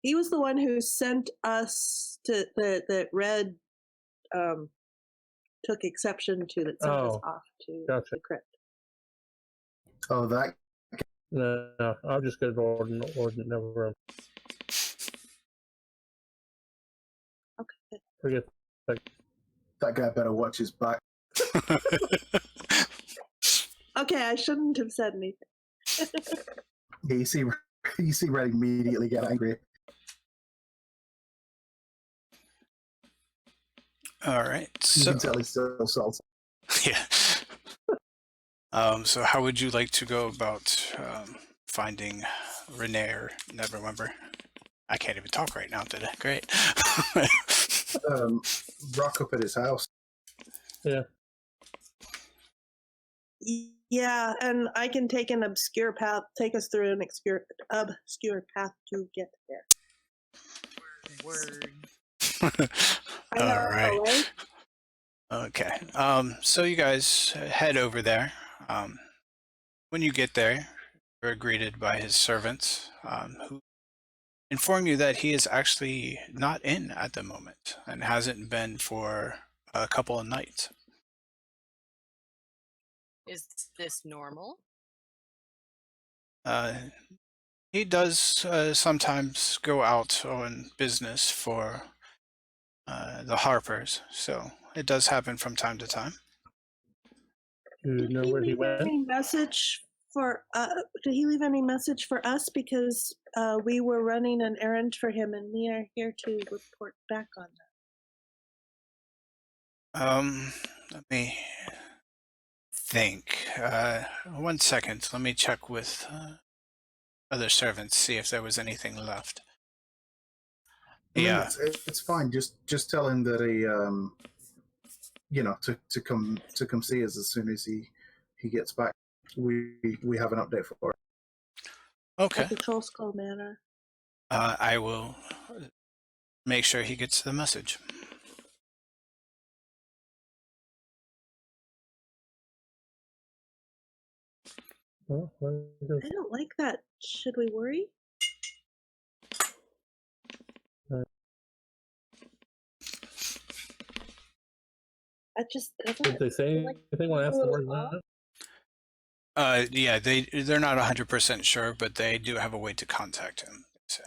He was the one who sent us to that Red took exception to, that sent us off to the crypt.
Oh, that.
No, I'll just go to Ordinate Neverember.
Okay.
Forget
That guy better watch his back.
Okay, I shouldn't have said anything.
Yeah, you see Red immediately get angry.
All right.
You can tell he's still salty.
Yeah. So how would you like to go about finding Rainier Neverember? I can't even talk right now today. Great.
Rock up at his house.
Yeah.
Yeah, and I can take an obscure path, take us through an obscure path to get there.
Word.
All right. Okay. So you guys head over there. When you get there, you're greeted by his servants, who inform you that he is actually not in at the moment and hasn't been for a couple of nights.
Is this normal?
Uh, he does sometimes go out on business for the Harpers, so it does happen from time to time.
Do you
Did
know
he
where he
leave
went?
any message for? Did he leave any message for us? Because we were running an errand for him, and we are here to report back on
Let me think. 1 second. Let me check with other servants, see if there was anything left.
I mean,
Yeah.
it's fine. Just tell him that he, to come see us as soon as he gets back. We have an update for it.
Okay.
at the Troll Skull Manor.
I will make sure he gets the message.
Oh,
I don't like that. Should we worry? That just doesn't.
did they say
like
anything when I asked them where he
little
went?
Yeah, they're not 100% sure, but they do have a way to contact him. So.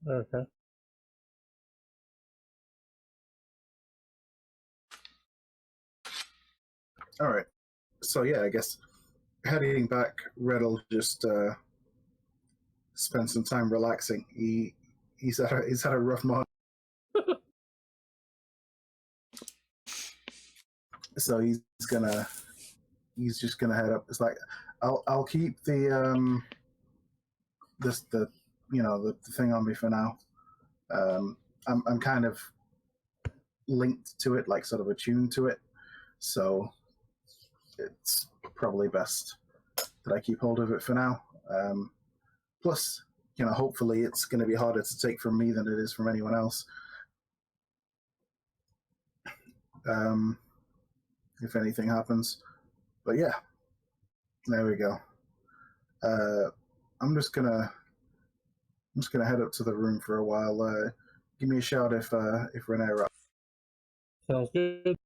Okay.
All right. So yeah, I guess heading back, Red will just spend some time relaxing. He's had a rough month, so he's just gonna head up. It's like I'll keep the the thing on me for now. I'm kind of linked to it, like sort of attuned to it, so it's probably best that I keep hold of it for now. Plus, hopefully it's going to be harder to take from me than it is from anyone else. If anything happens, but yeah, there we go. I'm just gonna head up to the room for a while. Give me a shout if Renee arrives.
Sounds good.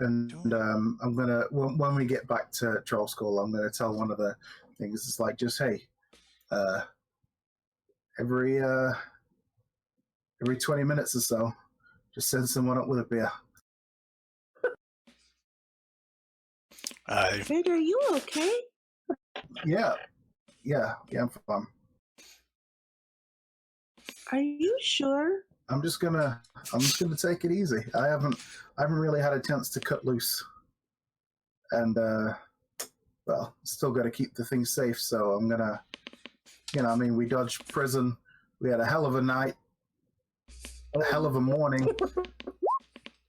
And I'm gonna when we get back to Troll School, I'm gonna tell one of the things. It's like just hey, every 20 minutes or so, just send someone up with a beer.
Red, are you okay?
Yeah, I'm fine.
Are you sure?
I'm just gonna take it easy. I haven't really had a chance to cut loose, and well, still got to keep the things safe. So I'm gonna, we dodged prison. We had a hell of a night, a hell of a morning,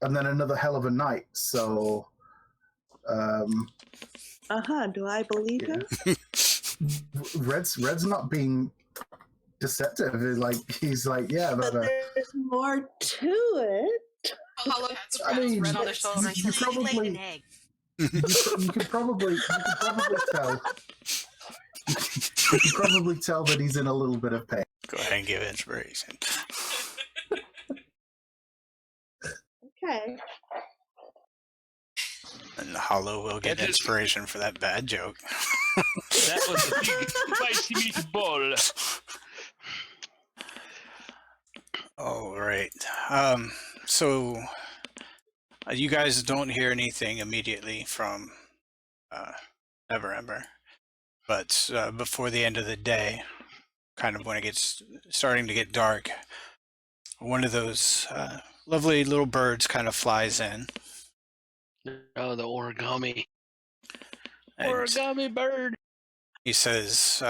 and then another hell of a night. So,
Do I believe him?
Red's not being deceptive. He's like, yeah,
But there's more to it.
I mean,
Red on the shoulder.
you probably you could probably tell. You could probably tell that he's in a little bit of pain.
Go ahead and give inspiration.
Okay.
And Hollow will get
That is-
inspiration for that bad joke.
That was a big spicy meatball.
All right. So you guys don't hear anything immediately from Never Ember, but before the end of the day, kind of when it gets starting to get dark, one of those lovely little birds kind of flies in.
Oh, the origami.
And
Origami bird.
he says,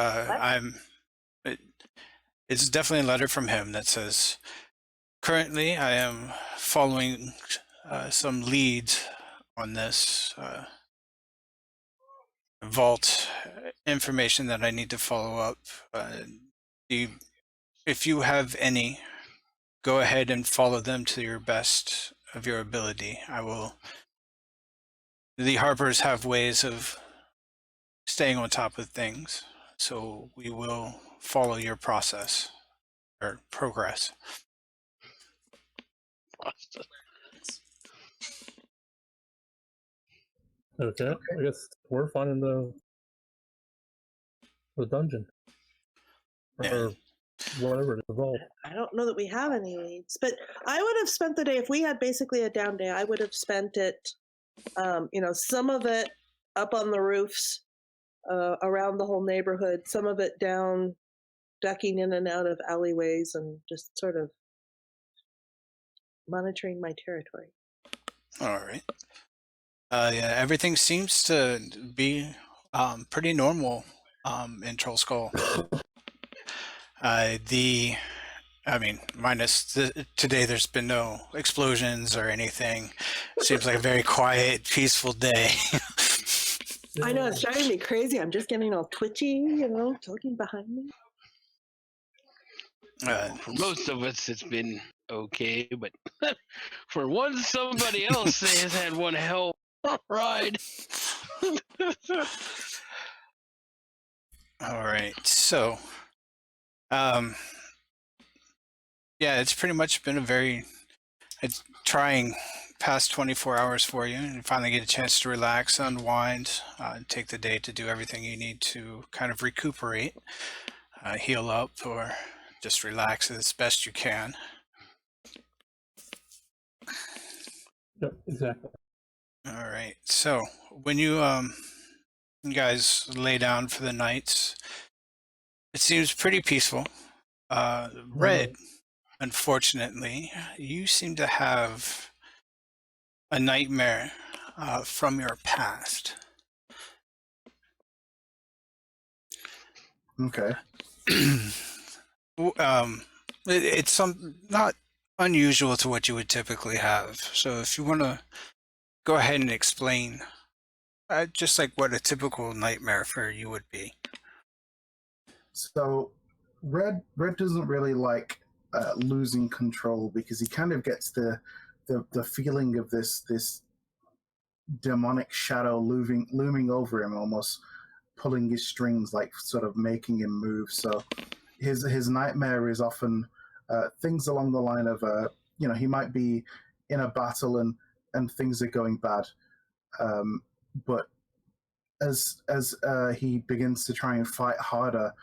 it's definitely a letter from him that says, currently I am following some leads on this vault information that I need to follow up. If you have any go ahead and follow them to your best of your ability. The Harpers have ways of staying on top of things, so we will follow your process or progress.
Okay, I guess we're finding the dungeon. Or whatever it is involved.
I don't know that we have any leads, but I would have spent the day, if we had basically a down day, I would have spent it, some of it up on the roofs around the whole neighborhood, some of it down, ducking in and out of alleyways and just sort of monitoring my territory.
All right. Yeah, everything seems to be pretty normal in Troll Skull. Minus today, there's been no explosions or anything. Seems like a very quiet, peaceful day.
I know, it's driving me crazy. I'm just getting all twitchy, talking behind me.
For most of us, it's been okay, but for somebody else has had one hell of a ride.
All right, so, yeah, it's pretty much been a trying past 24 hours for you, and finally get a chance to relax, unwind, take the day to do everything you need to kind of recuperate, heal up, or just relax as best you can.
Yep, exactly.
All right, so when you guys lay down for the night, it seems pretty peaceful. Red, unfortunately, you seem to have a nightmare from your past.
Okay.
It's not unusual to what you would typically have. So if you want to go ahead and explain, just like what a typical nightmare for you would be.
So, Red doesn't really like losing control because he kind of gets the feeling of this demonic shadow looming over him, almost pulling his strings, like sort of making him move. So his nightmare is often things along the line of he might be in a battle and things are going bad, but as he begins to try and fight harder,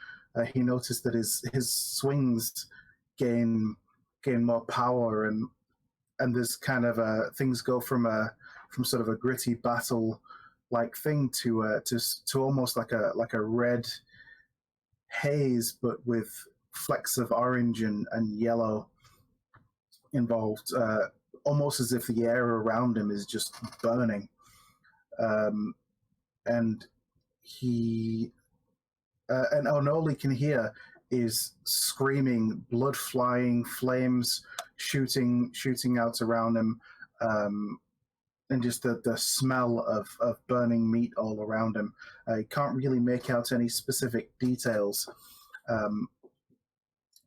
he noticed that his swings gain more power, and there's kind of things go from sort of a gritty battle like thing to almost like a red haze, but with flecks of orange and yellow involved, almost as if the air around him is just burning. And he and all he can hear is screaming, blood flying, flames shooting out around him, and just the smell of burning meat all around him. He can't really make out any specific details.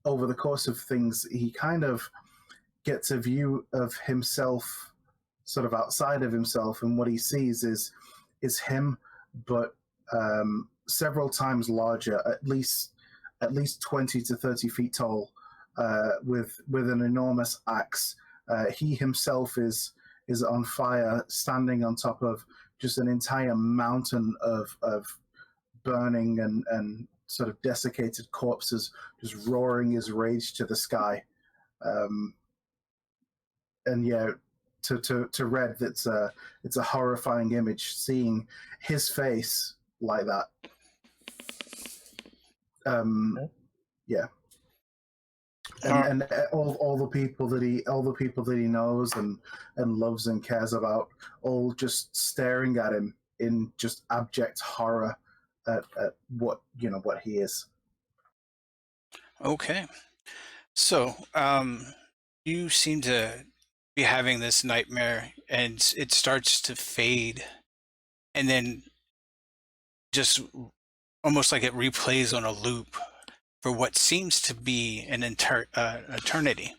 Over the course of things, he kind of gets a view of himself sort of outside of himself, and what he sees is him, but several times larger, at least 20 to 30 feet tall, with an enormous axe. He himself is on fire, standing on top of just an entire mountain of burning and sort of desiccated corpses, just roaring his rage to the sky. And yeah, to Red, it's a horrifying image seeing his face like that. Yeah, and all the people that he knows and loves and cares about, all just staring at him in just abject horror at what he is.
Okay, so you seem to be having this nightmare, and it starts to fade, and then just almost like it replays on a loop for what seems to be an eternity.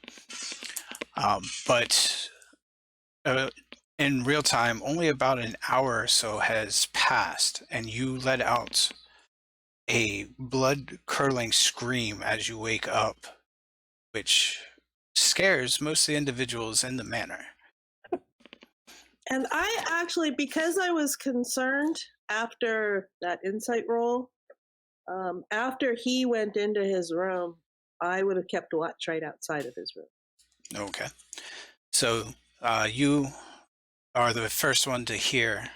But in real time, only about an hour or so has passed, and you let out a blood-curdling scream as you wake up, which scares most of the individuals in the manor.
And I actually, because I was concerned after that insight roll, after he went into his room, I would have kept watch right outside of his room.
Okay. So you are the first one to hear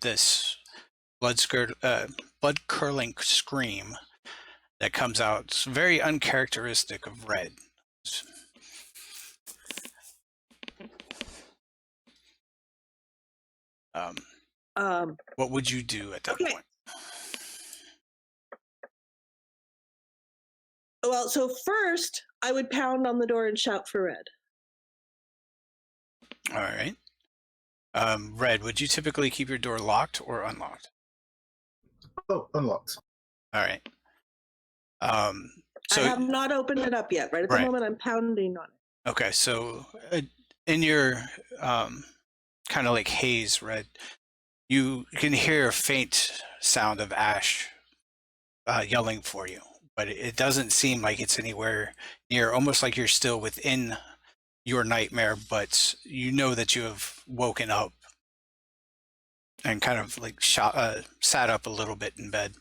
this blood-curdling scream that comes out. It's very uncharacteristic of Red. What would you do at that point?
Well, so first I would pound on the door and shout for Red.
All right. Red, would you typically keep your door locked or unlocked?
Oh, unlocked.
All right. So
I have not opened it up yet. Right at the moment, I'm pounding on it.
Okay, so in your kind of like haze, Red, you can hear a faint sound of Ash yelling for you, but it doesn't seem like it's anywhere near, almost like you're still within your nightmare, but you know that you have woken up and kind of like sat up a little bit in bed.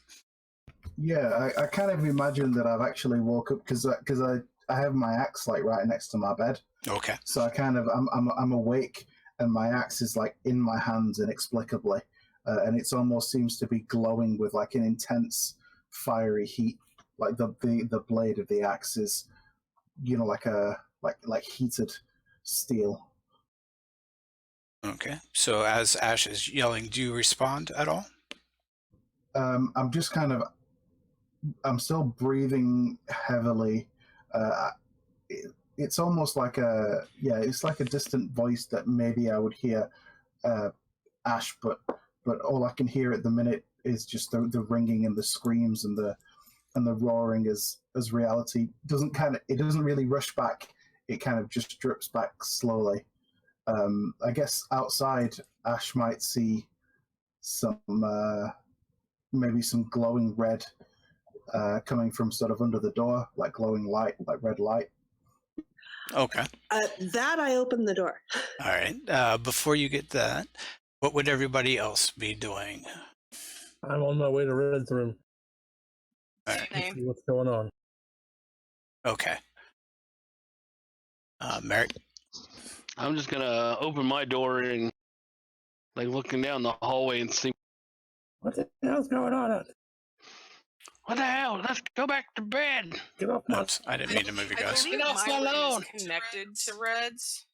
Yeah, I kind of imagine that I've actually woke up because I have my axe like right next to my bed.
Okay.
So I kind of I'm awake and my axe is like in my hands inexplicably, and it almost seems to be glowing with like an intense fiery heat. Like the blade of the axe is, you know, like heated steel.
Okay. So as Ash is yelling, do you respond at all?
I'm just kind of, I'm still breathing heavily. It's almost like it's like a distant voice that maybe I would hear Ash, but all I can hear at the minute is just the ringing and the screams and the roaring as reality it doesn't really rush back. It kind of just drips back slowly. I guess outside Ash might see some maybe some glowing red coming from sort of under the door, like glowing light, like red light.
Okay.
That I opened the door.
All right. Before you get that, what would everybody else be doing?
I'm on my way to Red's room.
All right.
See what's going on.
Okay. Merrick?
I'm just gonna open my door and like looking down the hallway and see
What the hell's going on?
what the hell. Let's go back to bed.
Get off my...
Oops, I didn't mean to move you
I
guys.
believe my room is connected to Red's.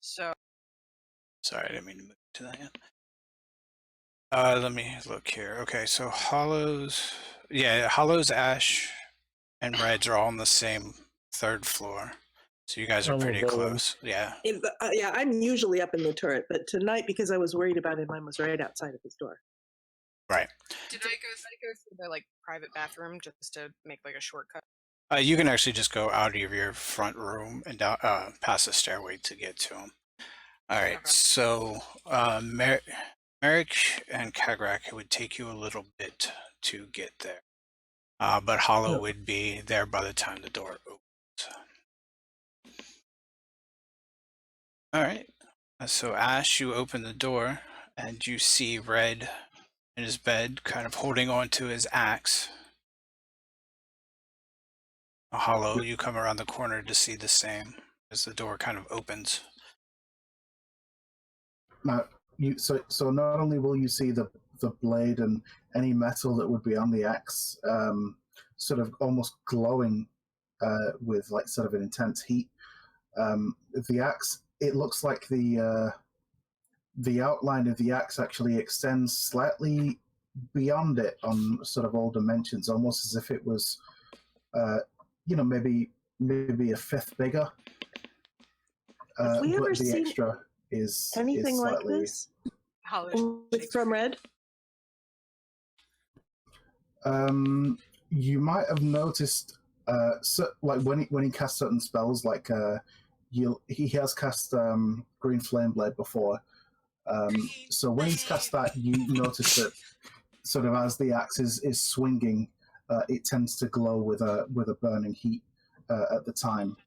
So
Sorry, I didn't mean to move to that yet. Let me look here. Okay, so Hollows, Ash, and Reds are all on the same third floor. So you guys are pretty close. Yeah.
Yeah, I'm usually up in the turret, but tonight, because I was worried about him, I was right outside of his door.
Right.
Did I go through the like private bathroom just to make like a shortcut?
You can actually just go out of your front room and down, past the stairway to get to him. All right. Okay. So Merrick and Kagrak, it would take you a little bit to get there, but Hollow would be there by the time the door opens. All right. So Ash, you open the door and you see Red in his bed, kind of holding on to his axe. Hollow, you come around the corner to see the same as the door kind of opens.
Now, so not only will you see the blade and any metal that would be on the axe, sort of almost glowing with like sort of an intense heat. The axe, it looks like the outline of the axe actually extends slightly beyond it on sort of all dimensions, almost as if it was, maybe a fifth bigger.
Have we ever
but the
seen
extra is
anything
slightly...
like this
Hollow
from Red?
You might have noticed, so, like when he casts certain spells, like he has cast Green Flame Blade before. So when he's cast that, you notice that sort of as the axe is swinging, it tends to glow with a burning heat at the time,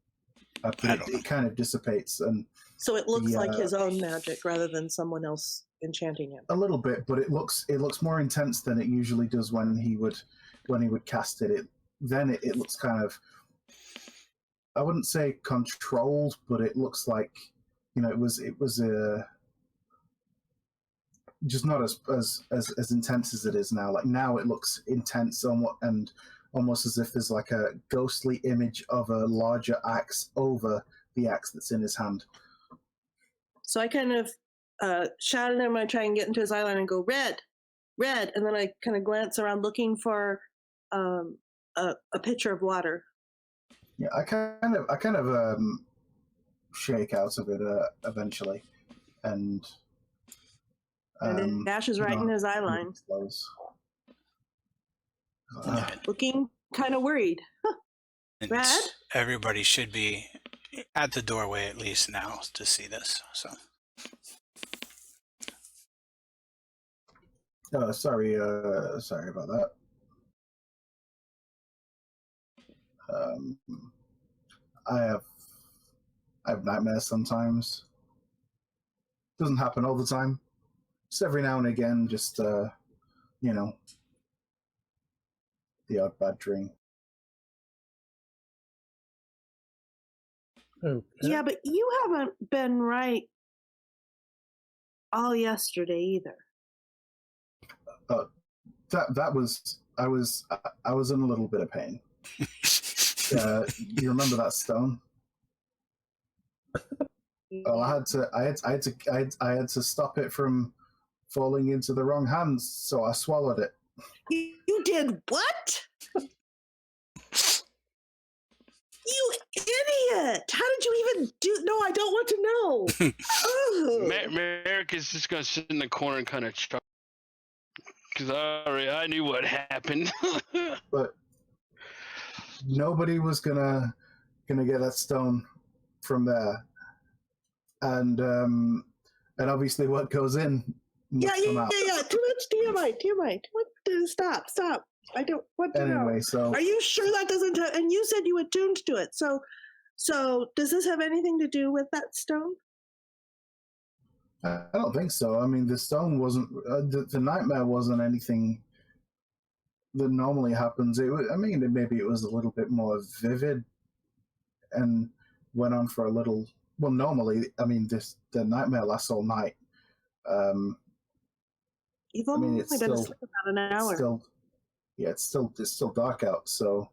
but it kind of dissipates, and
so it looks like his own magic rather than someone else enchanting him.
A little bit, but it looks more intense than it usually does when he would cast it. It looks kind of, I wouldn't say controlled, but it looks like, it was just not as intense as it is now. Like now it looks intense and almost as if there's like a ghostly image of a larger axe over the axe that's in his hand.
So I kind of shout at him. I try and get into his eye line and go, red, and then I kind of glance around looking for a pitcher of water.
Yeah, I kind of shake out of it eventually, and
it dashes right in his eye line. Looking kind of worried.
And
Red?
everybody should be at the doorway at least now to see this. So.
Sorry about that. I have nightmares sometimes. Doesn't happen all the time. Just every now and again, just the odd bad dream.
Okay.
Yeah, but you haven't been right all yesterday either.
That was I was in a little bit of pain. You remember that stone? Well, I had to stop it from falling into the wrong hands, so I swallowed it.
You did what? You idiot! How did you even do? No, I don't want to know.
Merrick is just gonna sit in the corner and kind of chuckle because I knew what happened.
But nobody was gonna get that stone from there, and obviously what goes in.
Yeah. Too much TMI. What? Stop. I don't want to know.
Anyway, so
are you sure that doesn't? And you said you attuned to it. So does this have anything to do with that stone?
I don't think so. I mean, the stone wasn't. The nightmare wasn't anything that normally happens. Maybe it was a little bit more vivid, and went on for a little. Well, normally, the nightmare lasts all night.
You've only been asleep about an hour.
It's still dark out. So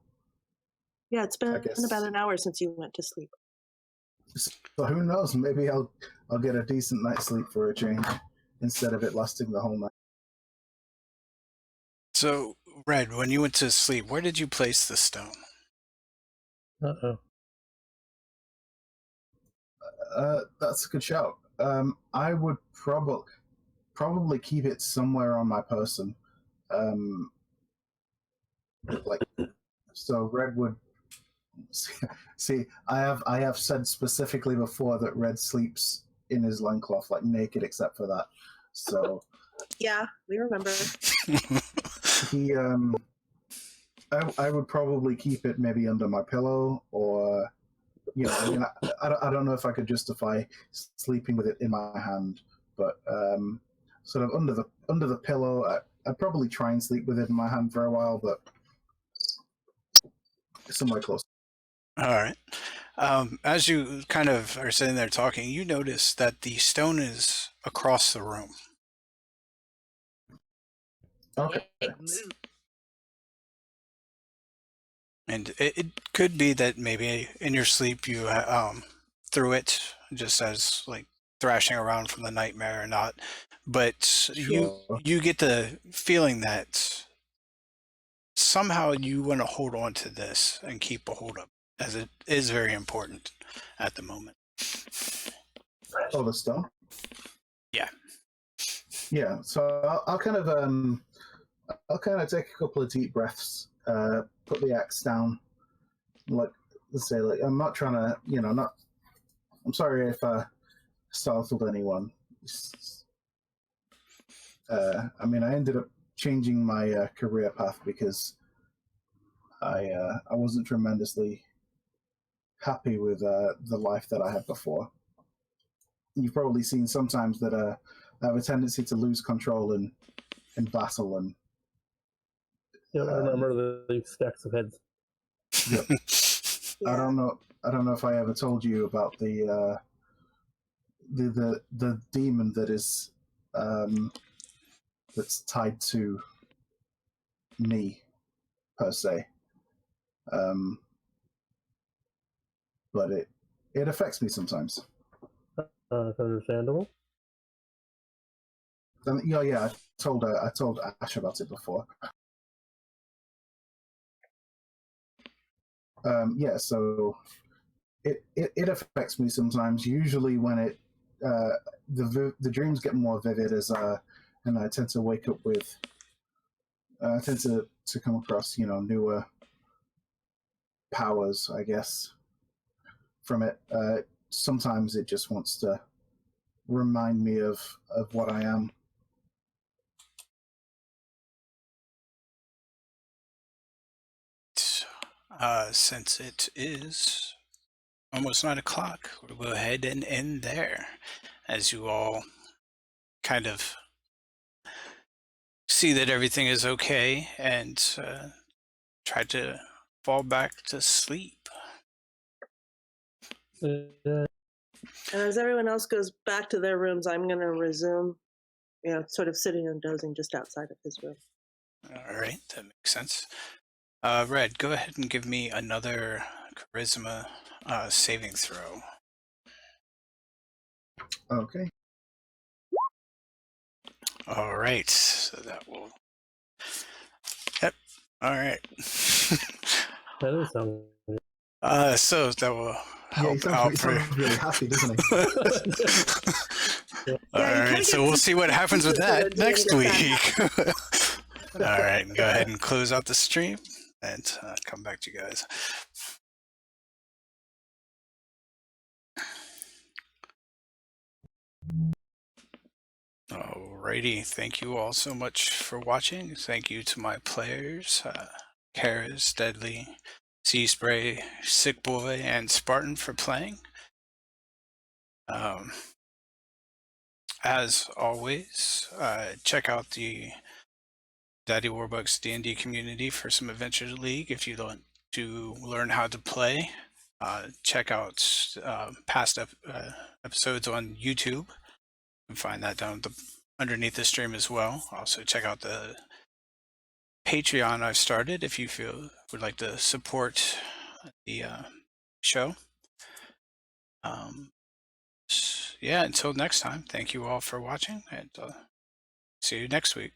yeah, it's been about an hour since you went to sleep.
So who knows? Maybe I'll get a decent night's sleep for a change instead of it lasting the whole night.
So, Red, when you went to sleep, where did you place the stone?
That's a good shout. I would probably keep it somewhere on my person. So Red would see. I have said specifically before that Red sleeps in his loincloth, like naked except for that. So
yeah, we remember.
He I would probably keep it maybe under my pillow, or I don't know if I could justify sleeping with it in my hand, but sort of under the pillow. I'd probably try and sleep with it in my hand for a while, but somewhere close.
All right. As you kind of are sitting there talking, you notice that the stone is across the room.
Okay.
And it could be that maybe in your sleep you threw it just as like thrashing around from the nightmare or not. But
Sure.
you get the feeling that somehow you want to hold on to this and keep a hold of it, as it is very important at the moment.
Oh, the stone?
Yeah.
Yeah. So I'll kind of take a couple of deep breaths put the axe down. Like, let's say, like, I'm not trying to, not. I'm sorry if I startled anyone. I mean, I ended up changing my career path because I wasn't tremendously happy with the life that I had before. You've probably seen sometimes that I have a tendency to lose control in battle, and
Yeah, I remember the stacks of heads.
Yep.
Yeah.
I don't know if I ever told you about the demon that is that's tied to me per se. But it affects me sometimes.
It's understandable.
Yeah, I told Ash about it before. Yeah, so it affects me sometimes. Usually when it the dreams get more vivid and I tend to wake up with I tend to come across newer powers, I guess, from it. Sometimes it just wants to remind me of what I am.
Since it is almost 9 o'clock, we'll go ahead and end there, as you all kind of see that everything is okay and try to fall back to sleep.
Yeah.
And as everyone else goes back to their rooms, I'm going to resume, sort of sitting and dozing just outside of his room.
All right, that makes sense. Red, go ahead and give me another charisma saving throw.
Okay.
All right, so that will. Yep. All right.
That doesn't sound good.
So that will
Yeah, he
help out
he
for.
sounds really happy, doesn't he?
All
Yeah, you kinda
right, so
get
we'll see what happens with
suspicious
that
when you
next
get
week. All right, go ahead and close out the stream and come back to you guys. Alrighty, thank you all so much for watching. Thank you to my players, Karis, Deadly, Sea Spray, Sick Boy, and Spartan for playing. As always, check out the Daddy Warbucks D&D community for some Adventure League if you want to learn how to play. Check out past episodes on YouTube. You can find that down underneath the stream as well. Also check out the Patreon I've started if you would like to support the show. Yeah, until next time, thank you all for watching, and see you next week.